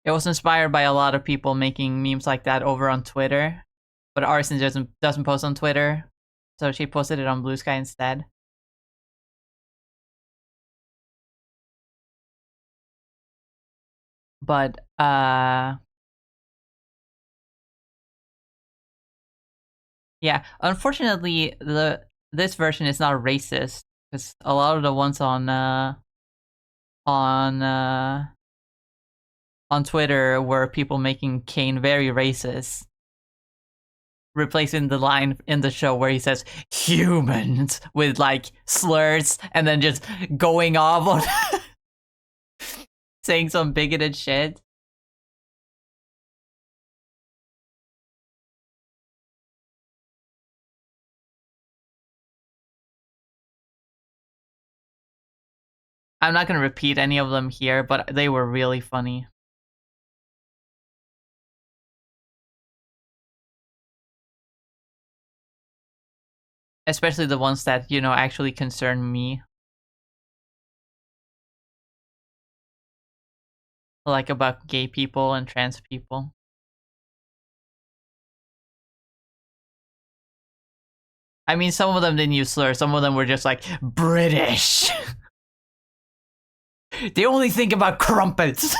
It was inspired by a lot of people making memes like that over on Twitter. But Arson doesn't post on Twitter. So she posted it on Bsky instead. But yeah, unfortunately this version is not racist because a lot of the ones on on Twitter were people making Kane very racist, replacing the line in the show where he says humans with like slurs and then just going off on saying some bigoted shit. I'm not gonna repeat any of them here, but they were really funny. Especially the ones that, you know, actually concern me. Like about gay people and trans people. I mean, some of them didn't use slurs. Some of them were just like, British. They only think about crumpets.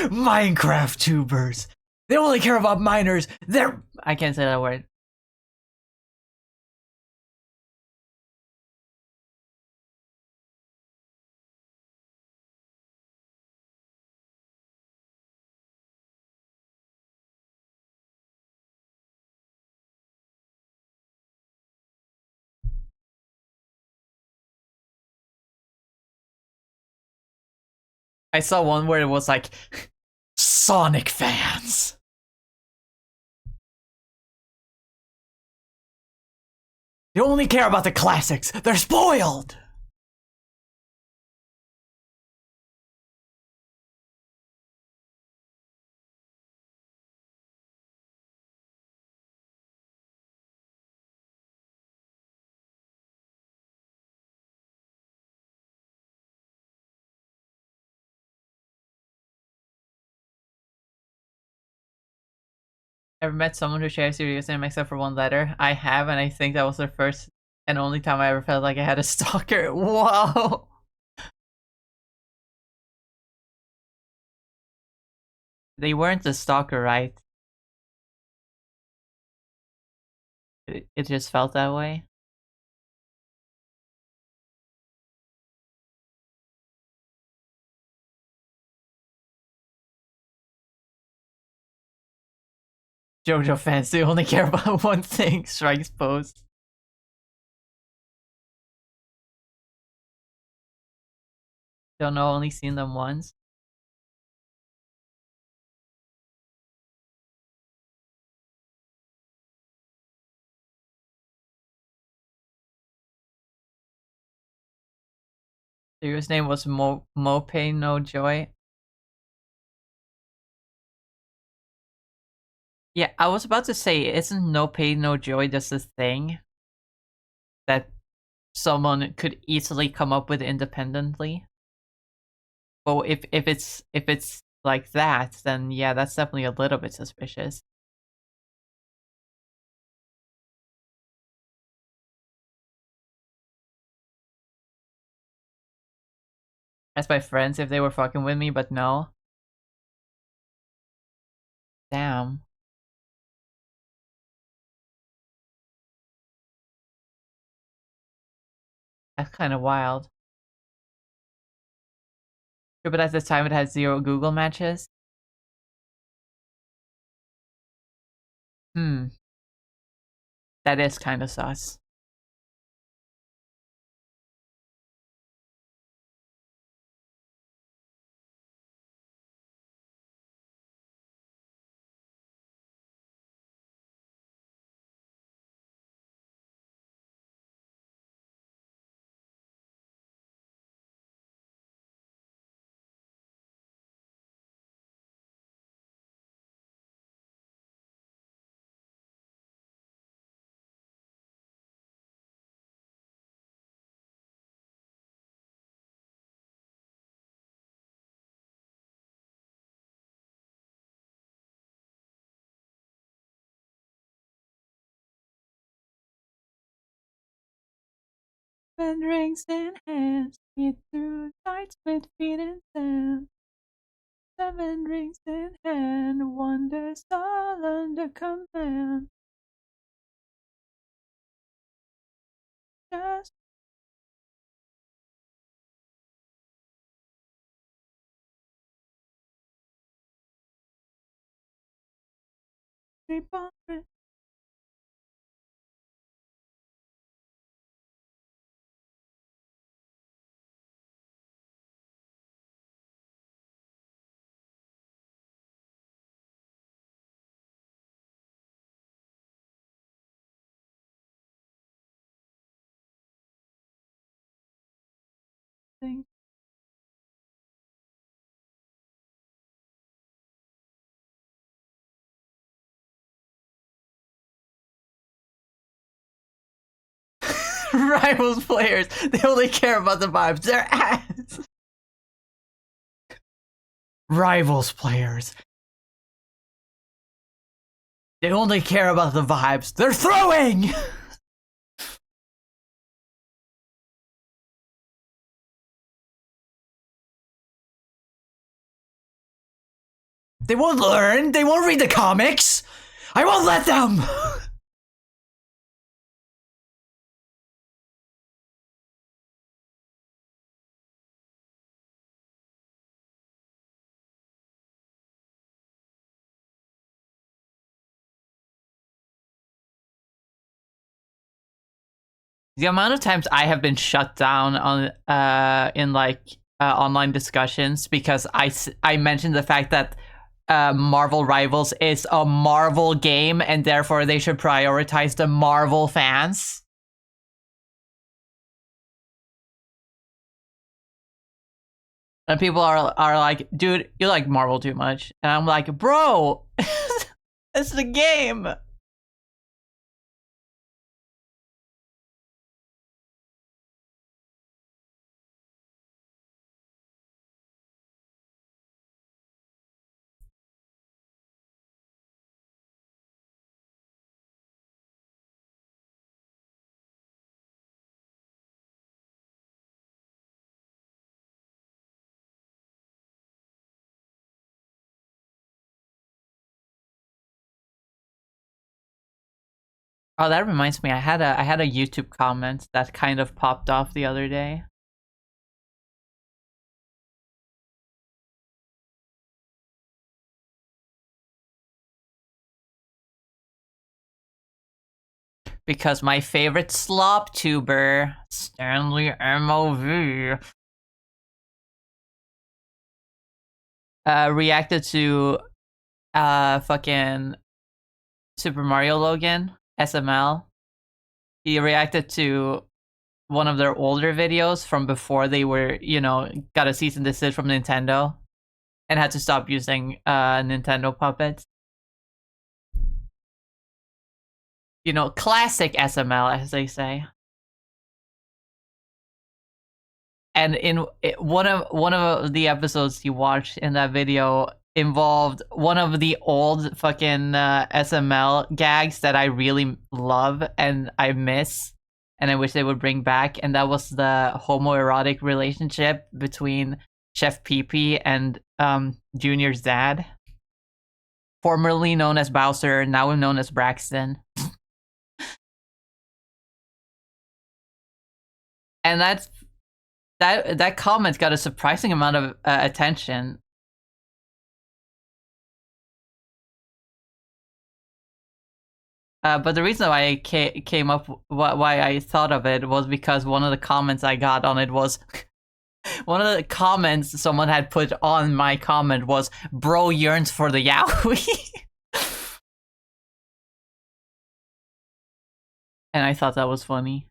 Minecraft tubers. They only care about miners. They're. I can't say that word. I saw one where it was like Sonic fans. They only care about the classics. They're spoiled. Ever met someone who shares your username except for one letter? I have, and I think that was the first and only time I ever felt like I had a stalker. Whoa! They weren't a stalker, right? It just felt that way. JoJo fans, they only care about one thing, Strike's post. Don't know, only seen them once. Their name was Mope No Joy. Yeah, I was about to say, isn't No Pain No Joy just a thing that someone could easily come up with independently? But if it's like that, then yeah, that's definitely a little bit suspicious. Ask my friends if they were fucking with me, but no. Damn, that's kind of wild. Sure, but at the time it had 0 Google matches. Hmm, that is kind of sus. When rings in hands, beat through nights with feet in sand. 7 rings in hand, wonders all under command. Just keep on it. Rivals players, they only care about the vibes. Their ass. Rivals players, they only care about the vibes. They're throwing. They won't learn. They won't read the comics. I won't let them. The amount of times I have been shut down on in like online discussions because I mentioned the fact that Marvel Rivals is a Marvel game and therefore they should prioritize the Marvel fans. And people are like, dude, you like Marvel too much. And I'm like, bro, it's the game. Oh, that reminds me. I had a YouTube comment that kind of popped off the other day. Because my favorite slop tuber, Stanley MOV, reacted to fucking Super Mario Logan, SML. He reacted to one of their older videos from before they were, got a cease and desist from Nintendo and had to stop using Nintendo puppets. Classic SML, as they say. And in one of the episodes he watched in that video involved one of the old fucking SML gags that I really love and I miss and I wish they would bring back, and that was the homoerotic relationship between Chef Pee Pee and Junior's dad, formerly known as Bowser, now known as Braxton. And that comment got a surprising amount of attention. But the reason why I came up, why I thought of it, was because one of the comments I got on it was, one of the comments someone had put on my comment was, "Bro yearns for the yaoi." And I thought that was funny.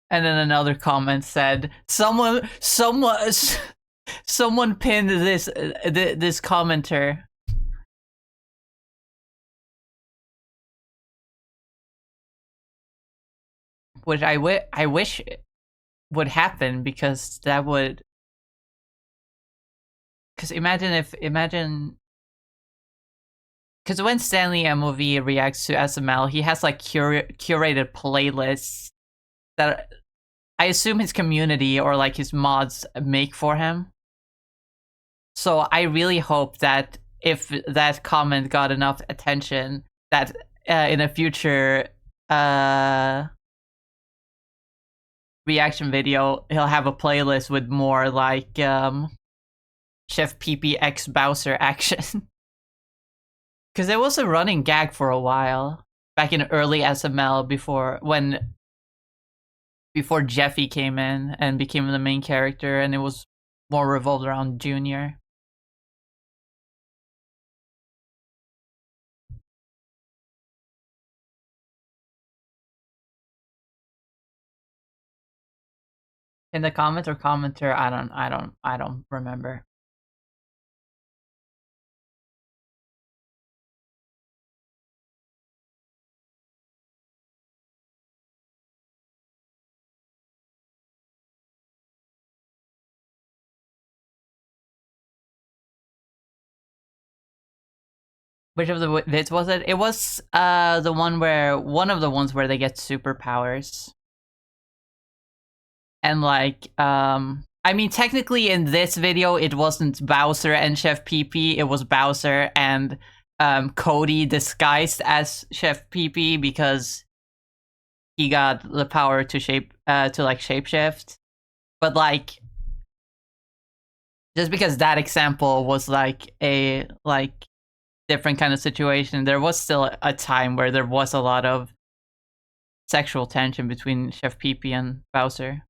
And then another comment said, someone pinned this commenter. Which I wish would happen, because that would... Because imagine... Because when Stanley MOV reacts to SML, he has like curated playlists that I assume his community or like his mods make for him. So I really hope that if that comment got enough attention, that in a future reaction video, he'll have a playlist with more like Chef Pee Pee X Bowser action. Because it was a running gag for a while, back in early SML, before Jeffy came in and became the main character, and it was more revolved around Junior. In the comment or commenter, I don't remember. Which of the vids was it? It was the one where, one of the ones where they get superpowers. And like, I mean, technically in this video, it wasn't Bowser and Chef Pee Pee, it was Bowser and Cody disguised as Chef Pee Pee, because he got the power to shapeshift. But like, Just because that example was like a different kind of situation, there was still a time where there was a lot of sexual tension between Chef Pee Pee and Bowser.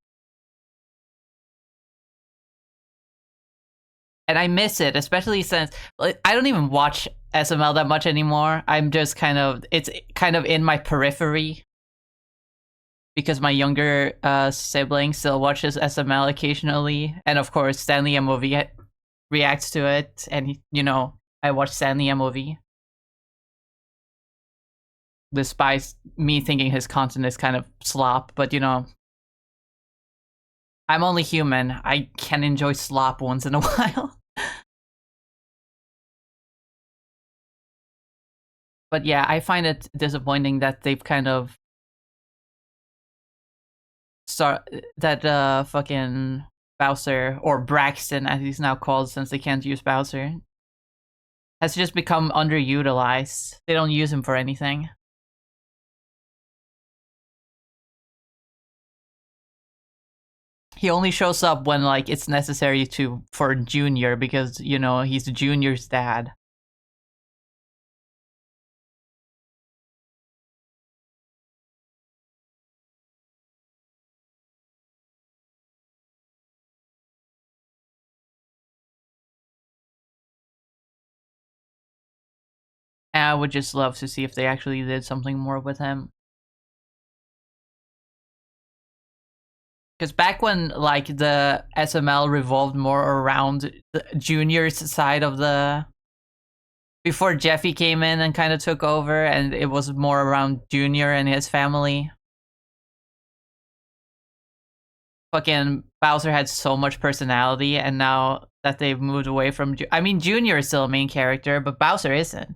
And I miss it, especially since like, I don't even watch SML that much anymore. I'm just it's kind of in my periphery because my younger sibling still watches SML occasionally, and of course Stanley MOV reacts to it, and I watch Stanley MOV despite me thinking his content is kind of slop, but I'm only human. I can enjoy slop once in a while. But yeah, I find it disappointing that they've kind of that fucking Bowser, or Braxton as he's now called since they can't use Bowser, has just become underutilized. They don't use him for anything. He only shows up when like it's necessary for Junior because he's Junior's dad. And I would just love to see if they actually did something more with him. Because back when like the SML revolved more around the Junior's side of before Jeffy came in and kind of took over, and it was more around Junior and his family. Fucking Bowser had so much personality, and now that they've moved away from, I mean, Junior is still a main character, but Bowser isn't.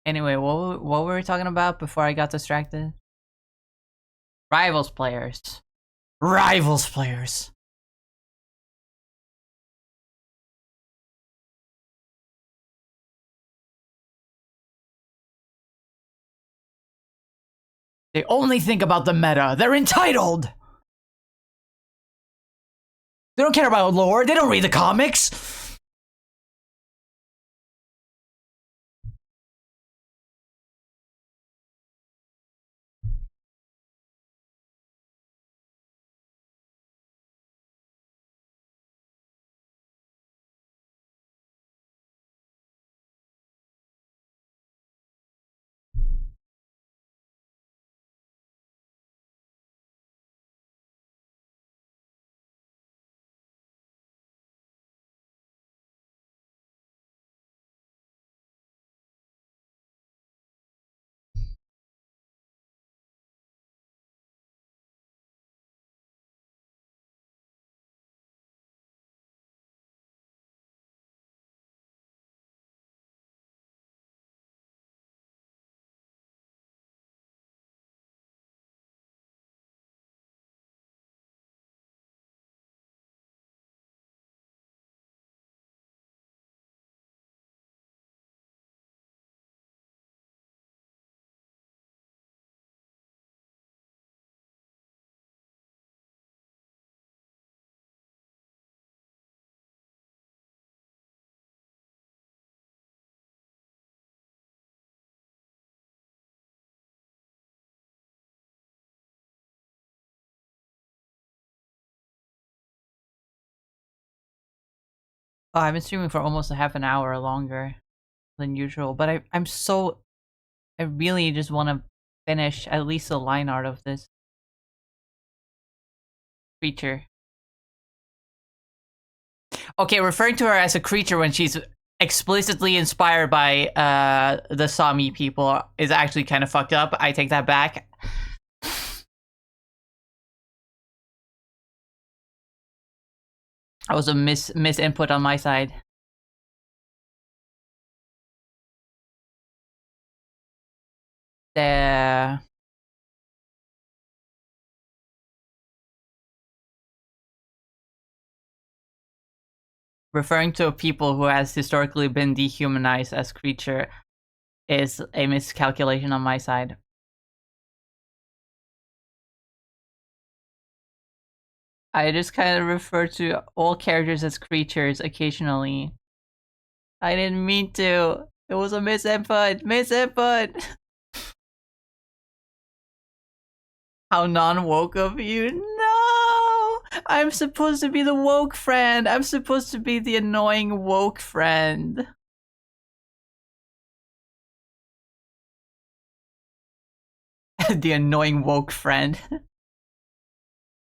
Anyway, what were we talking about before I got distracted? Rivals players. Rivals players. They only think about the meta. They're entitled. They don't care about lore. They don't read the comics. Oh, I've been streaming for almost a half an hour longer than usual, but I really just want to finish at least the line art of this. Creature. Okay, referring to her as a creature when she's explicitly inspired by the Sami people is actually kind of fucked up. I take that back. That was a mis input on my side. The referring to a people who has historically been dehumanized as creature is a miscalculation on my side. I just kind of refer to all characters as creatures occasionally. I didn't mean to. It was a misinput. Misinput. How non-woke of you. No! I'm supposed to be the woke friend. I'm supposed to be the annoying woke friend. The annoying woke friend.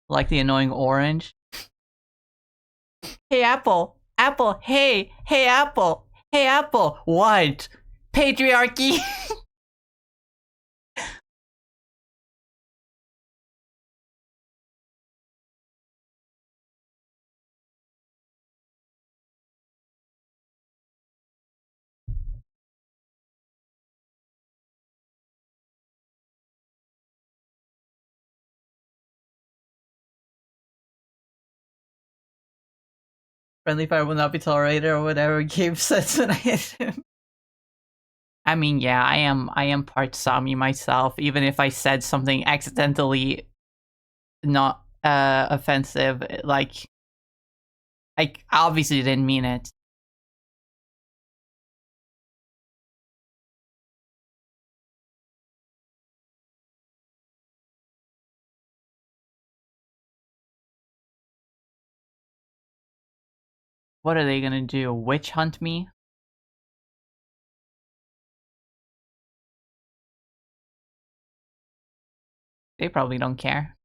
Like the annoying orange. Hey, Apple. Apple. Hey. Hey, Apple. Hey, Apple. What? Patriarchy. Friendly fire will not be tolerated or whatever Gabe says when I hit him. I mean, yeah, I am part Sami myself, even if I said something accidentally not offensive, like I obviously didn't mean it. What are they gonna do? Witch hunt me? They probably don't care.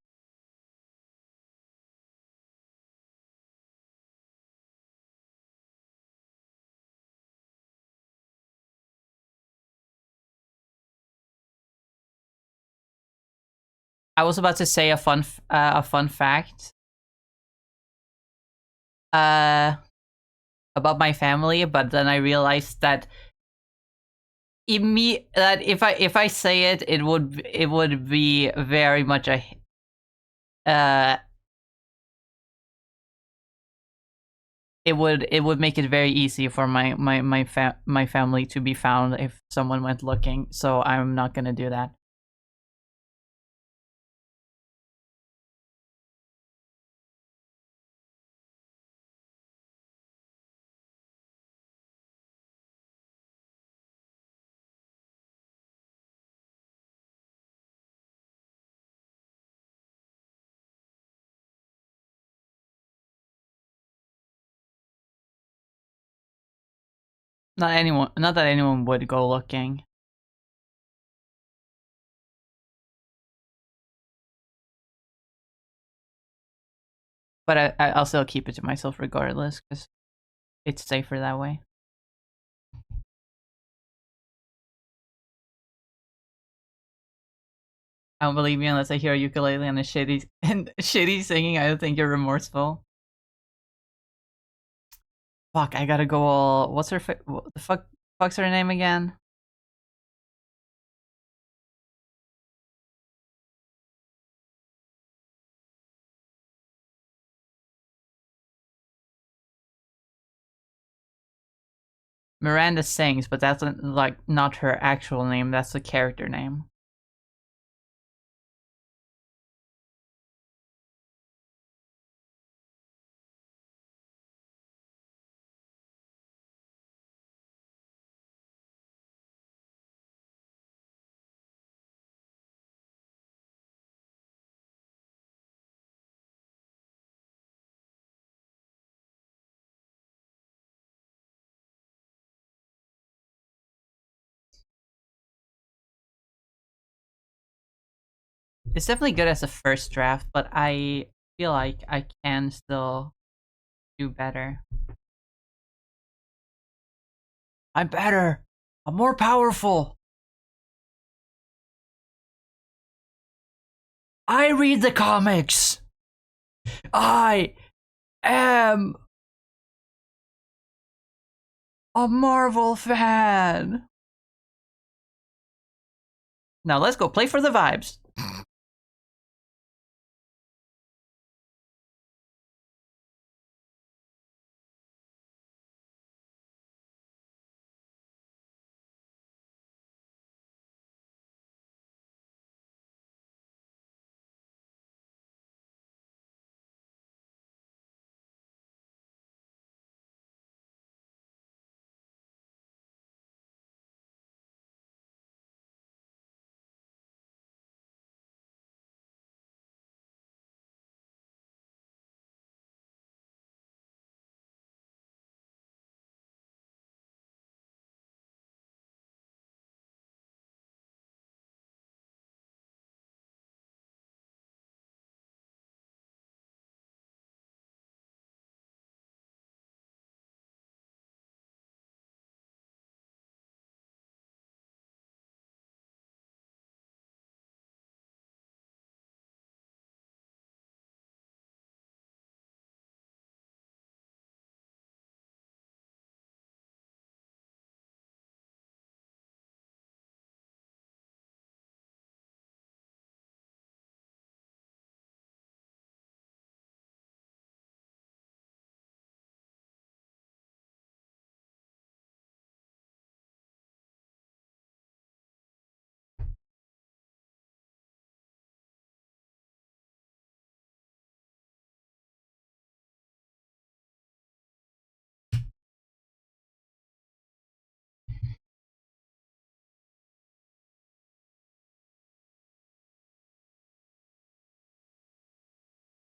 I was about to say a fun fact about my family, but then I realized that if I say it, it would be very much a it would make it very easy for my family to be found if someone went looking. So I'm not gonna do that. Not that anyone would go looking. But I'll still keep it to myself regardless, because it's safer that way. I don't believe you unless I hear a ukulele and a shitty singing. I don't think you're remorseful. Fuck, I gotta go all. What's her? What the fuck's her name again? Miranda sings, but that's like not her actual name. That's the character name. It's definitely good as a first draft, but I feel like I can still do better. I'm better. I'm more powerful. I read the comics. I am a Marvel fan. Now let's go play for the vibes.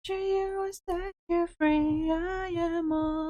You set you free. I am all.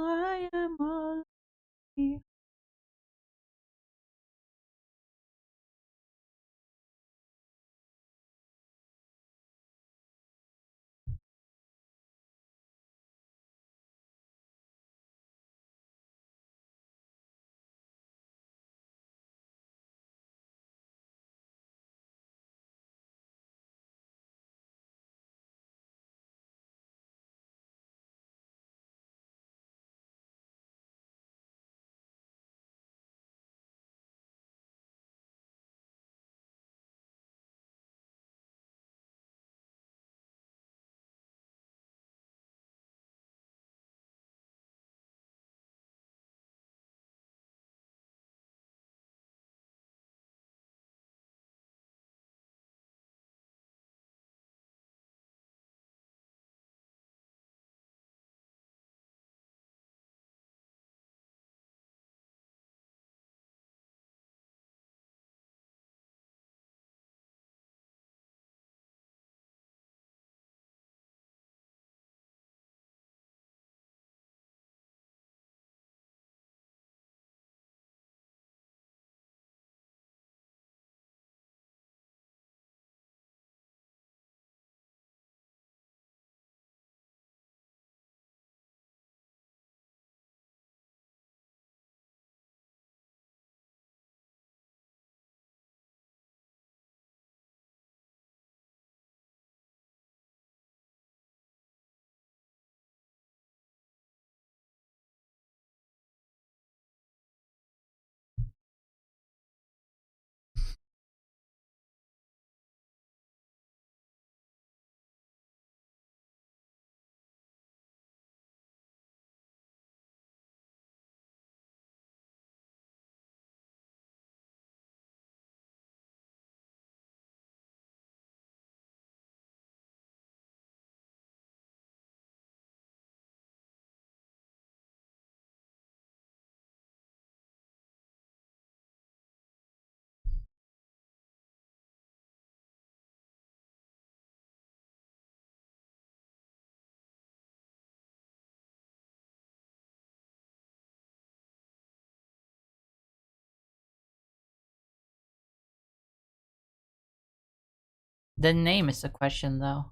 The name is the question, though.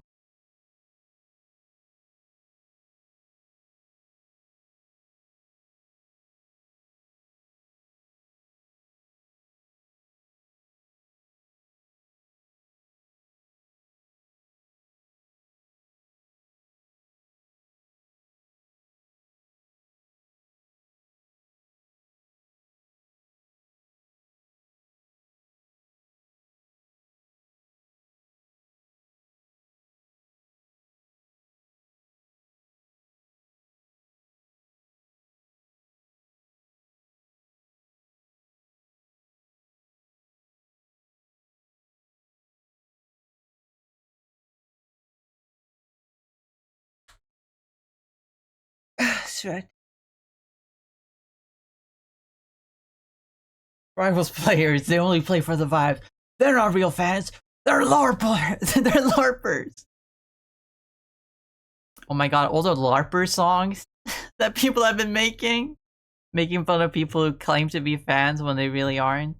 shit. Rivals players, they only play for the vibe. They're not real fans. They're LARPers. They're LARPers. Oh my god, all the LARPer songs that people have been making fun of people who claim to be fans when they really aren't.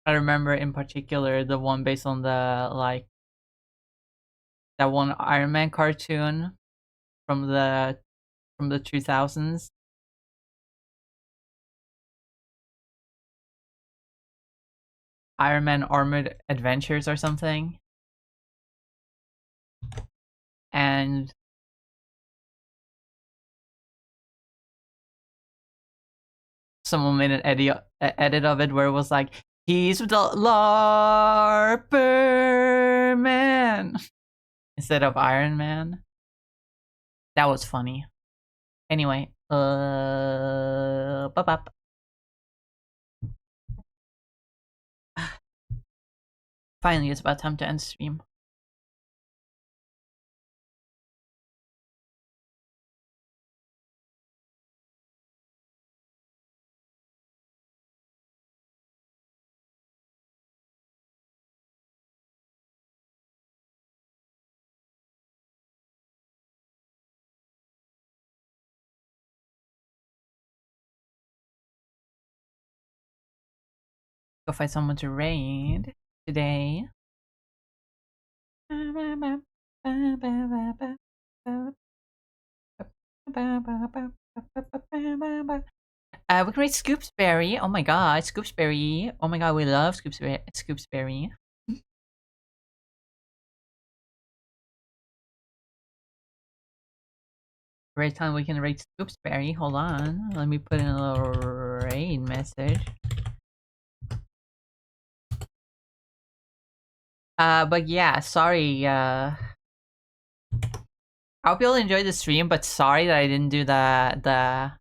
I remember in particular the one based on the that one Iron Man cartoon from the 2000s. Iron Man Armored Adventures or something. And someone made an edit of it where it was like, he's the LARPer man instead of Iron Man. That was funny. Anyway, bop. Finally, it's about time to end stream. Go find someone to raid today. We can rate Scoopsberry. Oh my god, Scoopsberry. Oh my god, we love Scoopsberry. Great time we can rate Scoopsberry. Hold on. Let me put in a little raid message. But yeah, sorry. I hope you all enjoyed the stream, but sorry that I didn't do the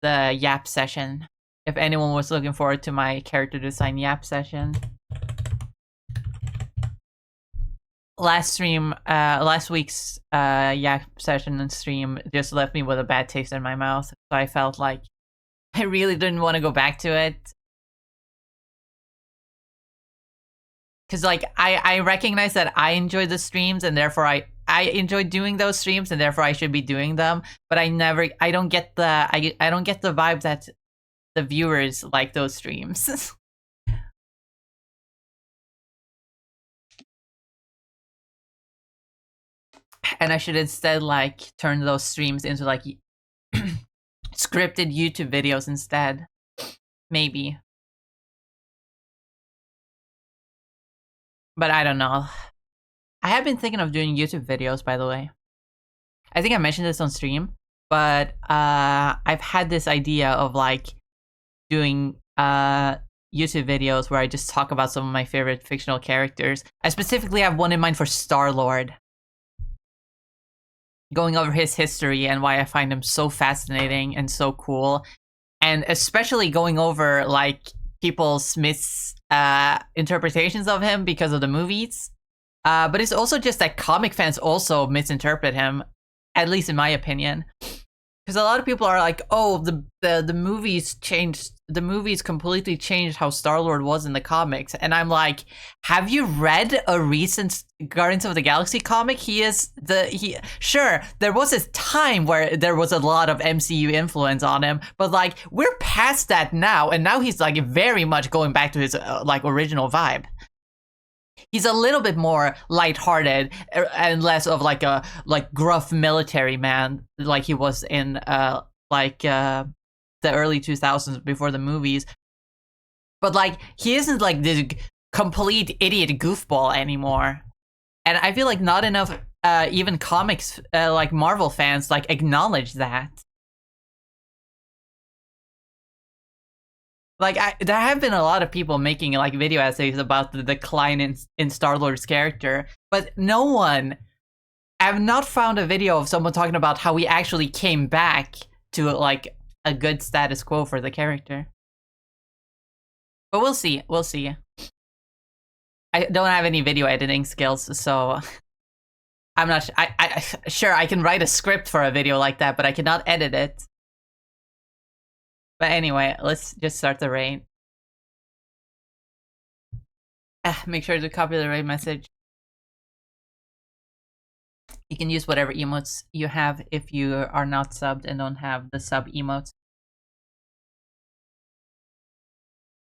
Yap session. If anyone was looking forward to my character design Yap session. Last week's Yap session and stream just left me with a bad taste in my mouth. So I felt like I really didn't want to go back to it. Because like I recognize that I enjoy the streams and therefore I enjoy doing those streams and therefore I should be doing them, but I don't get the vibe that the viewers like those streams. And I should instead like turn those streams into like scripted YouTube videos instead. Maybe. But I don't know. I have been thinking of doing YouTube videos, by the way. I think I mentioned this on stream, but I've had this idea of like doing YouTube videos where I just talk about some of my favorite fictional characters. I specifically have one in mind for Star-Lord. Going over his history and why I find him so fascinating and so cool. And especially going over like people's interpretations of him because of the movies. But it's also just that comic fans also misinterpret him, at least in my opinion. Because a lot of people are like, "Oh, the movies changed. The movies completely changed how Star-Lord was in the comics." And I'm like, "Have you read a recent Guardians of the Galaxy comic? Sure, there was a time where there was a lot of MCU influence on him, but like we're past that now, and now he's like very much going back to his like original vibe." he's a little bit more lighthearted and less of like a gruff military man like he was in the early 2000s before the movies. But like he isn't like this complete idiot goofball anymore. And I feel like not enough even comics like Marvel fans like acknowledge that. Like there have been a lot of people making like video essays about the decline in Star-Lord's character, but no one, I've not found a video of someone talking about how he actually came back to like a good status quo for the character. But we'll see. We'll see. I don't have any video editing skills, so I'm not. Sure I can write a script for a video like that, but I cannot edit it. But anyway, let's just start the raid. Make sure to copy the raid message. You can use whatever emotes you have if you are not subbed and don't have the sub emotes.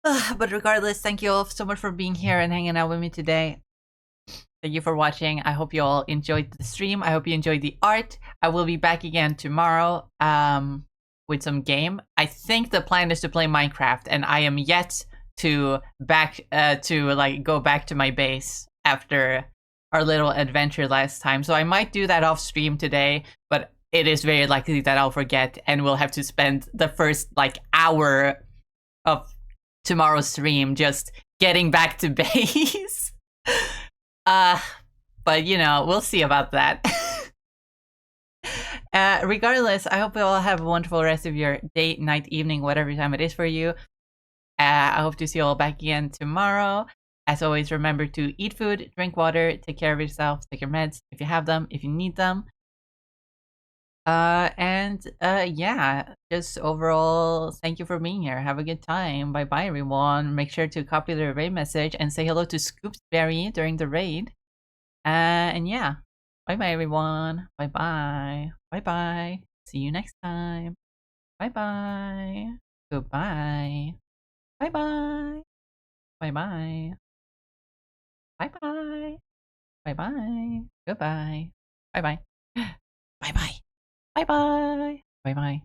But regardless, thank you all so much for being here and hanging out with me today. Thank you for watching. I hope you all enjoyed the stream. I hope you enjoyed the art. I will be back again tomorrow with some game. I think the plan is to play Minecraft, and I am yet to go back to my base after our little adventure last time. So I might do that off stream today, but it is very likely that I'll forget and we'll have to spend the first like hour of tomorrow's stream just getting back to base. But you know, we'll see about that. Regardless, I hope you all have a wonderful rest of your day, night, evening, whatever time it is for you. I hope to see you all back again tomorrow. As always, remember to eat food, drink water, take care of yourself, take your meds if you have them, if you need them. Yeah, just overall, thank you for being here. Have a good time. Bye bye, everyone. Make sure to copy the raid message and say hello to Scoopsberry during the raid. And yeah, bye bye, everyone. Bye bye. Bye bye. See you next time. Bye bye. Goodbye. Bye bye. Bye bye. Bye bye. Bye bye. Goodbye. Bye bye. Bye bye. Bye bye. Bye bye.